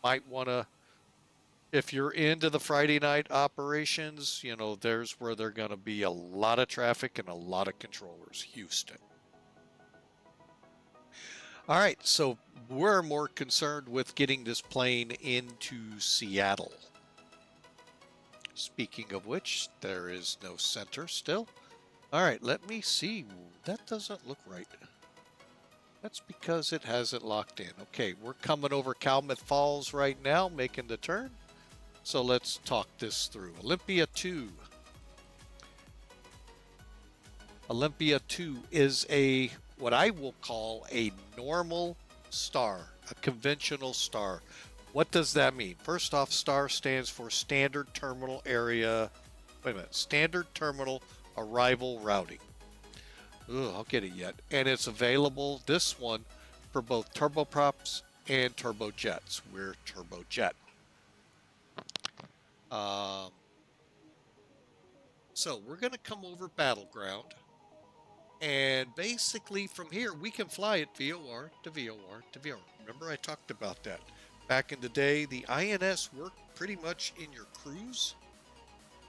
[SPEAKER 1] might want to, if you're into the Friday night operations, you know, there's where they're going to be a lot of traffic and a lot of controllers, Houston. All right, so we're more concerned with getting this plane into Seattle. Speaking of which, there is no center still. All right, let me see. That doesn't look right. That's because it hasn't locked in. Okay, we're coming over Calumet Falls right now, making the turn. So let's talk this through. Olympia 2. Olympia 2 is a, what I will call a normal star, a conventional star. What does that mean? First off, STAR stands for Standard Terminal Area. Wait a minute. Standard Terminal Arrival Routing. Ugh, I'll get it yet. And it's available, this one, for both turboprops and turbojets. We're turbojet. So we're going to come over Battleground. And basically from here, we can fly it VOR to VOR to VOR. Remember I talked about that. Back in the day, the INS worked pretty much in your cruise,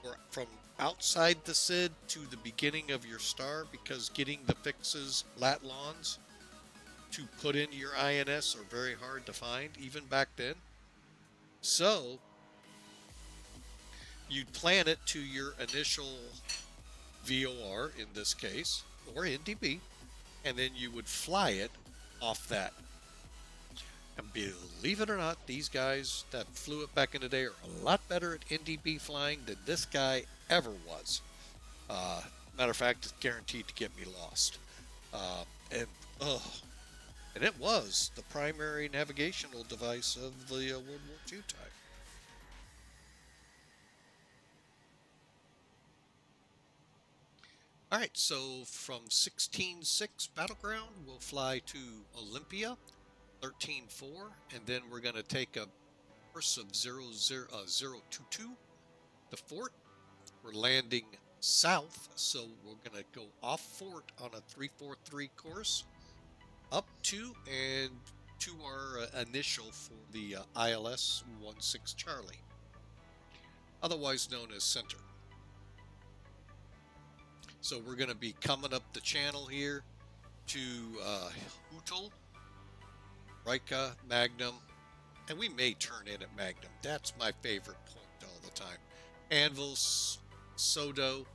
[SPEAKER 1] or from outside the SID to the beginning of your star, because getting the fixes, latlons, to put into your INS are very hard to find, even back then. So you'd plan it to your initial VOR, in this case, or NDB, and then you would fly it off that. And believe it or not, these guys that flew it back in the day are a lot better at NDB flying than this guy ever was. Matter of fact, it's guaranteed to get me lost. And and it was the primary navigational device of the World War II type. All right, so from 16.6 Battleground, we'll fly to Olympia, 13.4, and then we're going to take a course of 022 to Fort. We're landing south, so we're going to go off Fort on a 343 course, up to and to our initial for the ILS 16 Charlie, otherwise known as Center. So we're going to be coming up the channel here to Hootel, Rika, Magnum, and we may turn in at Magnum. That's my favorite point all the time. Anvil, Sodo,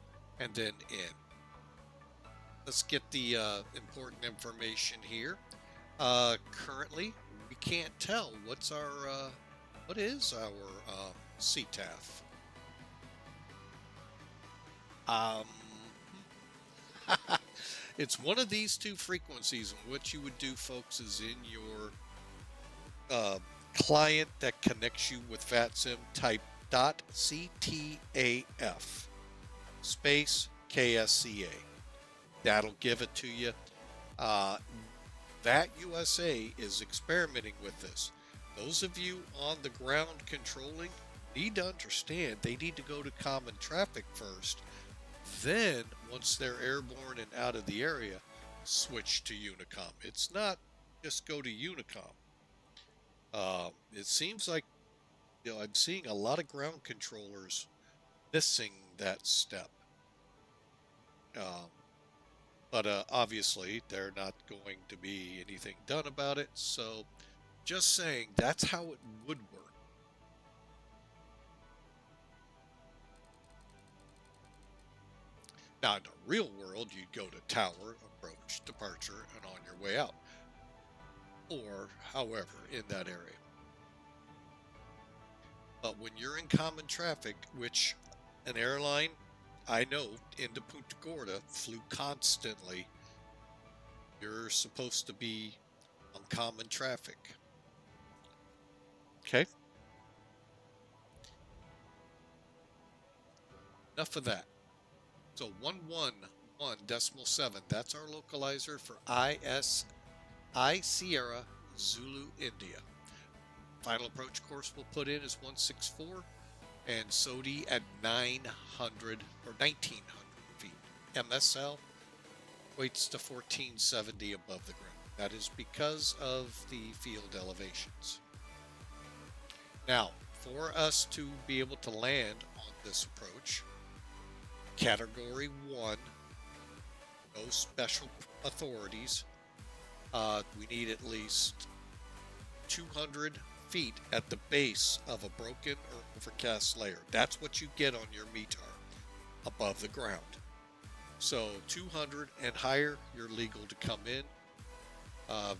[SPEAKER 1] and then in. Let's get the important information here. Currently, we can't tell what is our CTAF. It's one of these two frequencies, and what you would do, folks, is in your client that connects you with VATSIM, type .ctaf space KSEA. That'll give it to you. VAT USA is experimenting with this. Those of you on the ground controlling need to understand they need to go to common traffic first. Then, once they're airborne and out of the area, switch to Unicom. It's not just go to Unicom. It seems like, I'm seeing a lot of ground controllers missing that step. But obviously, they're not going to be anything done about it. So, just saying, that's how it would work. Now, in the real world, you'd go to tower, approach, departure, and on your way out. Or, however, in that area. But when you're in common traffic, which an airline, I know, into Punta Gorda flew constantly, you're supposed to be on common traffic. Okay? Enough of that. So 111.7, that's our localizer for I Sierra Zulu India. Final approach course we'll put in is 164, and SODI at 900 or 1900 feet. MSL weights to 1470 above the ground. That is because of the field elevations. Now, for us to be able to land on this approach, Category 1, no special authorities, we need at least 200 feet at the base of a broken or overcast layer. That's what you get on your METAR, above the ground. So 200 and higher, you're legal to come in.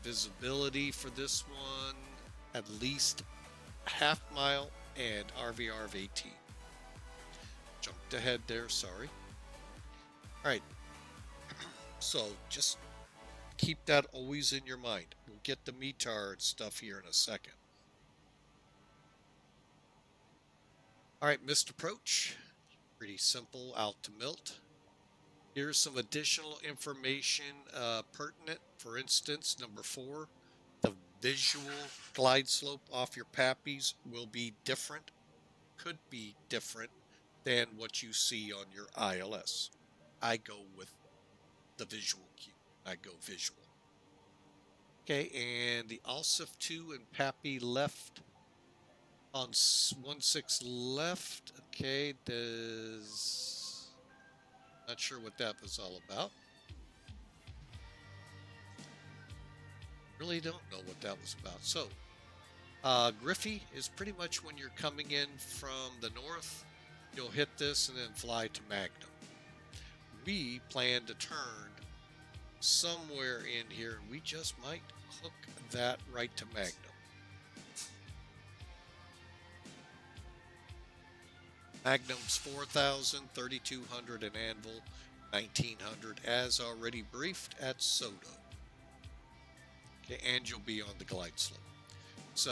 [SPEAKER 1] Visibility for this one, at least half mile and RVR of 18. Jumped ahead there, sorry. All right, so just keep that always in your mind. We'll get the METAR stuff here in a second. All right, missed approach, pretty simple, out to Milt. Here's some additional information pertinent. For instance, number 4, the visual glide slope off your PAPIs will be different, could be different than what you see on your ILS. I go with the visual cue. I go visual. Okay, and the ALSIF 2 and PAPI left on 16 left. Okay, there's... not sure what that was all about. Really don't know what that was about. So, Griffey is pretty much when you're coming in from the north, you'll hit this and then fly to Magnum. We plan to turn somewhere in here, and we just might hook that right to Magnum. Magnum's 4,000, 3,200, and Anvil 1,900, as already briefed at Soto. Okay, and you'll be on the glide slope. So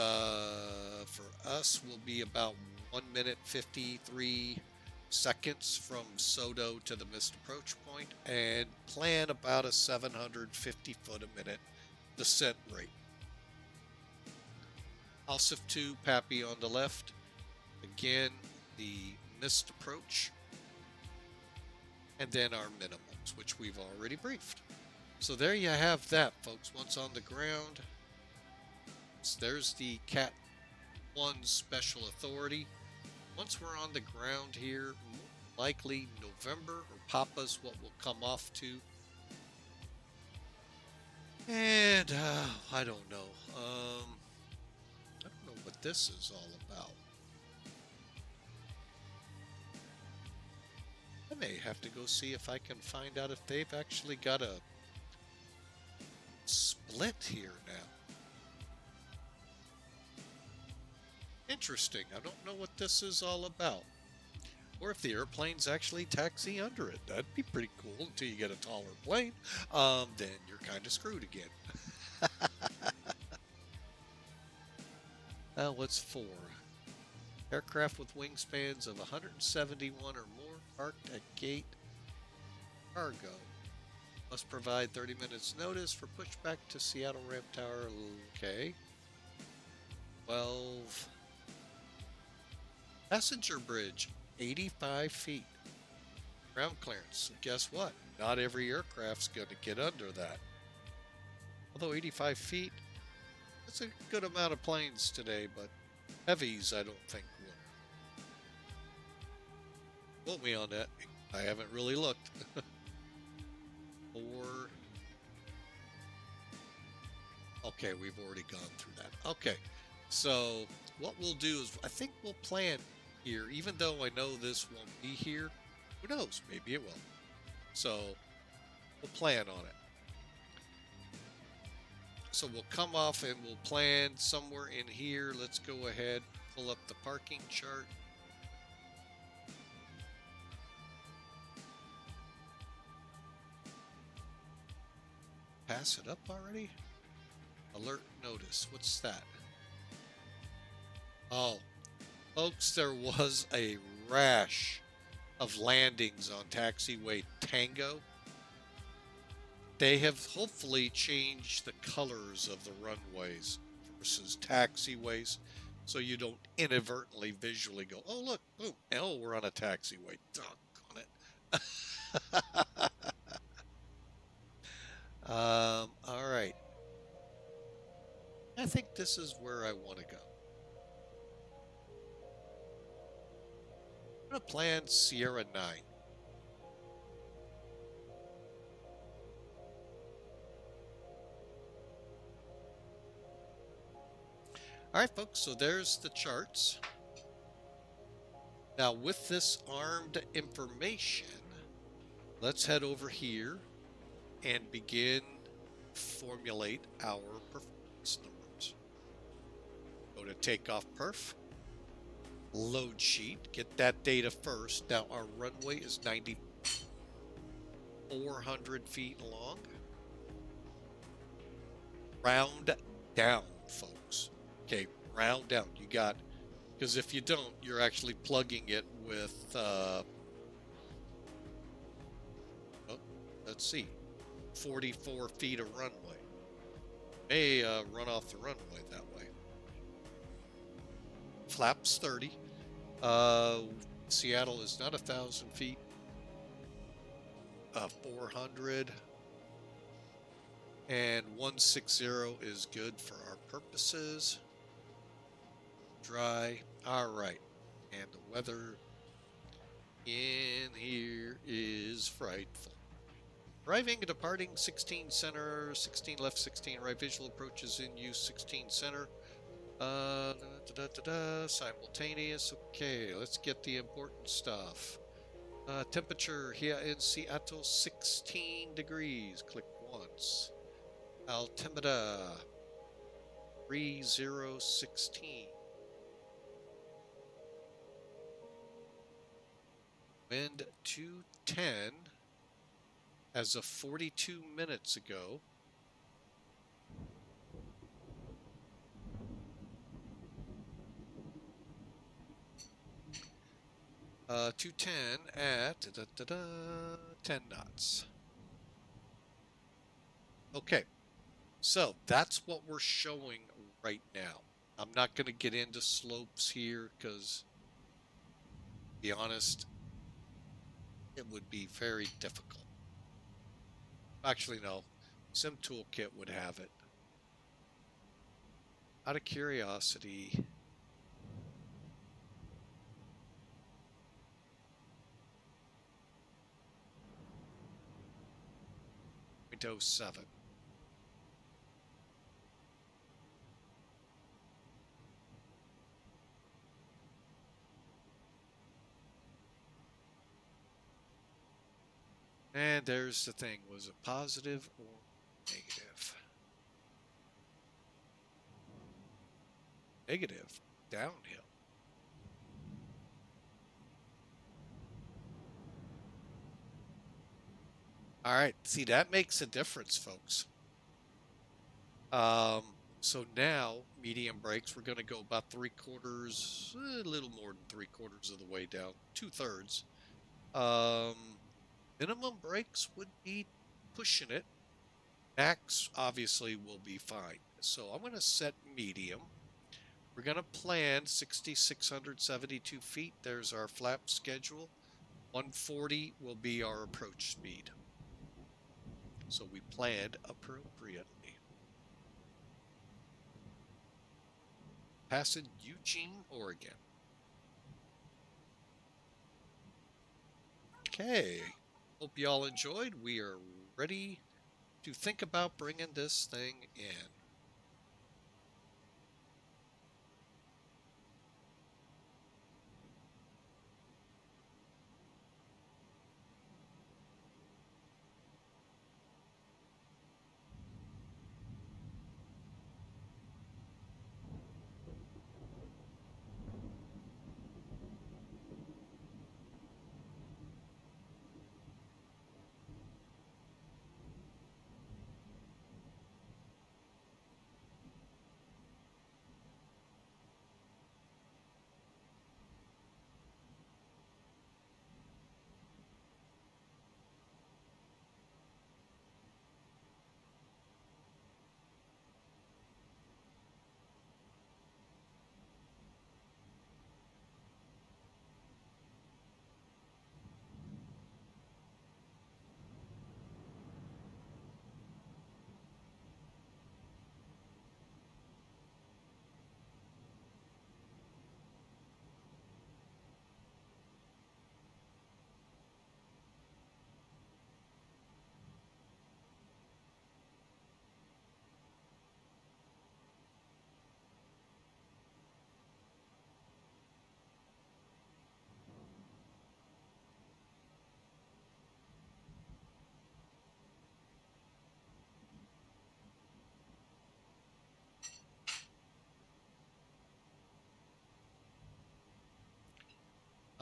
[SPEAKER 1] for us, will be about 1 minute 53 seconds from Soto to the missed approach point, and plan about a 750 foot a minute descent rate. Alsif 2, Pappy on the left. Again, the missed approach, and then our minimums, which we've already briefed. So there you have that, folks. Once on the ground, so there's the Cat 1 Special Authority. Once we're on the ground here, likely November, or Papa's what we'll come off to. And I don't know. I don't know what this is all about. I may have to go see if I can find out if they've actually got a split here now. Interesting. I don't know what this is all about. Or if the airplanes actually taxi under it. That'd be pretty cool until you get a taller plane. Then you're kind of screwed again. What's 4? Aircraft with wingspans of 171 or more parked at gate cargo must provide 30 minutes notice for pushback to Seattle Ramp Tower. Okay. 12. Passenger bridge, 85 feet. Ground clearance. So guess what? Not every aircraft's going to get under that. Although 85 feet, that's a good amount of planes today, but heavies I don't think will. Quote me on that. I haven't really looked. 4. Okay, we've already gone through that. Okay, so what we'll do is I think we'll plan here, even though I know this won't be here. Who knows? Maybe it will. So we'll plan on it. So we'll come off and we'll plan somewhere in here. Let's go ahead, pull up the parking chart. Pass it up already? Alert notice. What's that? Oh, folks, there was a rash of landings on taxiway Tango. They have hopefully changed the colors of the runways versus taxiways, so you don't inadvertently visually go, oh, look, boom, oh, we're on a taxiway. Doggone it. All right. I think this is where I want to go. I'm going to plan Sierra 9. All right, folks, so there's the charts. Now, with this armed information, let's head over here and begin formulate our performance numbers. Go to takeoff perf, load sheet, get that data first. Now, our runway is 9,400 feet long. Round down, folks. Okay, round down. You got, because if you don't, you're actually plugging it with, let's see, 44 feet of runway. May run off the runway that way. Flaps 30. Seattle is not 1,000 feet. 400. And 160 is good for our purposes. Dry. All right. And the weather in here is frightful. Arriving and departing 16 center, 16 left, 16 right. Visual approaches in use 16 center. Simultaneous. Okay, let's get the important stuff. Temperature here in Seattle 16 degrees. Click once. Altimeter 3016. Wind 210 as of 42 minutes ago. Uh, 210 at 10 knots. Okay, so that's what we're showing right now. I'm not going to get into slopes here because, to be honest, it would be very difficult. Actually, no. Sim Toolkit would have it. Out of curiosity, .07. And there's the thing. Was it positive or negative? Negative. Downhill. All right. See, that makes a difference, folks. So now, medium brakes, we're going to go about 3/4, a little more than 3/4 of the way down, 2/3. Minimum brakes would be pushing it. Max obviously will be fine. So I'm going to set medium. We're going to plan 6,672 feet. There's our flap schedule. 140 will be our approach speed. So we planned appropriately. Passing Eugene, Oregon. Okay. Hope you all enjoyed. We are ready to think about bringing this thing in.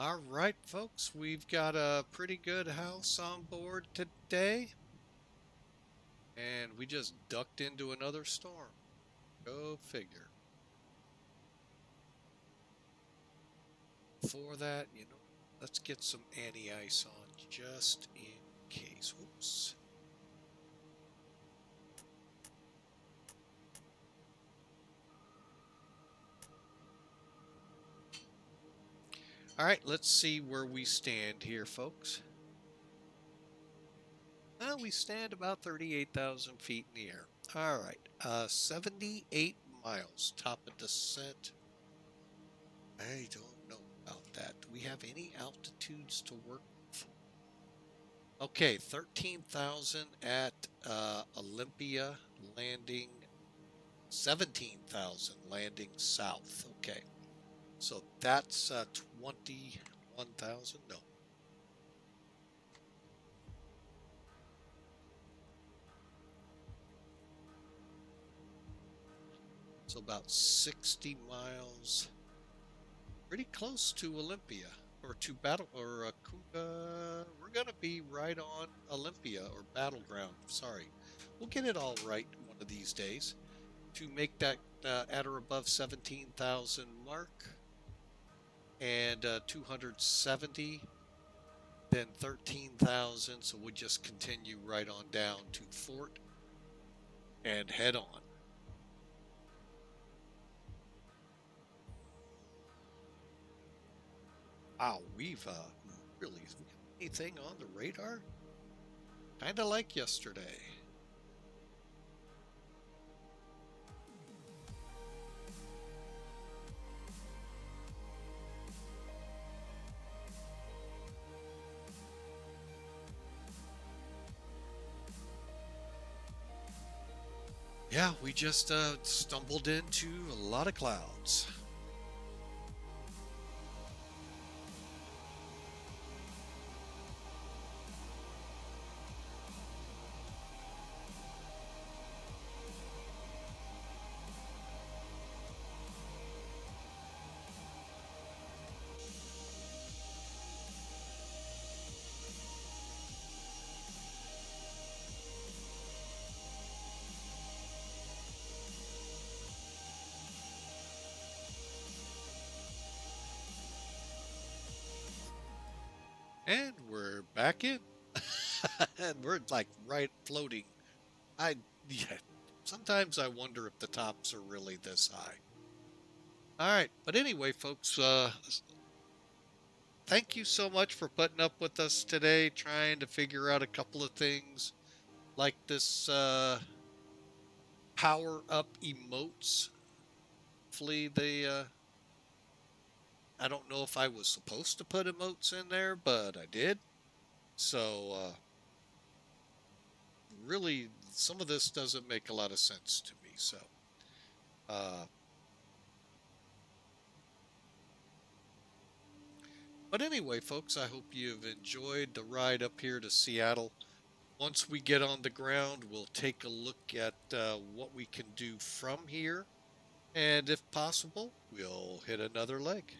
[SPEAKER 1] All right, folks, we've got a pretty good house on board today. And we just ducked into another storm. Go figure. For that, let's get some anti-ice on just in case. Oops. All right, let's see where we stand here, folks. Well, we stand about 38,000 feet in the air. All right, 78 miles, top of descent. I don't know about that. Do we have any altitudes to work with? Okay, 13,000 at Olympia, landing 17,000, landing south. Okay, so that's 21,000. No. So about 60 miles. Pretty close to Olympia. or to Battle or we're gonna be right on Olympia or Battleground. Sorry, we'll get it all right one of these days to make that at or above 17,000 mark, and 270, then 13,000. So we'll just continue right on down to Fort and head on. Wow, we've really anything on the radar? Kind of like yesterday. Yeah, we just stumbled into a lot of clouds. And we're back in. And we're like right floating. Yeah, sometimes I wonder if the tops are really this high. All right, but anyway, folks, thank you so much for putting up with us today, trying to figure out a couple of things like this power up emotes. Hopefully I don't know if I was supposed to put emotes in there, but I did. So really, some of this doesn't make a lot of sense to me. So uh, but anyway, folks, I hope you've enjoyed the ride up here to Seattle. Once we get on the ground, we'll take a look at what we can do from here. And if possible, we'll hit another leg.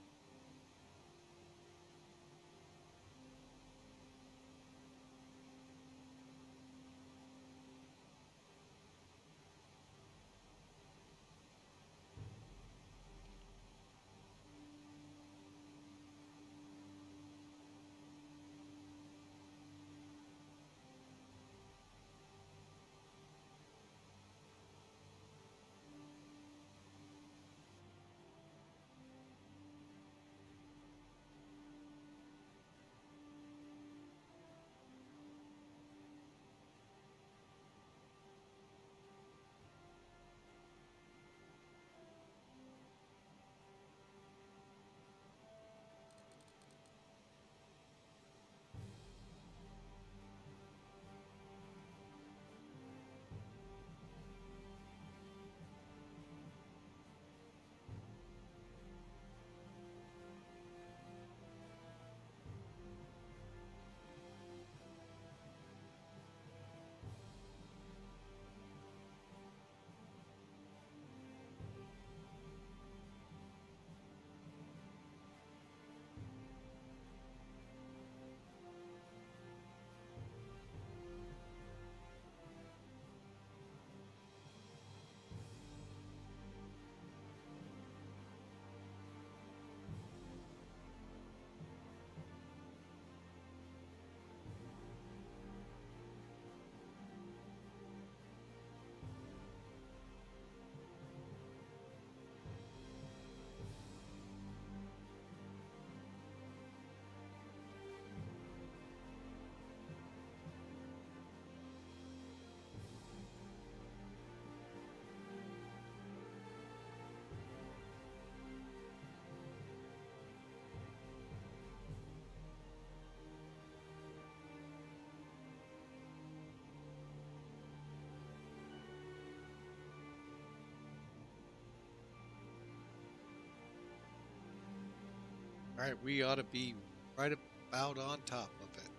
[SPEAKER 1] All right, we ought to be right about on top of it.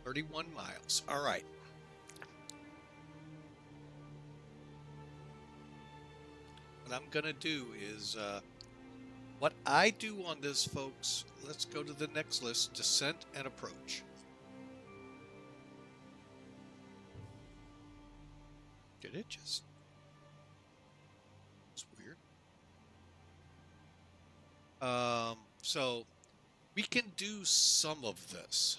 [SPEAKER 1] 31 miles. All right. What I'm going to do is What I do on this, folks, let's go to the next list, descent and approach. Did it just? It's weird. So we can do some of this,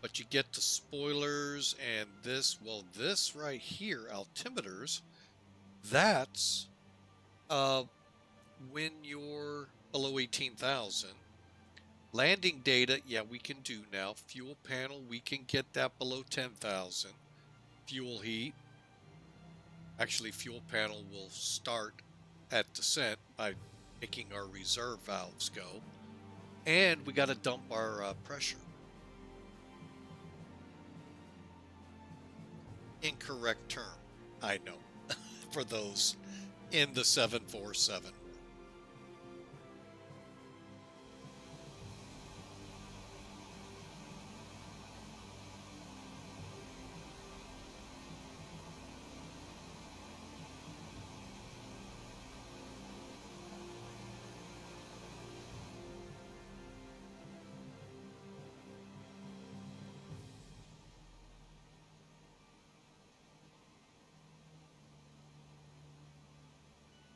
[SPEAKER 1] but you get to spoilers and this. Well, this right here, altimeters, that's when you're below 18,000. Landing data, yeah, we can do now. Fuel panel, we can get that below 10,000. Fuel heat, actually fuel panel will start at descent by making our reserve valves go. And we got to dump our pressure. Incorrect term, I know, for those in the 747.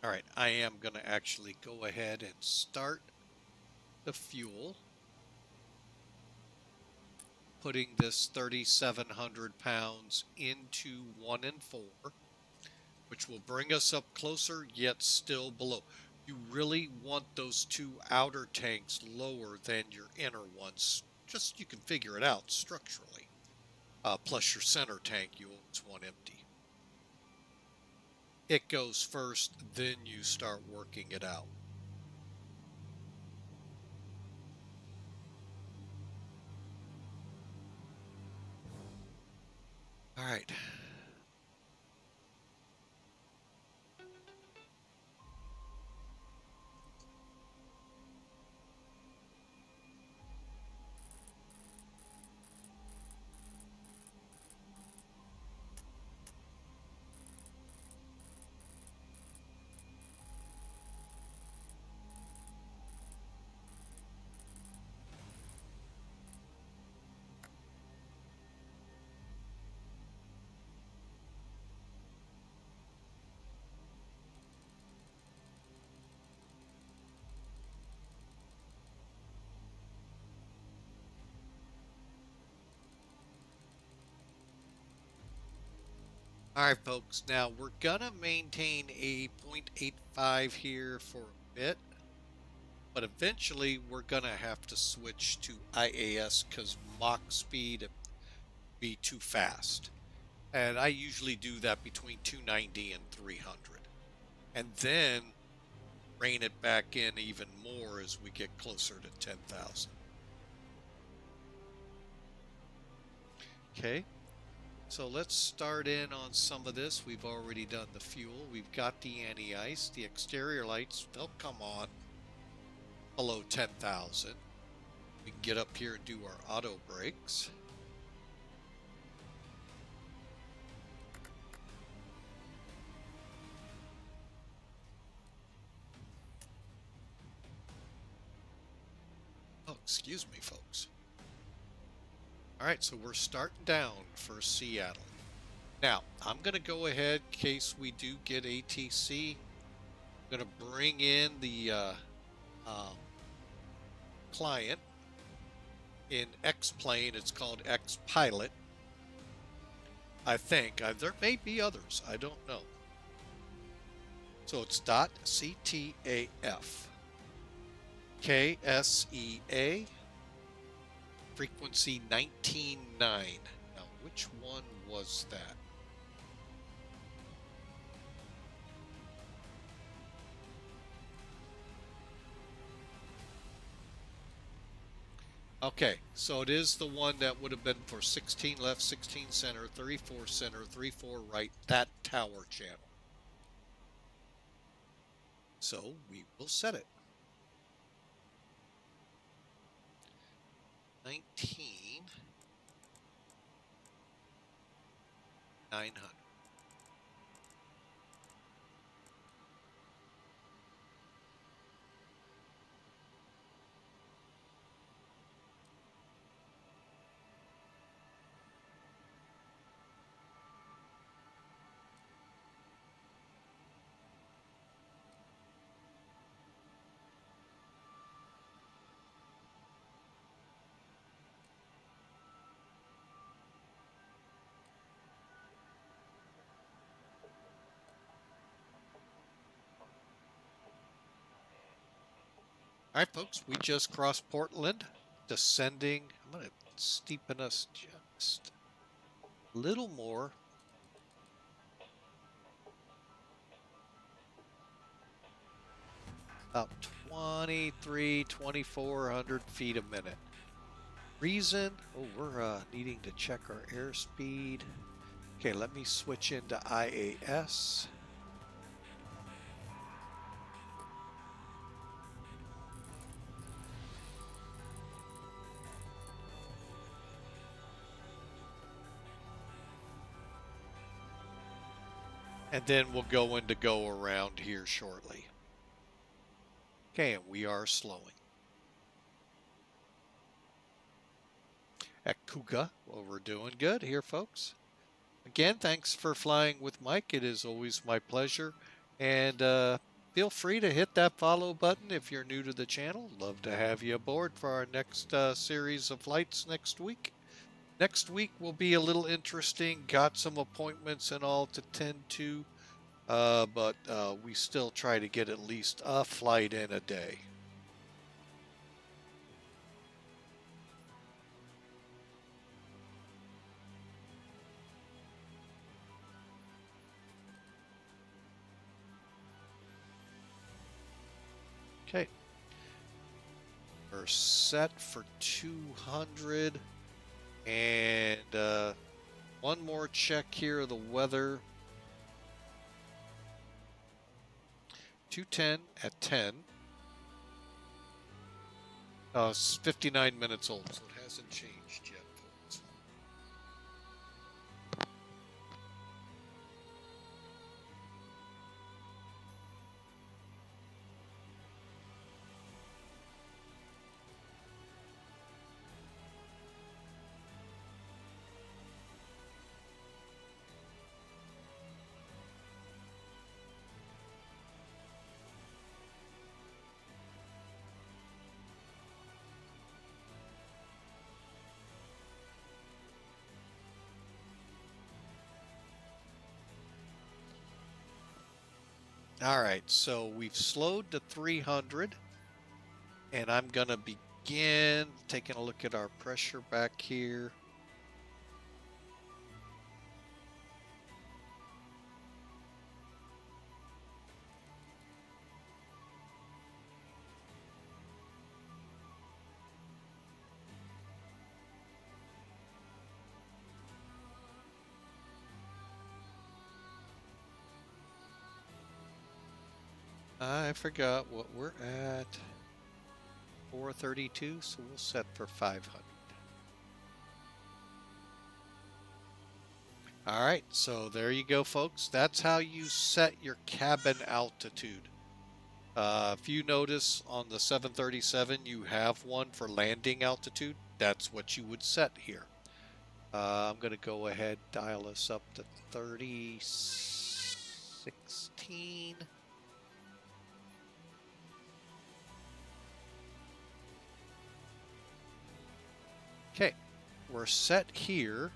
[SPEAKER 1] All right, I am going to actually go ahead and start the fuel, putting this 3,700 pounds into 1 and 4, which will bring us up closer, yet still below. You really want those two outer tanks lower than your inner ones. Just you can figure it out structurally. Plus your center tank, you always want empty. It goes first, then you start working it out. All right. All right, folks, now we're gonna maintain a 0.85 here for a bit, but eventually we're gonna have to switch to IAS because Mach speed would be too fast. And I usually do that between 290 and 300. And then rein it back in even more as we get closer to 10,000. Okay. So let's start in on some of this. We've already done the fuel. We've got the anti-ice. The exterior lights, they'll come on below 10,000. We can get up here and do our auto brakes. Oh, excuse me, folks. All right, so we're starting down for Seattle. Now, I'm going to go ahead in case we do get ATC. I'm going to bring in the client in X-Plane. It's called X-Pilot. I think. There may be others. I don't know. So it's .CTAF. KSEA. Frequency 19.9. Now, which one was that? Okay, so it is the one that would have been for 16 left, 16 center, 34 center, 34 right, that tower channel. So we will set it. 19,900. All right, folks, we just crossed Portland, descending. I'm going to steepen us just a little more. About 2,400 feet a minute. Reason, oh, we're needing to check our airspeed. Okay, let me switch into IAS. And then we'll go into go around here shortly. Okay, and we are slowing. At Kuga, well, we're doing good here, folks. Again, thanks for flying with Mike. It is always my pleasure. And feel free to hit that follow button if you're new to the channel. Love to have you aboard for our next series of flights next week. Next week will be a little interesting. Got some appointments and all to tend to, but we still try to get at least a flight in a day. Okay. We're set for 200. And one more check here of the weather. 210 at 10. It's 59 minutes old, so it hasn't changed yet, folks. All right, so we've slowed to 300, and I'm going to begin taking a look at our pressure back here. I forgot what we're at. 432, so we'll set for 500. All right, so there you go, folks. That's how you set your cabin altitude. If you notice on the 737, you have one for landing altitude. That's what you would set here. I'm going to go ahead, dial us up to 3016. Okay, we're set here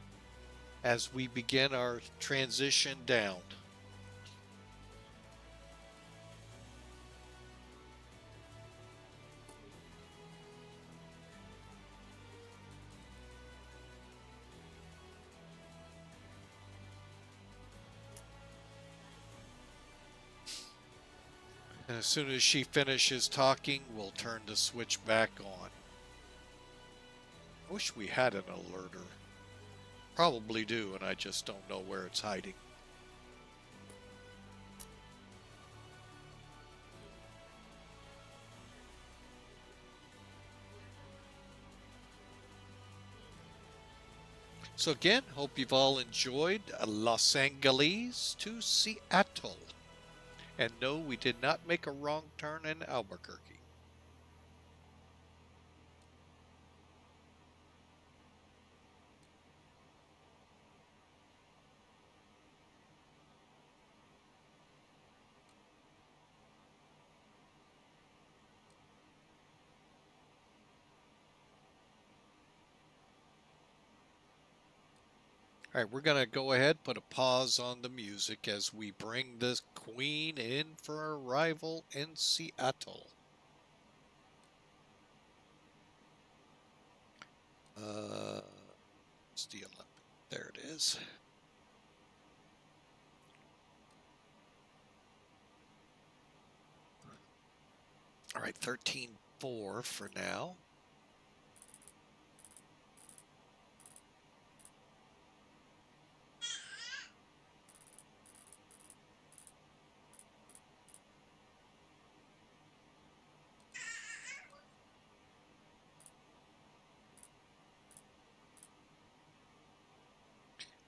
[SPEAKER 1] as we begin our transition down. And as soon as she finishes talking, we'll turn the switch back on. I wish we had an alerter. Probably do, and I just don't know where it's hiding. So again, hope you've all enjoyed Los Angeles to Seattle. And no, we did not make a wrong turn in Albuquerque. All right, we're going to go ahead, put a pause on the music as we bring the Queen in for arrival in Seattle. It's the 11th. There it is. All right, 13.4 for now.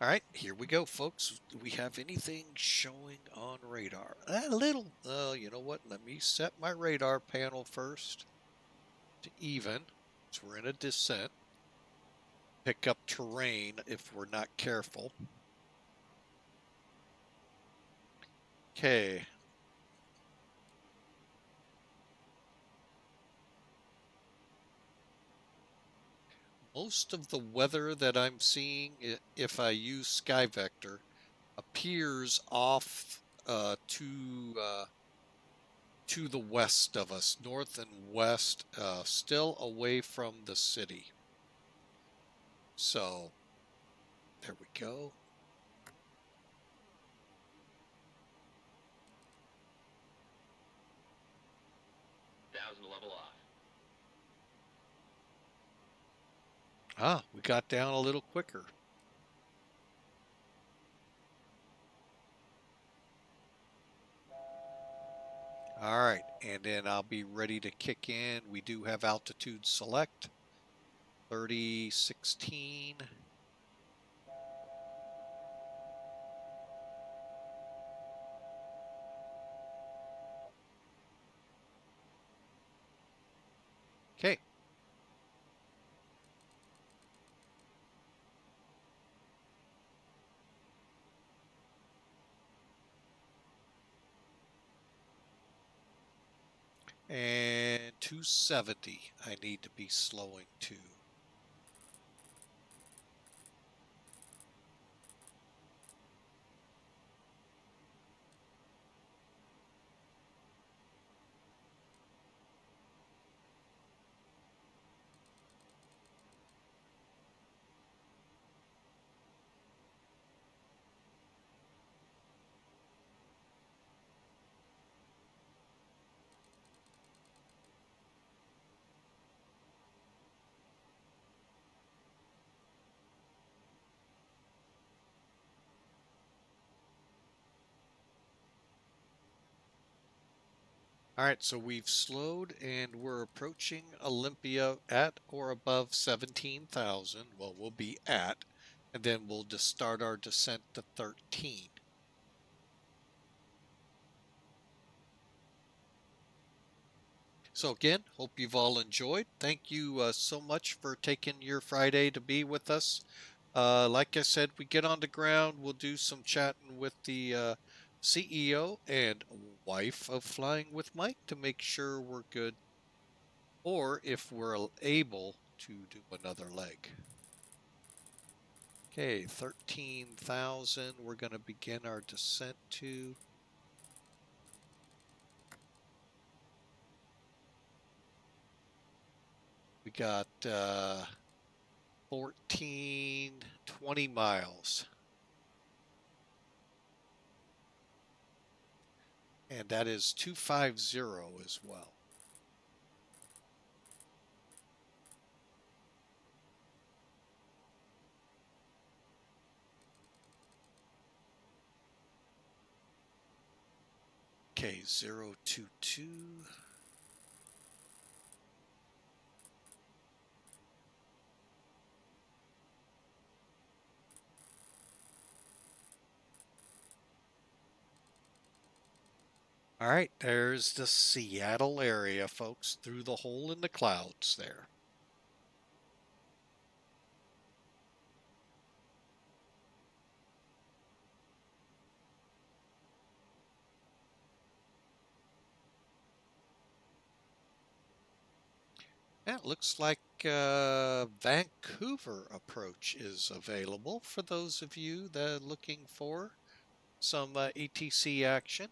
[SPEAKER 1] All right, here we go, folks. Do we have anything showing on radar? A little. You know what? Let me set my radar panel first to even, so we're in a descent. Pick up terrain if we're not careful. Okay. Most of the weather that I'm seeing, if I use Sky Vector, appears off to the west of us, north and west, still away from the city. So there we go.
[SPEAKER 7] Level off.
[SPEAKER 1] Ah, we got down a little quicker. All right, and then I'll be ready to kick in. We do have altitude select, 3016. Okay. And 270, I need to be slowing to. All right, so we've slowed and we're approaching Olympia at or above 17,000. Well, we'll be at, and then we'll just start our descent to 13. So again, hope you've all enjoyed. Thank you so much for taking your Friday to be with us. Like I said, we get on the ground, we'll do some chatting with the CEO and wife of Flying with Mike to make sure we're good, or if we're able to do another leg. Okay, 13,000 we're going to begin our descent to. We got 14, 20 miles. And that is 250 as well. Okay, 022. All right, there's the Seattle area, folks, through the hole in the clouds there. Yeah, it looks like Vancouver approach is available for those of you that are looking for some ATC action.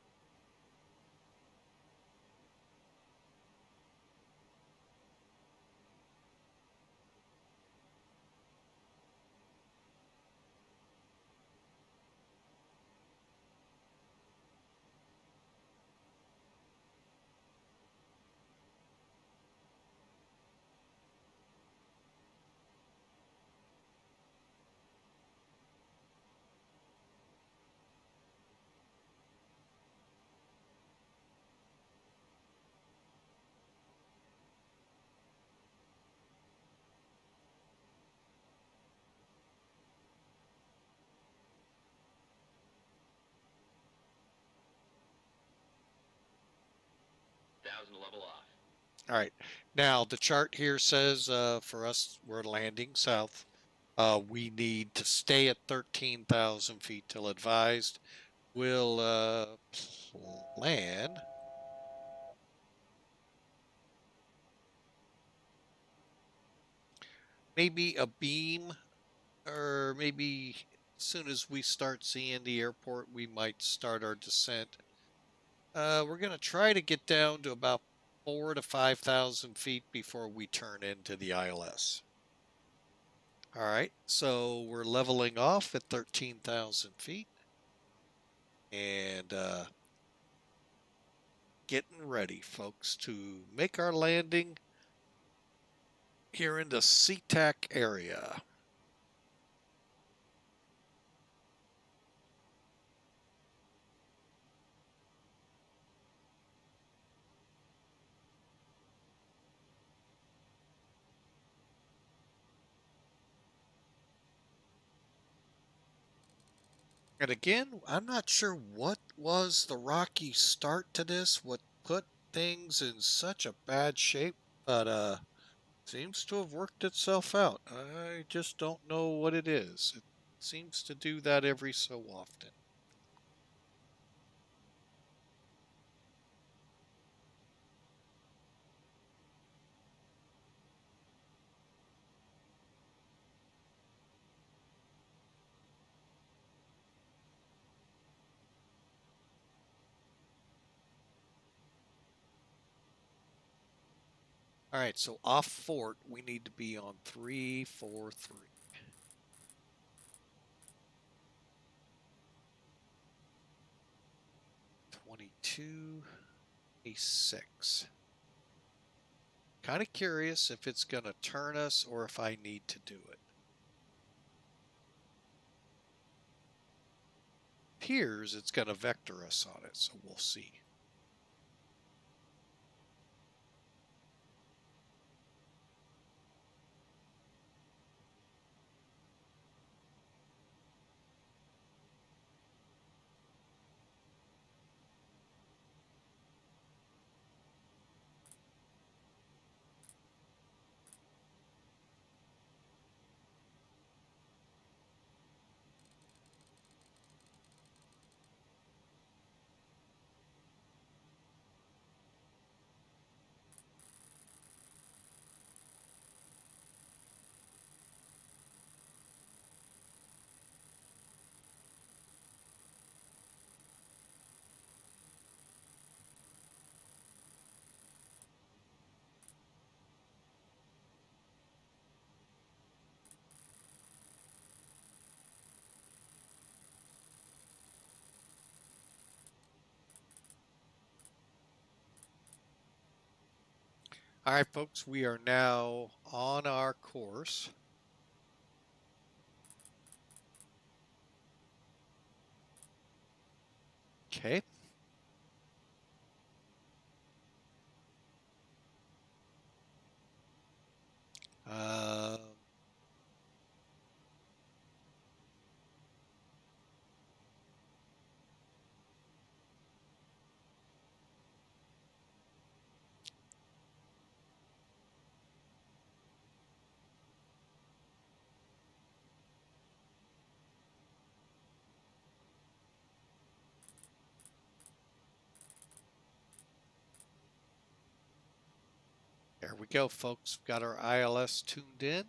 [SPEAKER 7] level off.
[SPEAKER 1] All right. Now, the chart here says for us, we're landing south. We need to stay at 13,000 feet till advised. We'll plan. Maybe a beam, or maybe as soon as we start seeing the airport, we might start our descent. We're going to try to get down to about 4,000 to 5,000 feet before we turn into the ILS. All right, so we're leveling off at 13,000 feet and getting ready, folks, to make our landing here in the SeaTac area. And again, I'm not sure what was the rocky start to this, what put things in such a bad shape, but seems to have worked itself out. I just don't know what it is. It seems to do that every so often. All right, so off Fort, we need to be on 343. 22A6. Kind of curious if it's going to turn us or if I need to do it. Appears it's going to vector us on it, so we'll see. All right, folks, we are now on our course. Okay. Uh, there we go, folks. We've got our ILS tuned in.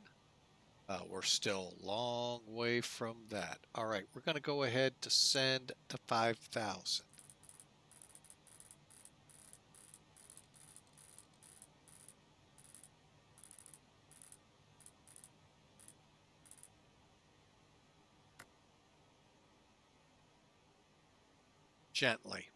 [SPEAKER 1] We're still a long way from that. All right, we're going to go ahead to send to 5,000. Gently.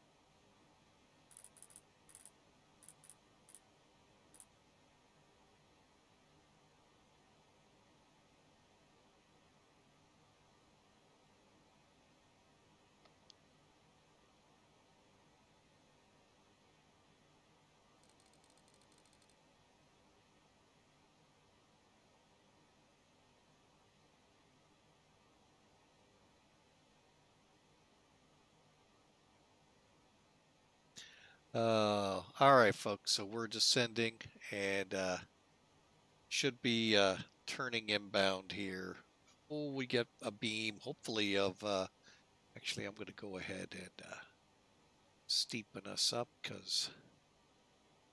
[SPEAKER 1] All right, folks. So we're descending and should be turning inbound here. Oh, we get a beam, hopefully of. Actually, I'm going to go ahead and steepen us up because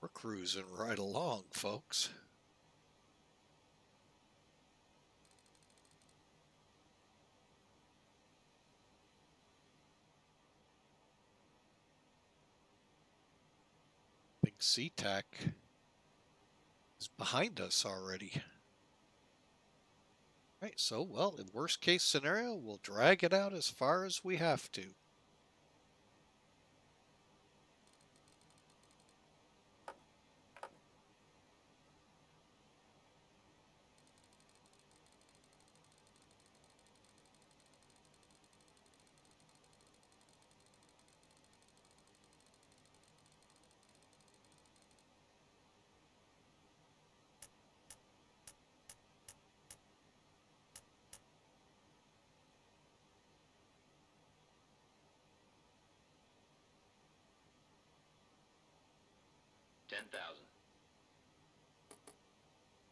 [SPEAKER 1] we're cruising right along, folks. I think SeaTac is behind us already. Right, so, well, in worst case scenario, we'll drag it out as far as we have to.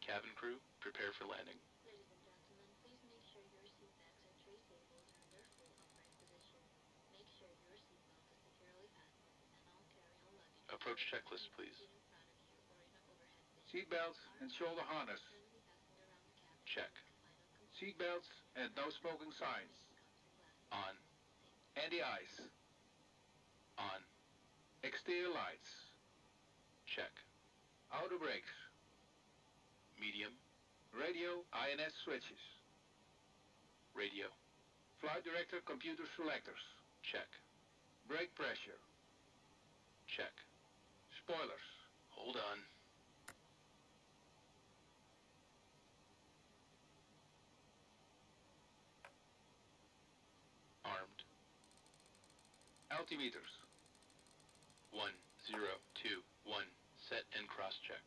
[SPEAKER 4] Cabin crew, prepare for landing.
[SPEAKER 8] Ladies and gentlemen, please make sure your seat backs and tray tables are in their full upright position. Make sure your seatbelt is securely fastened and all carry-on luggage.
[SPEAKER 4] Approach checklist, please.
[SPEAKER 8] In front of you or in an overhead bin.
[SPEAKER 5] Seatbelts and shoulder harness.
[SPEAKER 8] Firmly fastened around the cabin.
[SPEAKER 4] Check.
[SPEAKER 5] Seatbelts and no smoking signs.
[SPEAKER 4] On.
[SPEAKER 5] Anti-ice.
[SPEAKER 4] On.
[SPEAKER 5] Exterior lights.
[SPEAKER 4] Check.
[SPEAKER 5] Outer brakes.
[SPEAKER 4] Medium.
[SPEAKER 5] Radio INS switches.
[SPEAKER 4] Radio.
[SPEAKER 5] Flight director computer selectors.
[SPEAKER 4] Check.
[SPEAKER 5] Brake pressure.
[SPEAKER 4] Check.
[SPEAKER 5] Spoilers.
[SPEAKER 4] Hold on. Armed.
[SPEAKER 5] Altimeters.
[SPEAKER 4] 1, 0, 2, 1. Set and cross-check.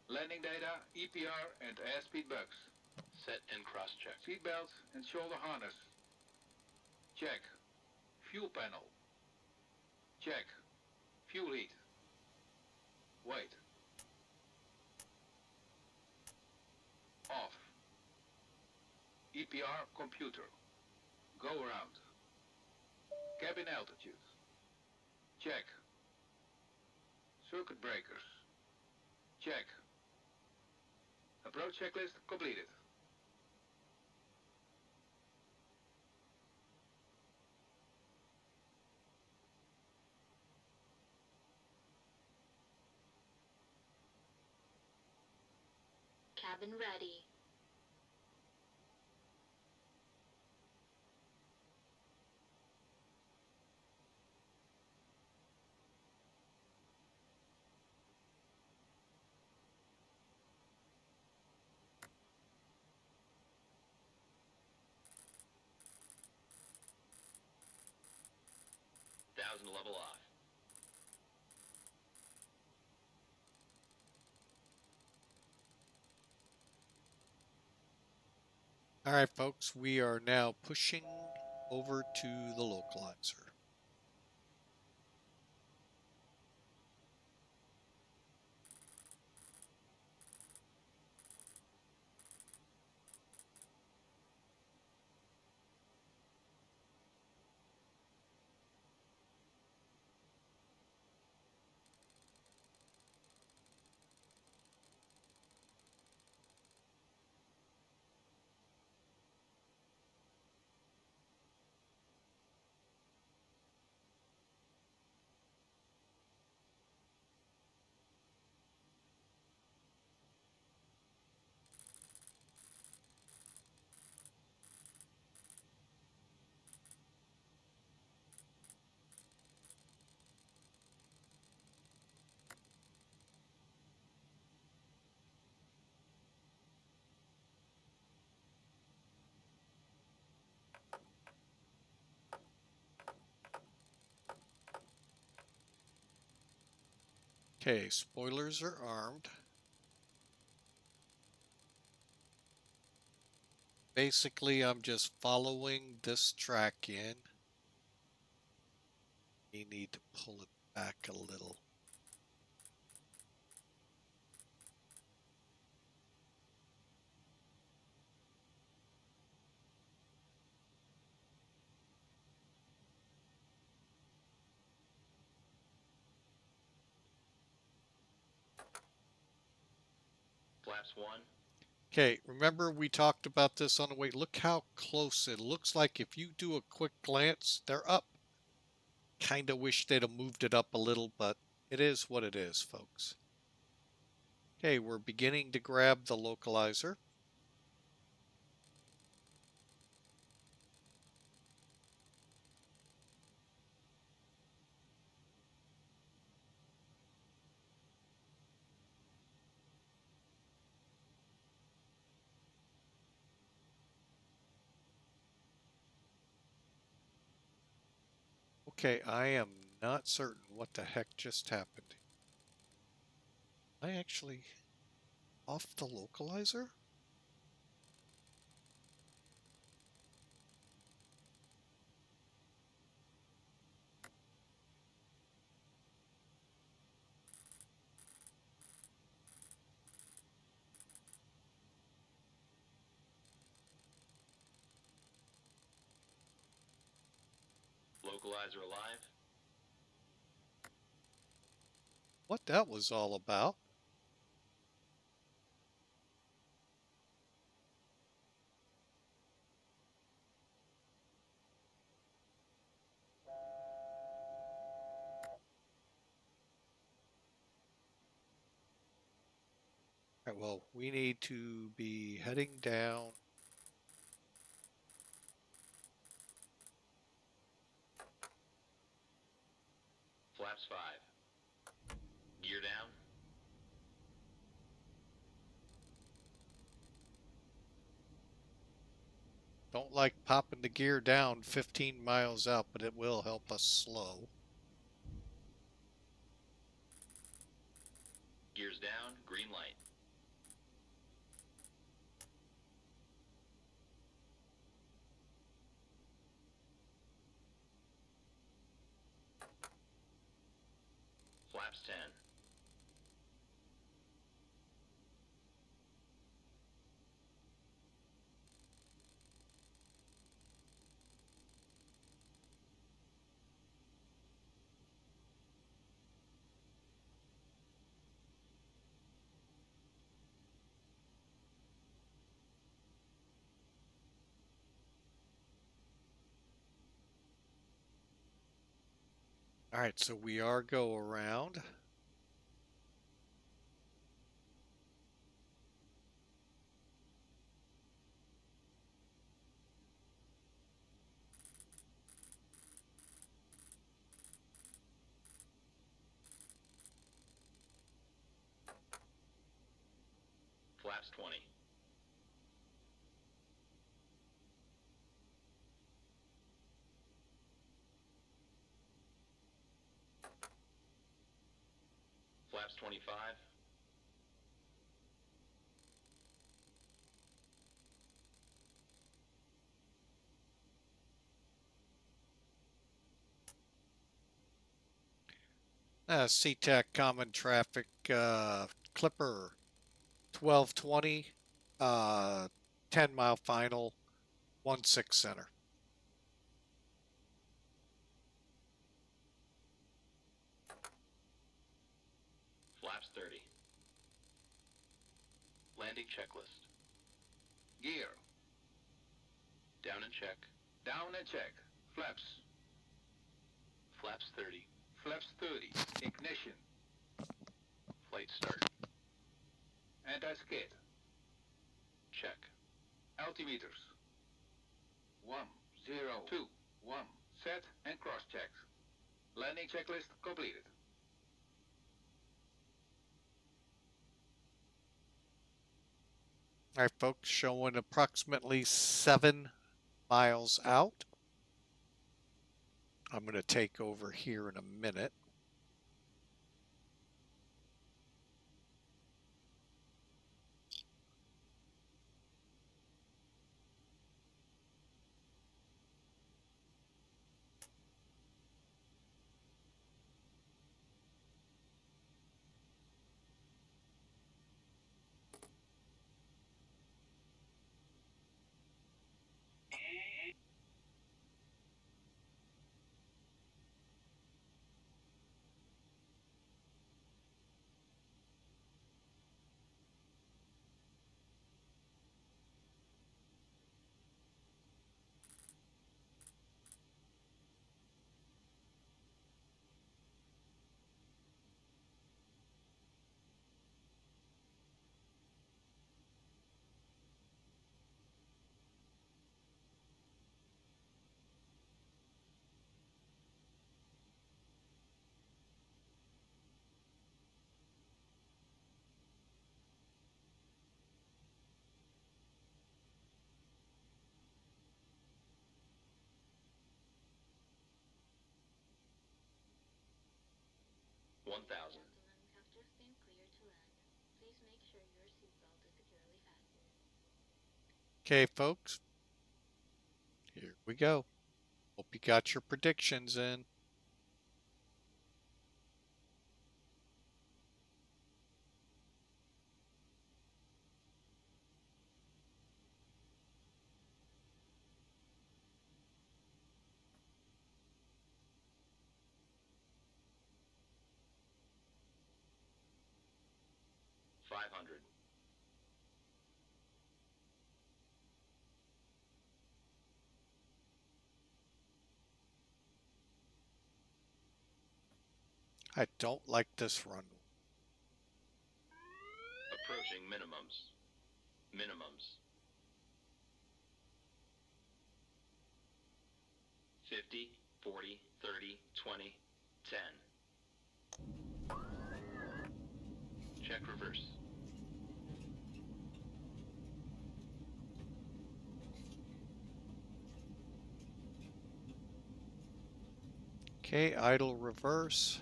[SPEAKER 5] Landing data, EPR and airspeed bugs.
[SPEAKER 4] Set and cross-check.
[SPEAKER 5] Seatbelts and shoulder harness. Check. Fuel panel. Check. Fuel heat. Wait. Off. EPR computer. Go around. Cabin altitude. Check. Circuit breakers. Check. Approach checklist completed.
[SPEAKER 8] Cabin ready.
[SPEAKER 7] Level off.
[SPEAKER 1] All right, folks, we are now pushing over to the localizer. Okay, spoilers are armed. Basically, I'm just following this track in. We need to pull it back a little.
[SPEAKER 7] Flaps 1.
[SPEAKER 1] Okay, remember we talked about this on the way. Look how close it looks like. If you do a quick glance, they're up. Kind of wish they'd have moved it up a little, but it is what it is, folks. Okay, we're beginning to grab the localizer. Okay, I am not certain what the heck just happened. I actually off the localizer?
[SPEAKER 7] Localizer alive.
[SPEAKER 1] What that was all about? All right, well, we need to be heading down.
[SPEAKER 7] Flaps 5. Gear down.
[SPEAKER 1] Don't like popping the gear down 15 miles out, but it will help us slow.
[SPEAKER 7] Gears down. Green light. Flaps 10.
[SPEAKER 1] All right, so we are go around.
[SPEAKER 7] Flaps 20. Flaps 25.
[SPEAKER 1] SeaTac common traffic, Clipper 1220, 10-mile final, 16 center.
[SPEAKER 7] Flaps 30.
[SPEAKER 4] Landing checklist.
[SPEAKER 5] Gear.
[SPEAKER 4] Down and check.
[SPEAKER 5] Down and check. Flaps.
[SPEAKER 4] Flaps 30.
[SPEAKER 5] Flaps 30. Ignition.
[SPEAKER 4] Flight start.
[SPEAKER 5] Anti-skid.
[SPEAKER 4] Check.
[SPEAKER 5] Altimeters. 1, 0, 2, 1. Set and cross-check. Landing checklist completed.
[SPEAKER 1] All right, folks, showing approximately 7 miles out. I'm going to take over here in a minute.
[SPEAKER 7] 1000.
[SPEAKER 8] Gentlemen, we have just been cleared to land. Please make sure your seatbelt is securely fastened.
[SPEAKER 1] Okay, folks. Here we go. Hope you got your predictions in.
[SPEAKER 7] $500.
[SPEAKER 1] I don't like this run.
[SPEAKER 7] Approaching minimums. Minimums. 50, 40, 30, 20, 10.
[SPEAKER 4] Check reverse.
[SPEAKER 1] Okay, idle reverse.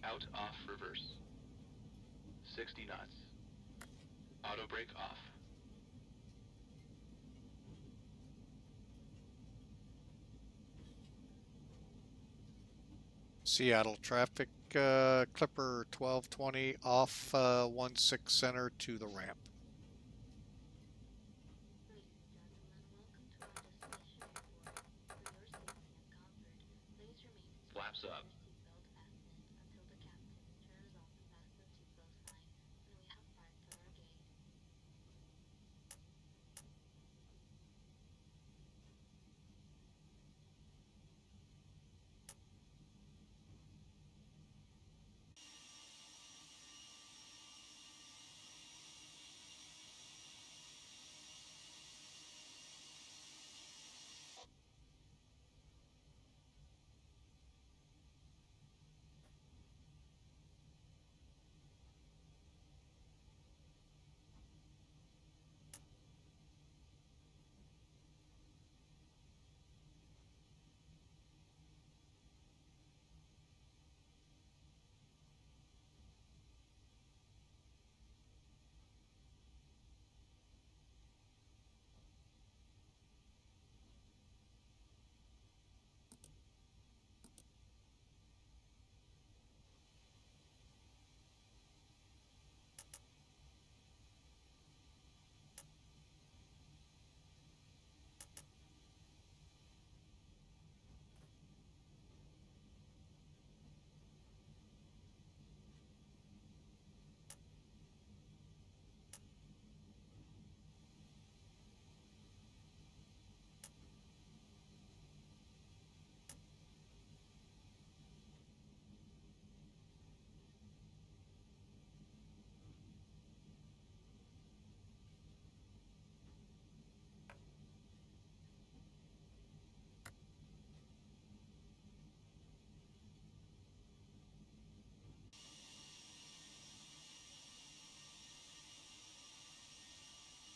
[SPEAKER 4] Out, off, reverse. 60 knots. Auto brake off.
[SPEAKER 1] Seattle traffic, Clipper 1220 off 16 center to the ramp.
[SPEAKER 8] Ladies and gentlemen, welcome to our destination airport. For your safety and comfort, please remain seated
[SPEAKER 7] Flaps
[SPEAKER 8] with
[SPEAKER 7] up.
[SPEAKER 8] your seatbelt fastened until the captain turns off the fasten seatbelt sign and we have parked at our gate.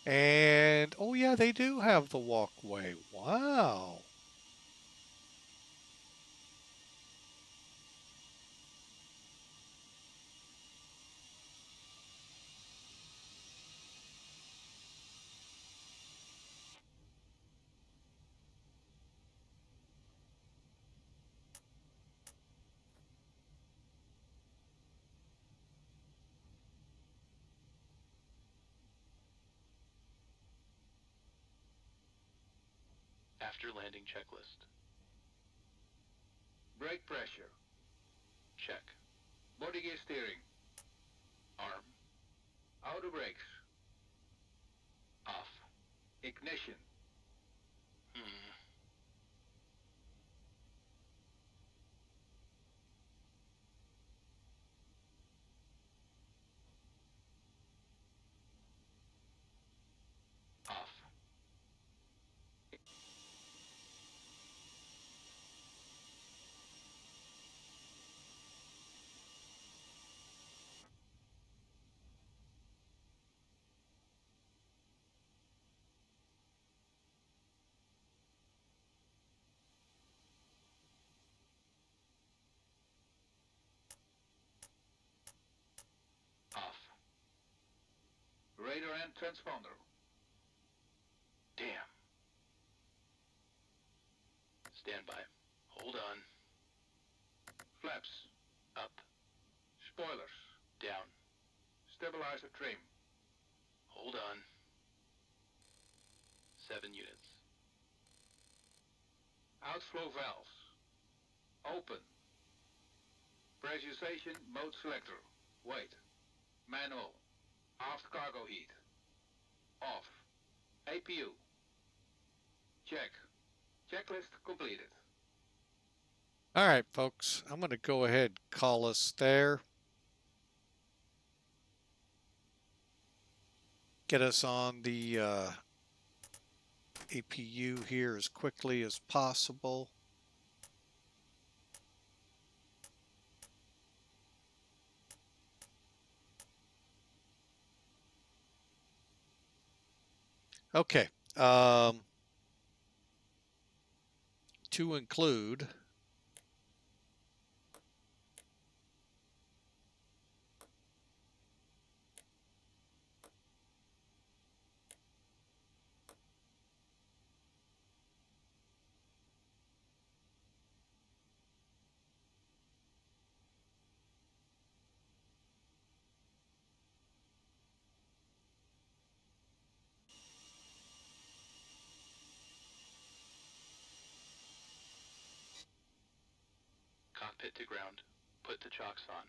[SPEAKER 1] And, oh yeah, they do have the walkway. Wow.
[SPEAKER 4] After landing checklist.
[SPEAKER 5] Brake pressure.
[SPEAKER 4] Check.
[SPEAKER 5] Body gear steering.
[SPEAKER 4] Arm.
[SPEAKER 5] Auto brakes.
[SPEAKER 4] Off.
[SPEAKER 5] Ignition.
[SPEAKER 4] Off.
[SPEAKER 5] radar and transponder.
[SPEAKER 4] Damn. Stand by. Hold on.
[SPEAKER 5] Flaps.
[SPEAKER 4] Up.
[SPEAKER 5] Spoilers.
[SPEAKER 4] Down.
[SPEAKER 5] Stabilizer trim.
[SPEAKER 4] Hold on. 7 units.
[SPEAKER 5] Outflow valves. Open. Pressurization mode selector. Wait. Manual. Aft cargo heat. Off. APU. Check. Checklist completed.
[SPEAKER 1] All right, folks, I'm going to go ahead and call us there. Get us on the APU here as quickly as possible. Okay. To include,
[SPEAKER 4] Cockpit to ground. Put the chocks on.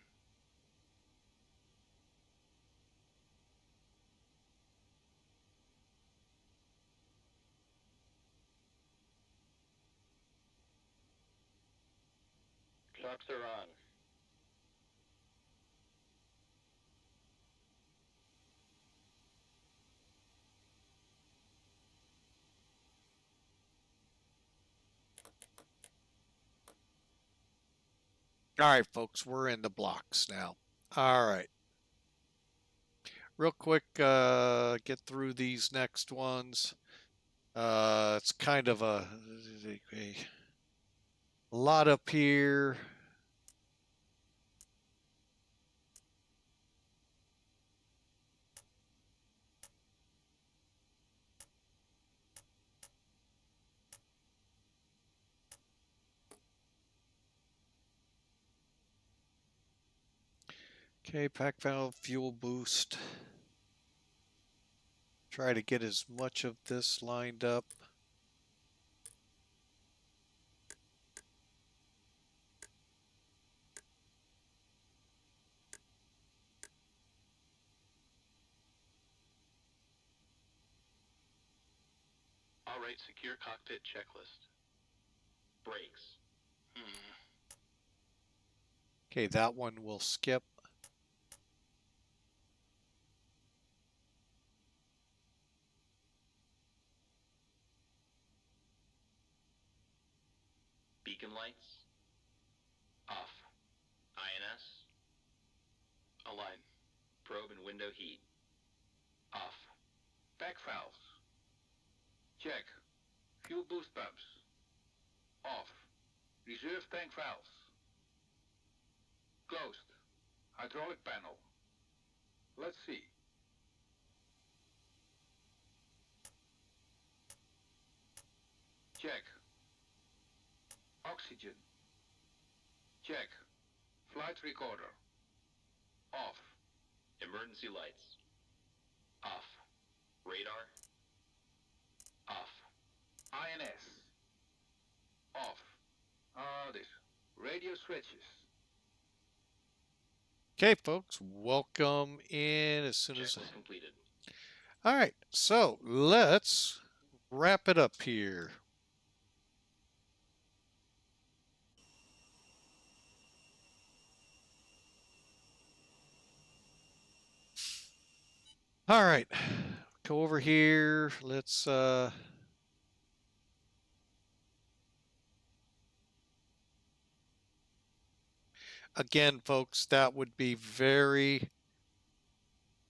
[SPEAKER 7] Chocks are on.
[SPEAKER 1] all right, folks, we're in the blocks now. All right. Real quick, get through these next ones. It's kind of a lot up here. Okay, pack valve, fuel boost. Try to get as much of this lined up.
[SPEAKER 4] All right, secure cockpit checklist.
[SPEAKER 7] Brakes.
[SPEAKER 1] Okay, that one will skip.
[SPEAKER 7] Beacon lights.
[SPEAKER 4] Off.
[SPEAKER 7] INS.
[SPEAKER 4] Align.
[SPEAKER 7] Probe and window heat.
[SPEAKER 4] Off.
[SPEAKER 5] Pack valves. Check. Fuel boost pumps. Off. Reserve tank valves. Closed. Hydraulic panel. Let's see. Check. Oxygen. Check. Flight recorder. Off.
[SPEAKER 7] Emergency lights.
[SPEAKER 4] Off.
[SPEAKER 7] Radar.
[SPEAKER 4] Off.
[SPEAKER 5] INS. Off. This. Radio switches.
[SPEAKER 1] Okay, folks, welcome in as soon as...
[SPEAKER 7] Checklist completed.
[SPEAKER 1] All right, so let's wrap it up here. All right, go over here. Let's again, folks, that would be very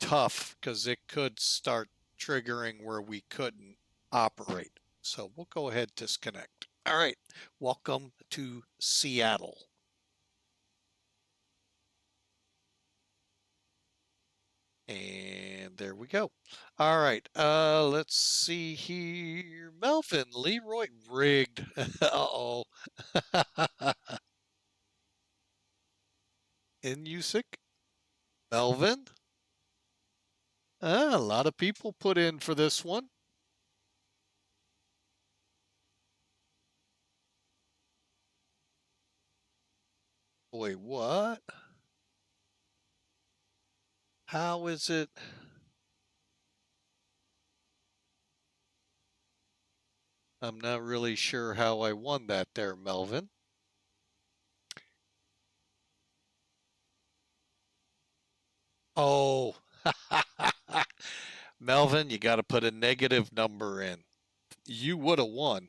[SPEAKER 1] tough because it could start triggering where we couldn't operate. So we'll go ahead and disconnect. All right, welcome to Seattle. And And there we go. All right, let's see here. Melvin, Leroy, rigged. Uh-oh. In Usick, Melvin. A lot of people put in for this one. Wait, what? How is it? I'm not really sure how I won that there, Melvin. Oh, Melvin, you got to put a negative number in. You would have won.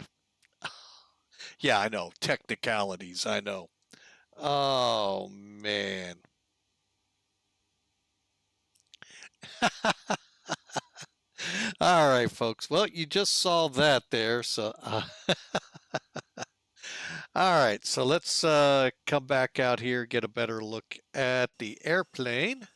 [SPEAKER 1] Yeah, I know. Technicalities, I know. Oh, man. All right, folks. Well, you just saw that there. So, all right. So let's come back out here, get a better look at the airplane.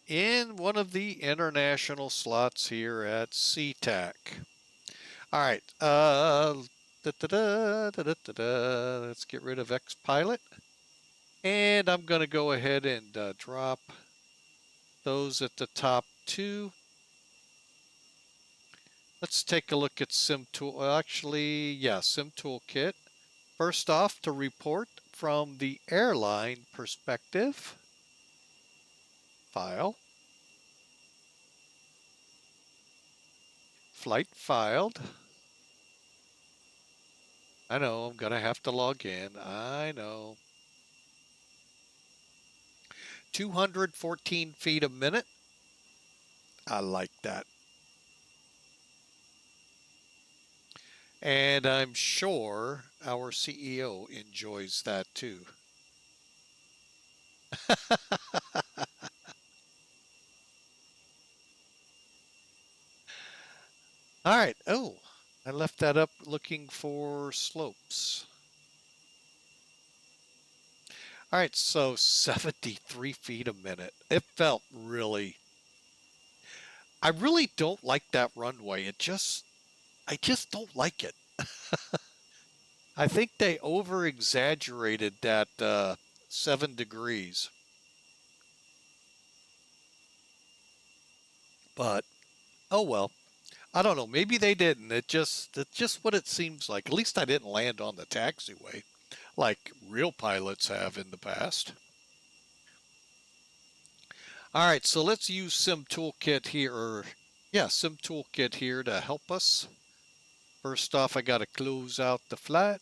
[SPEAKER 1] In one of the international slots here at SeaTac. All right. Let's get rid of X Pilot. And I'm going to go ahead and drop those at the top two. Let's take a look at Sim Tool. Actually, yeah, Sim Toolkit. First off, to report from the airline perspective, file, flight filed. I know, I'm going to have to log in. I know. 214 feet a minute. I like that. And I'm sure our CEO enjoys that too. All right. Oh, I left that up looking for slopes. All right, so 73 feet a minute. It felt really, I really don't like that runway. I just don't like it. I think they over exaggerated that 7 degrees. But, oh well. I don't know. Maybe they didn't. It's just what it seems like. At least I didn't land on the taxiway like real pilots have in the past. All right, so let's use Sim Toolkit here, Sim Toolkit here to help us. First off, I got to close out the flight.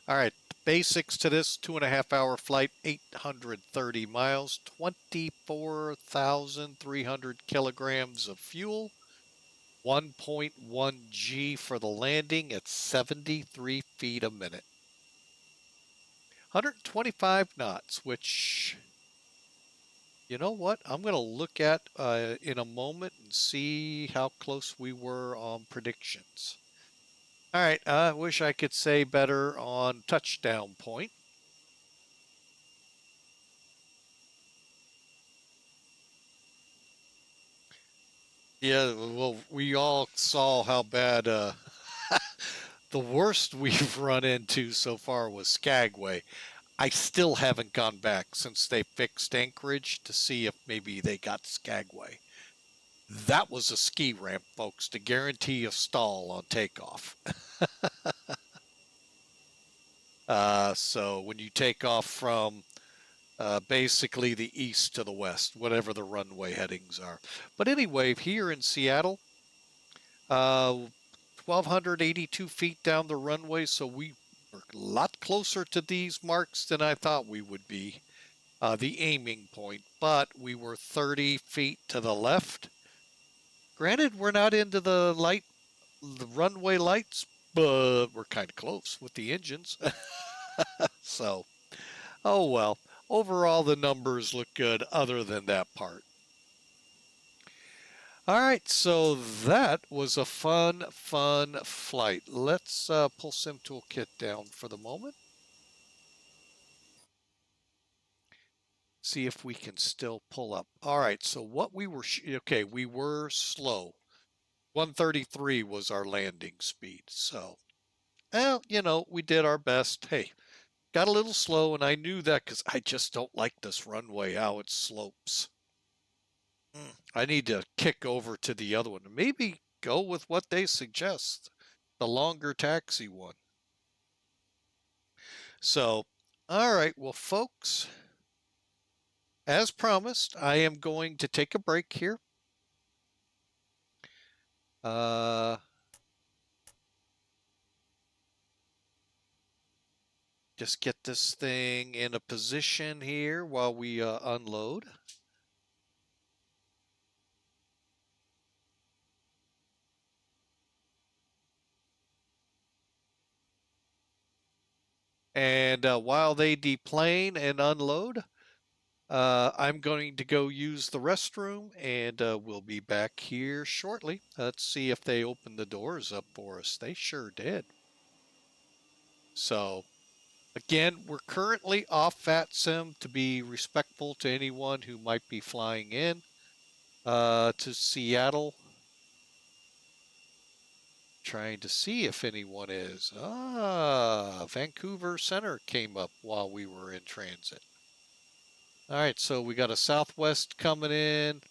[SPEAKER 1] All right, basics to this 2.5 hour flight, 830 miles, 24,300 kilograms of fuel, 1.1 G for the landing at 73 feet a minute. 125 knots, which, you know what, I'm going to look at in a moment and see how close we were on predictions. All right, I wish I could say better on touchdown point. Yeah, well, we all saw how bad the worst we've run into so far was Skagway. I still haven't gone back since they fixed Anchorage to see if maybe they got Skagway. That was a ski ramp, folks, to guarantee a stall on takeoff. So when you take off from basically the east to the west, whatever the runway headings are. But anyway, here in Seattle, 1,282 feet down the runway, so we were a lot closer to these marks than I thought we would be, the aiming point, but we were 30 feet to the left. Granted, we're not into the runway lights, but we're kind of close with the engines. So, oh well. Overall, the numbers look good other than that part. All right, so that was a fun flight. Let's pull Sim Toolkit down for the moment. See if we can still pull up. All right, so what we were, okay, we were slow. 133 was our landing speed. So, well, you know, we did our best. Hey, got a little slow, and I knew that because I just don't like this runway, how it slopes. I need to kick over to the other one. Maybe go with what they suggest, the longer taxi one. So, all right, well, folks, as promised, I am going to take a break here. Just get this thing in a position here while we unload. And while they deplane and unload, I'm going to go use the restroom, and we'll be back here shortly. Let's see if they open the doors up for us. They sure did. So, again, we're currently off VATSIM to be respectful to anyone who might be flying in to Seattle. Trying to see if anyone is. Vancouver Center came up while we were in transit. All right, so we got a Southwest coming in.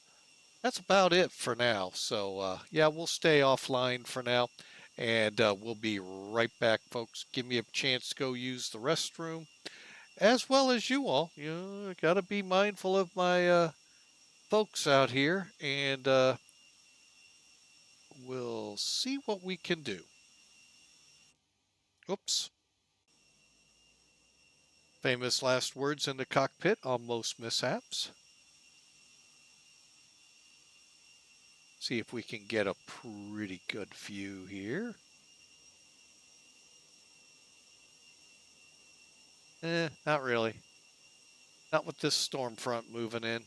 [SPEAKER 1] That's about it for now. So, yeah, we'll stay offline for now. And we'll be right back, folks. Give me a chance to go use the restroom. As well as you all. You know, got to be mindful of my folks out here. And we'll see what we can do. Oops. Famous last words in the cockpit on most mishaps. See if we can get a pretty good view here. Not really. Not with this storm front moving in.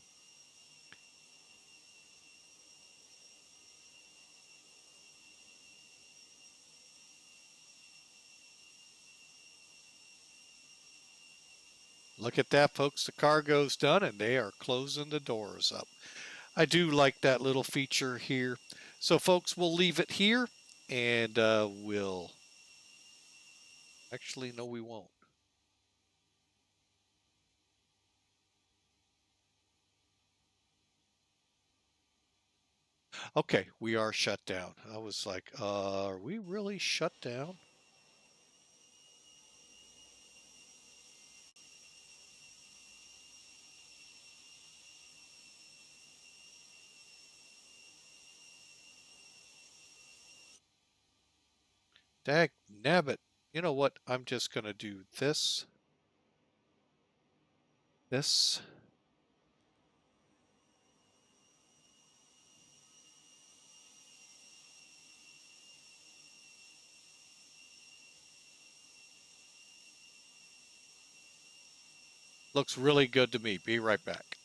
[SPEAKER 1] Look at that, folks. The cargo's done, and they are closing the doors up. I do like that little feature here. So, folks, we'll leave it here, and we'll... Actually, no, we won't. Okay, we are shut down. I was like, are we really shut down? Dag nabbit. You know what? I'm just going to do this. This. Looks really good to me. Be right back.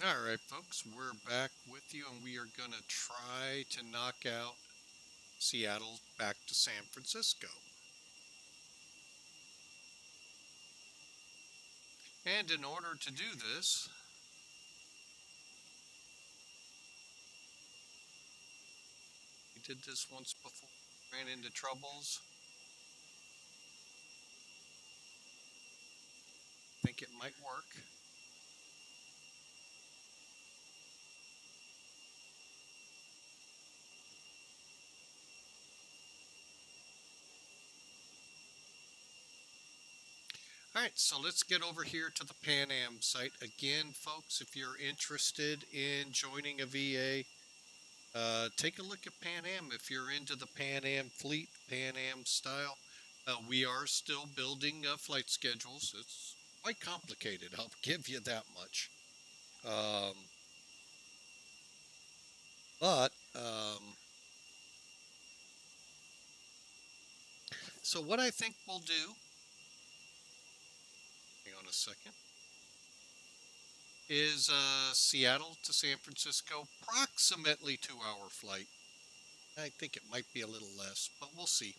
[SPEAKER 1] All right, folks, we're back with you, and we are going to try to knock out Seattle back to San Francisco. And in order to do this, we did this once before, ran into troubles. Think it might work. All right, so let's get over here to the Pan Am site. Again, folks, if you're interested in joining a VA, take a look at Pan Am. If you're into the Pan Am fleet, Pan Am style, we are still building flight schedules. It's quite complicated, I'll give you that much. So what I think we'll do, hang on a second, is Seattle to San Francisco, approximately 2-hour flight. I think it might be a little less, but we'll see.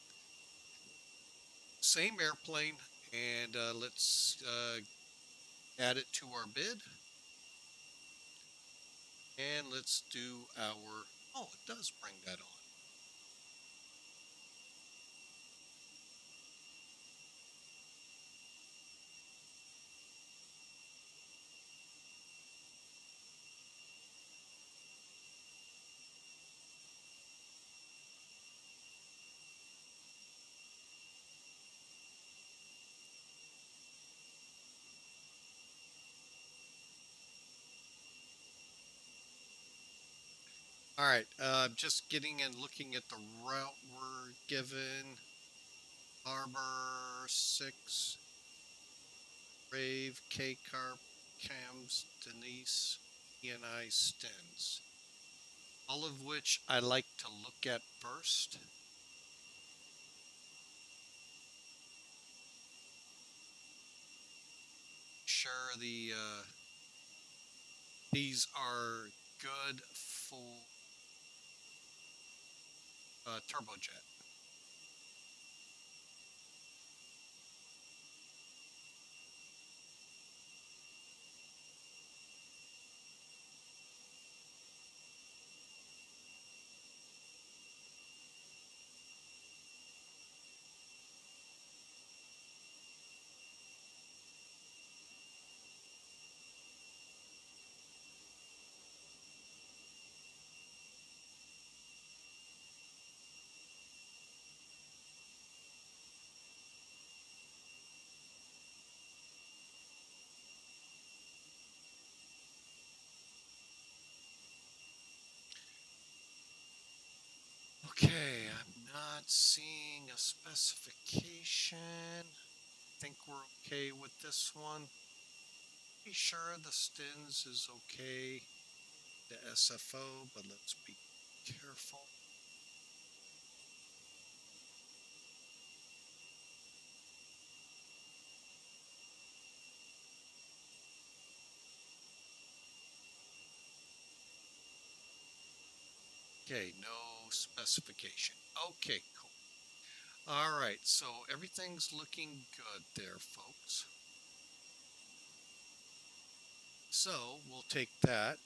[SPEAKER 1] Same airplane, and let's add it to our bid. And let's do our, oh, it does bring that on. All right, just getting and looking at the route we're given. Harbor 6, Rave, K-Carp, Cams, Denise, E&I, Stens. All of which I like to look at first. Sure, these are good full turbojet. Okay, I'm not seeing a specification. I think we're okay with this one. Be sure the Stens is okay. The SFO, but let's be careful. Okay, no specification. Okay, cool. All right, so everything's looking good there, folks. So we'll take that.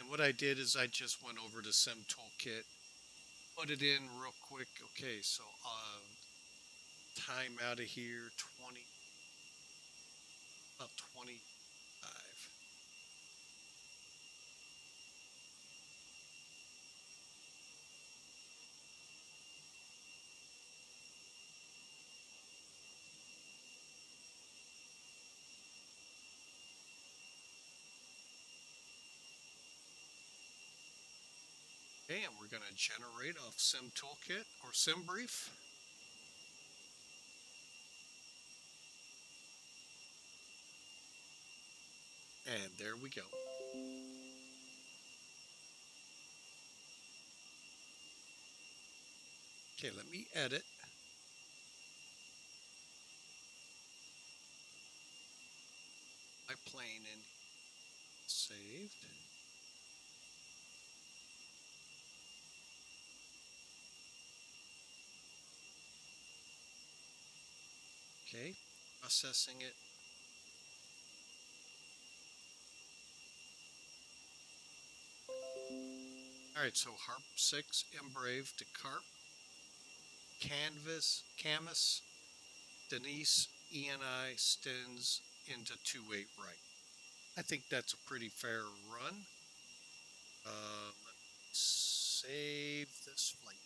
[SPEAKER 1] And what I did is I just went over to Sim Toolkit, put it in real quick. Okay, so time out of here, 20, about 25. Okay, and we're going to generate off Sim Toolkit or Sim Brief. And there we go. Okay, let me edit. My plane in, save. saved. Okay, processing it. All right, so Harp 6 Embrave to Carp, Camus, Denise, ENI, Stens into 2-8 right. I think that's a pretty fair run. Let me save this flight.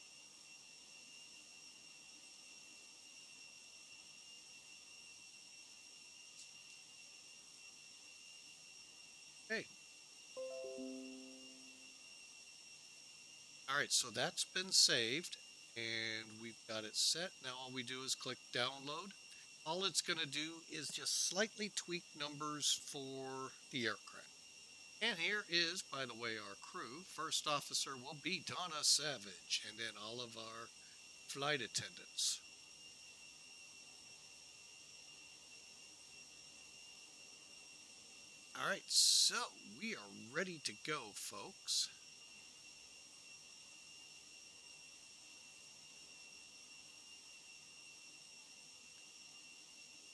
[SPEAKER 1] Okay. All right, so that's been saved and we've got it set. Now all we do is click download. All it's going to do is just slightly tweak numbers for the aircraft. And here is, by the way, our crew. First officer will be Donna Savage, and then all of our flight attendants. All right, so we are ready to go, folks.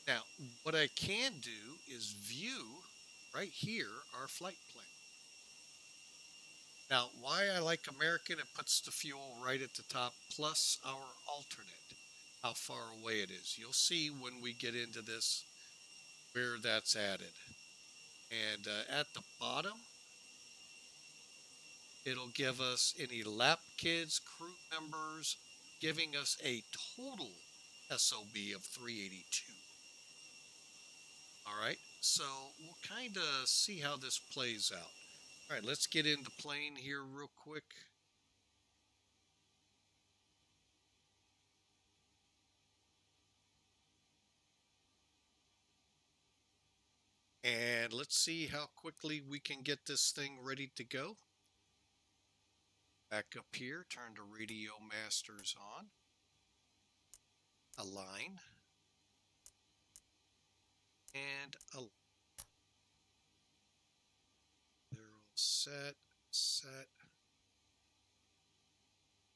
[SPEAKER 1] Now, what I can do is view right here our flight plan. Now, why I like American, it puts the fuel right at the top, plus our alternate, how far away it is. You'll see when we get into this where that's added. And at the bottom, it'll give us any lap kids, crew members, giving us a total SOB of 382. All right, so we'll kind of see how this plays out. All right, let's get into plane here real quick. And let's see how quickly we can get this thing ready to go. Back up here, turn to radio masters on. Align. And align. They're all set.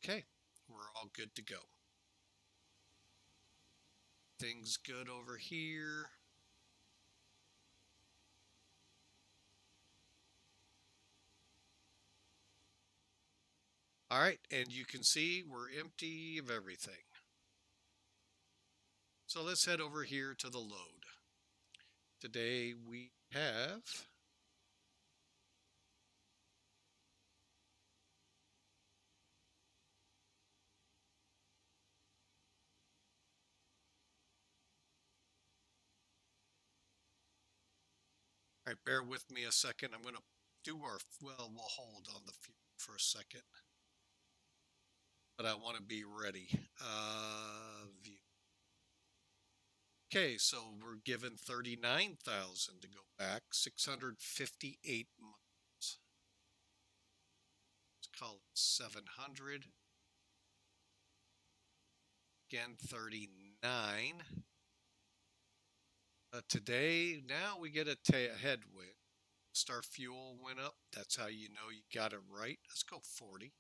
[SPEAKER 1] Okay, we're all good to go. Things good over here. All right, and you can see we're empty of everything. So let's head over here to the load. Today we have all right, bear with me a second. I'm going to do our, well, we'll hold on the fuel for a second. But I want to be ready. View. Okay, so we're given 39,000 to go back, 658 miles. Let's call it 700. Again, 39. Today, now we get a headwind. Star fuel went up. That's how you know you got it right. Let's go 40.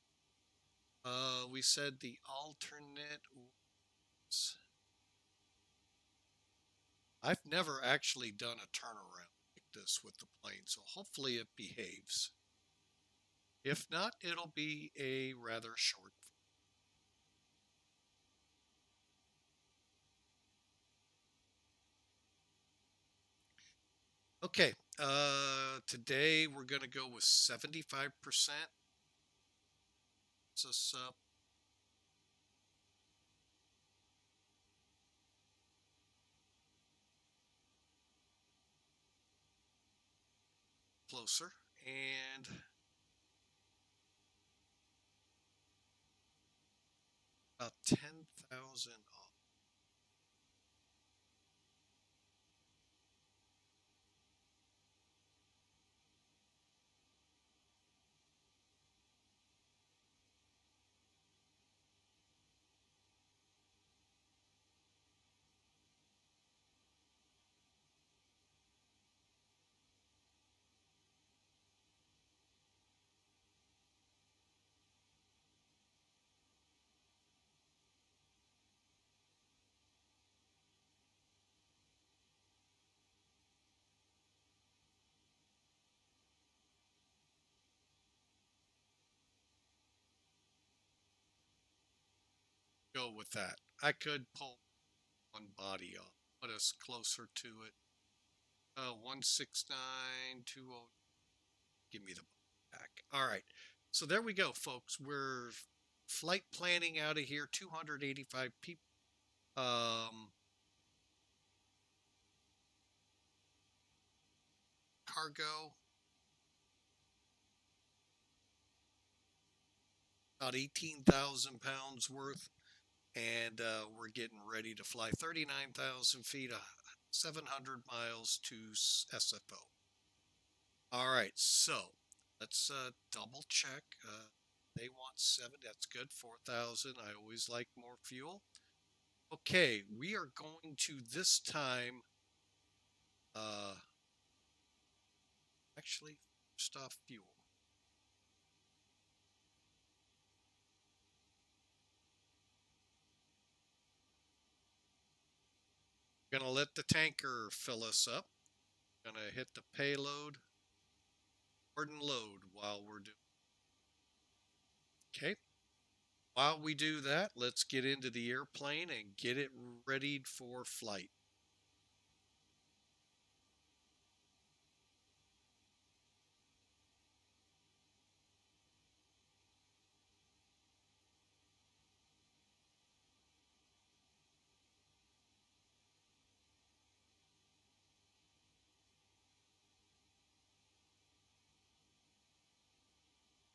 [SPEAKER 1] We said the alternate was... I've never actually done a turnaround like this with the plane, so hopefully it behaves. If not, it'll be a rather short. Okay, today we're going to go with 75%. It's us up. Closer, and about 10,000 off. go with that. I could pull one body off, put us closer to it. 16920. Give me the back. All right. So there we go, folks. We're flight planning out of here. 285 people. Cargo. About 18,000 pounds worth. And we're getting ready to fly 39,000 feet, 700 miles to SFO. All right, so let's double check. They want 7, that's good, 4,000. I always like more fuel. Okay, we are going to this time, actually, first off, fuel. Gonna let the tanker fill us up. Gonna hit the payload, board and load while we're doing. Okay. While we do that, let's get into the airplane and get it ready for flight.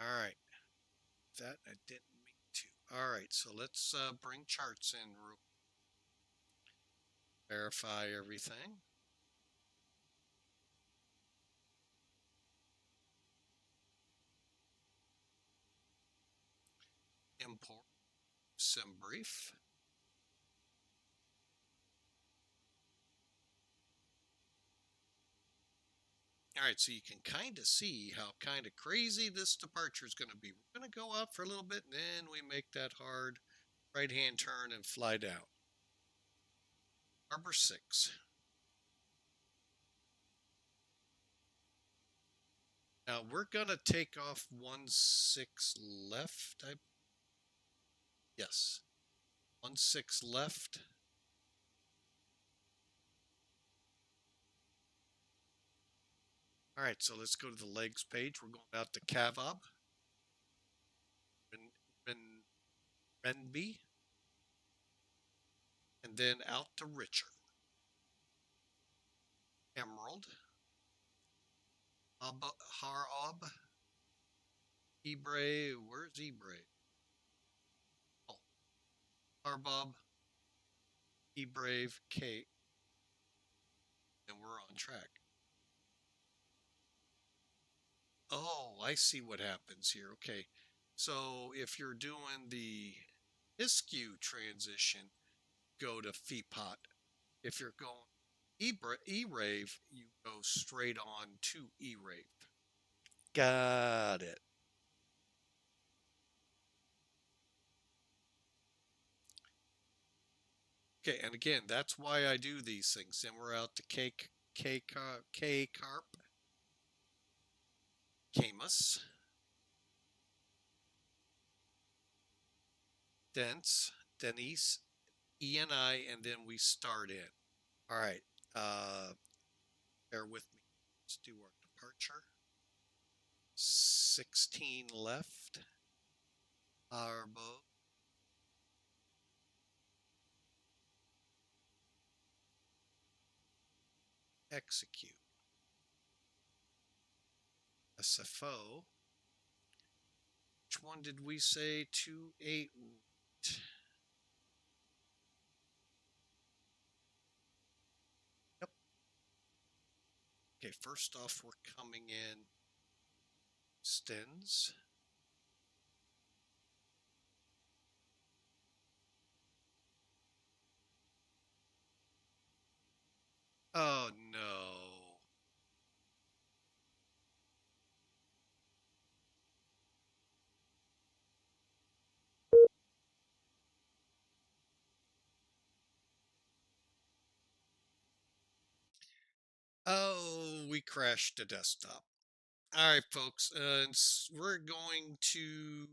[SPEAKER 1] All right. That I didn't mean to. All right, so let's bring charts in. Verify everything. Import sim brief. All right, so you can kind of see how kind of crazy this departure is going to be. We're going to go out for a little bit, and then we make that hard right-hand turn and fly down. Harbor 6. Now we're going to take off 16 left. Yes, 16 left. All right, so let's go to the legs page. We're going out to Cavob, Renby, and then out to Richard. Emerald, Harob, Ebre, where's Ebre? Oh, Harbob, Ebrave, Kate, and we're on track. Oh, I see what happens here. Okay, so if you're doing the ISQ transition, go to FEPOT. If you're going E-Rave, you go straight on to E-Rave. Got it. Okay, and again, that's why I do these things. Then we're out to K-Carp, Camus, Denise, ENI, and then we start in. All right, bear with me. Let's do our departure. 16 left. Arbo. Execute. SFO. Which one did we say? 28. Yep. Okay, first off, we're coming in Stens. Oh no. Oh, we crashed the desktop. All right, folks, we're going to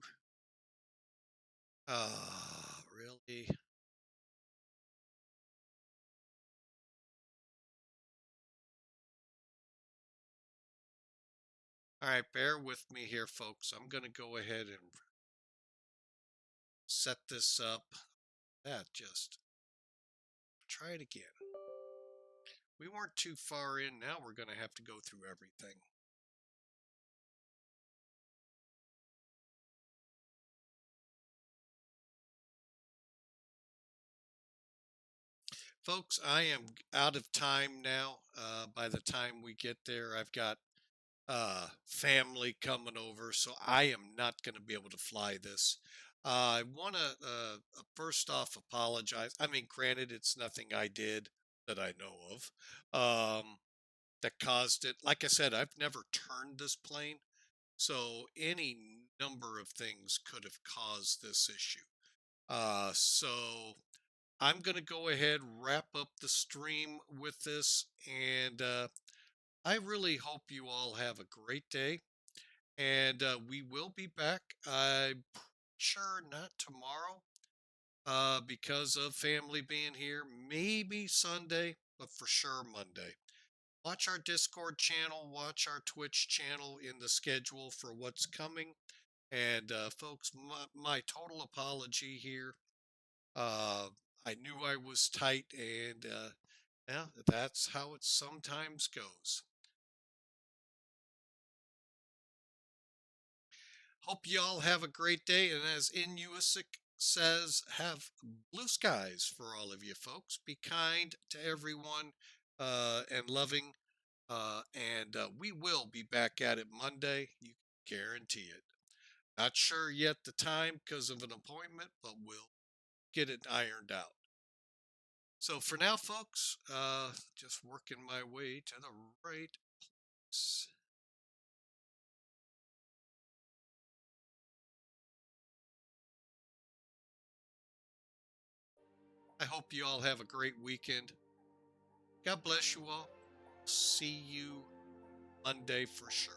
[SPEAKER 1] Really? All right, bear with me here, folks. I'm going to go ahead and set this up. Just try it again. We weren't too far in. Now we're going to have to go through everything. Folks, I am out of time now. By the time we get there, I've got family coming over, so I am not going to be able to fly this. I want to first off apologize. I mean, granted, it's nothing I did that I know of that caused it. Like I said, I've never turned this plane, so any number of things could have caused this issue. So I'm going to go ahead, wrap up the stream with this, and I really hope you all have a great day. And we will be back. I'm sure not tomorrow because of family being here. Maybe Sunday, but for sure Monday. Watch our Discord channel, watch our Twitch channel in the schedule for what's coming. And folks, my total apology here. I knew I was tight, and yeah, that's how it sometimes goes. Hope you all have a great day, and as Inusic says, have blue skies for all of you folks. Be kind to everyone and loving, and we will be back at it Monday. You can guarantee it. Not sure yet the time because of an appointment, but we'll get it ironed out. So for now, folks, just working my way to the right place. I hope you all have a great weekend. God bless you all. See you Monday for sure.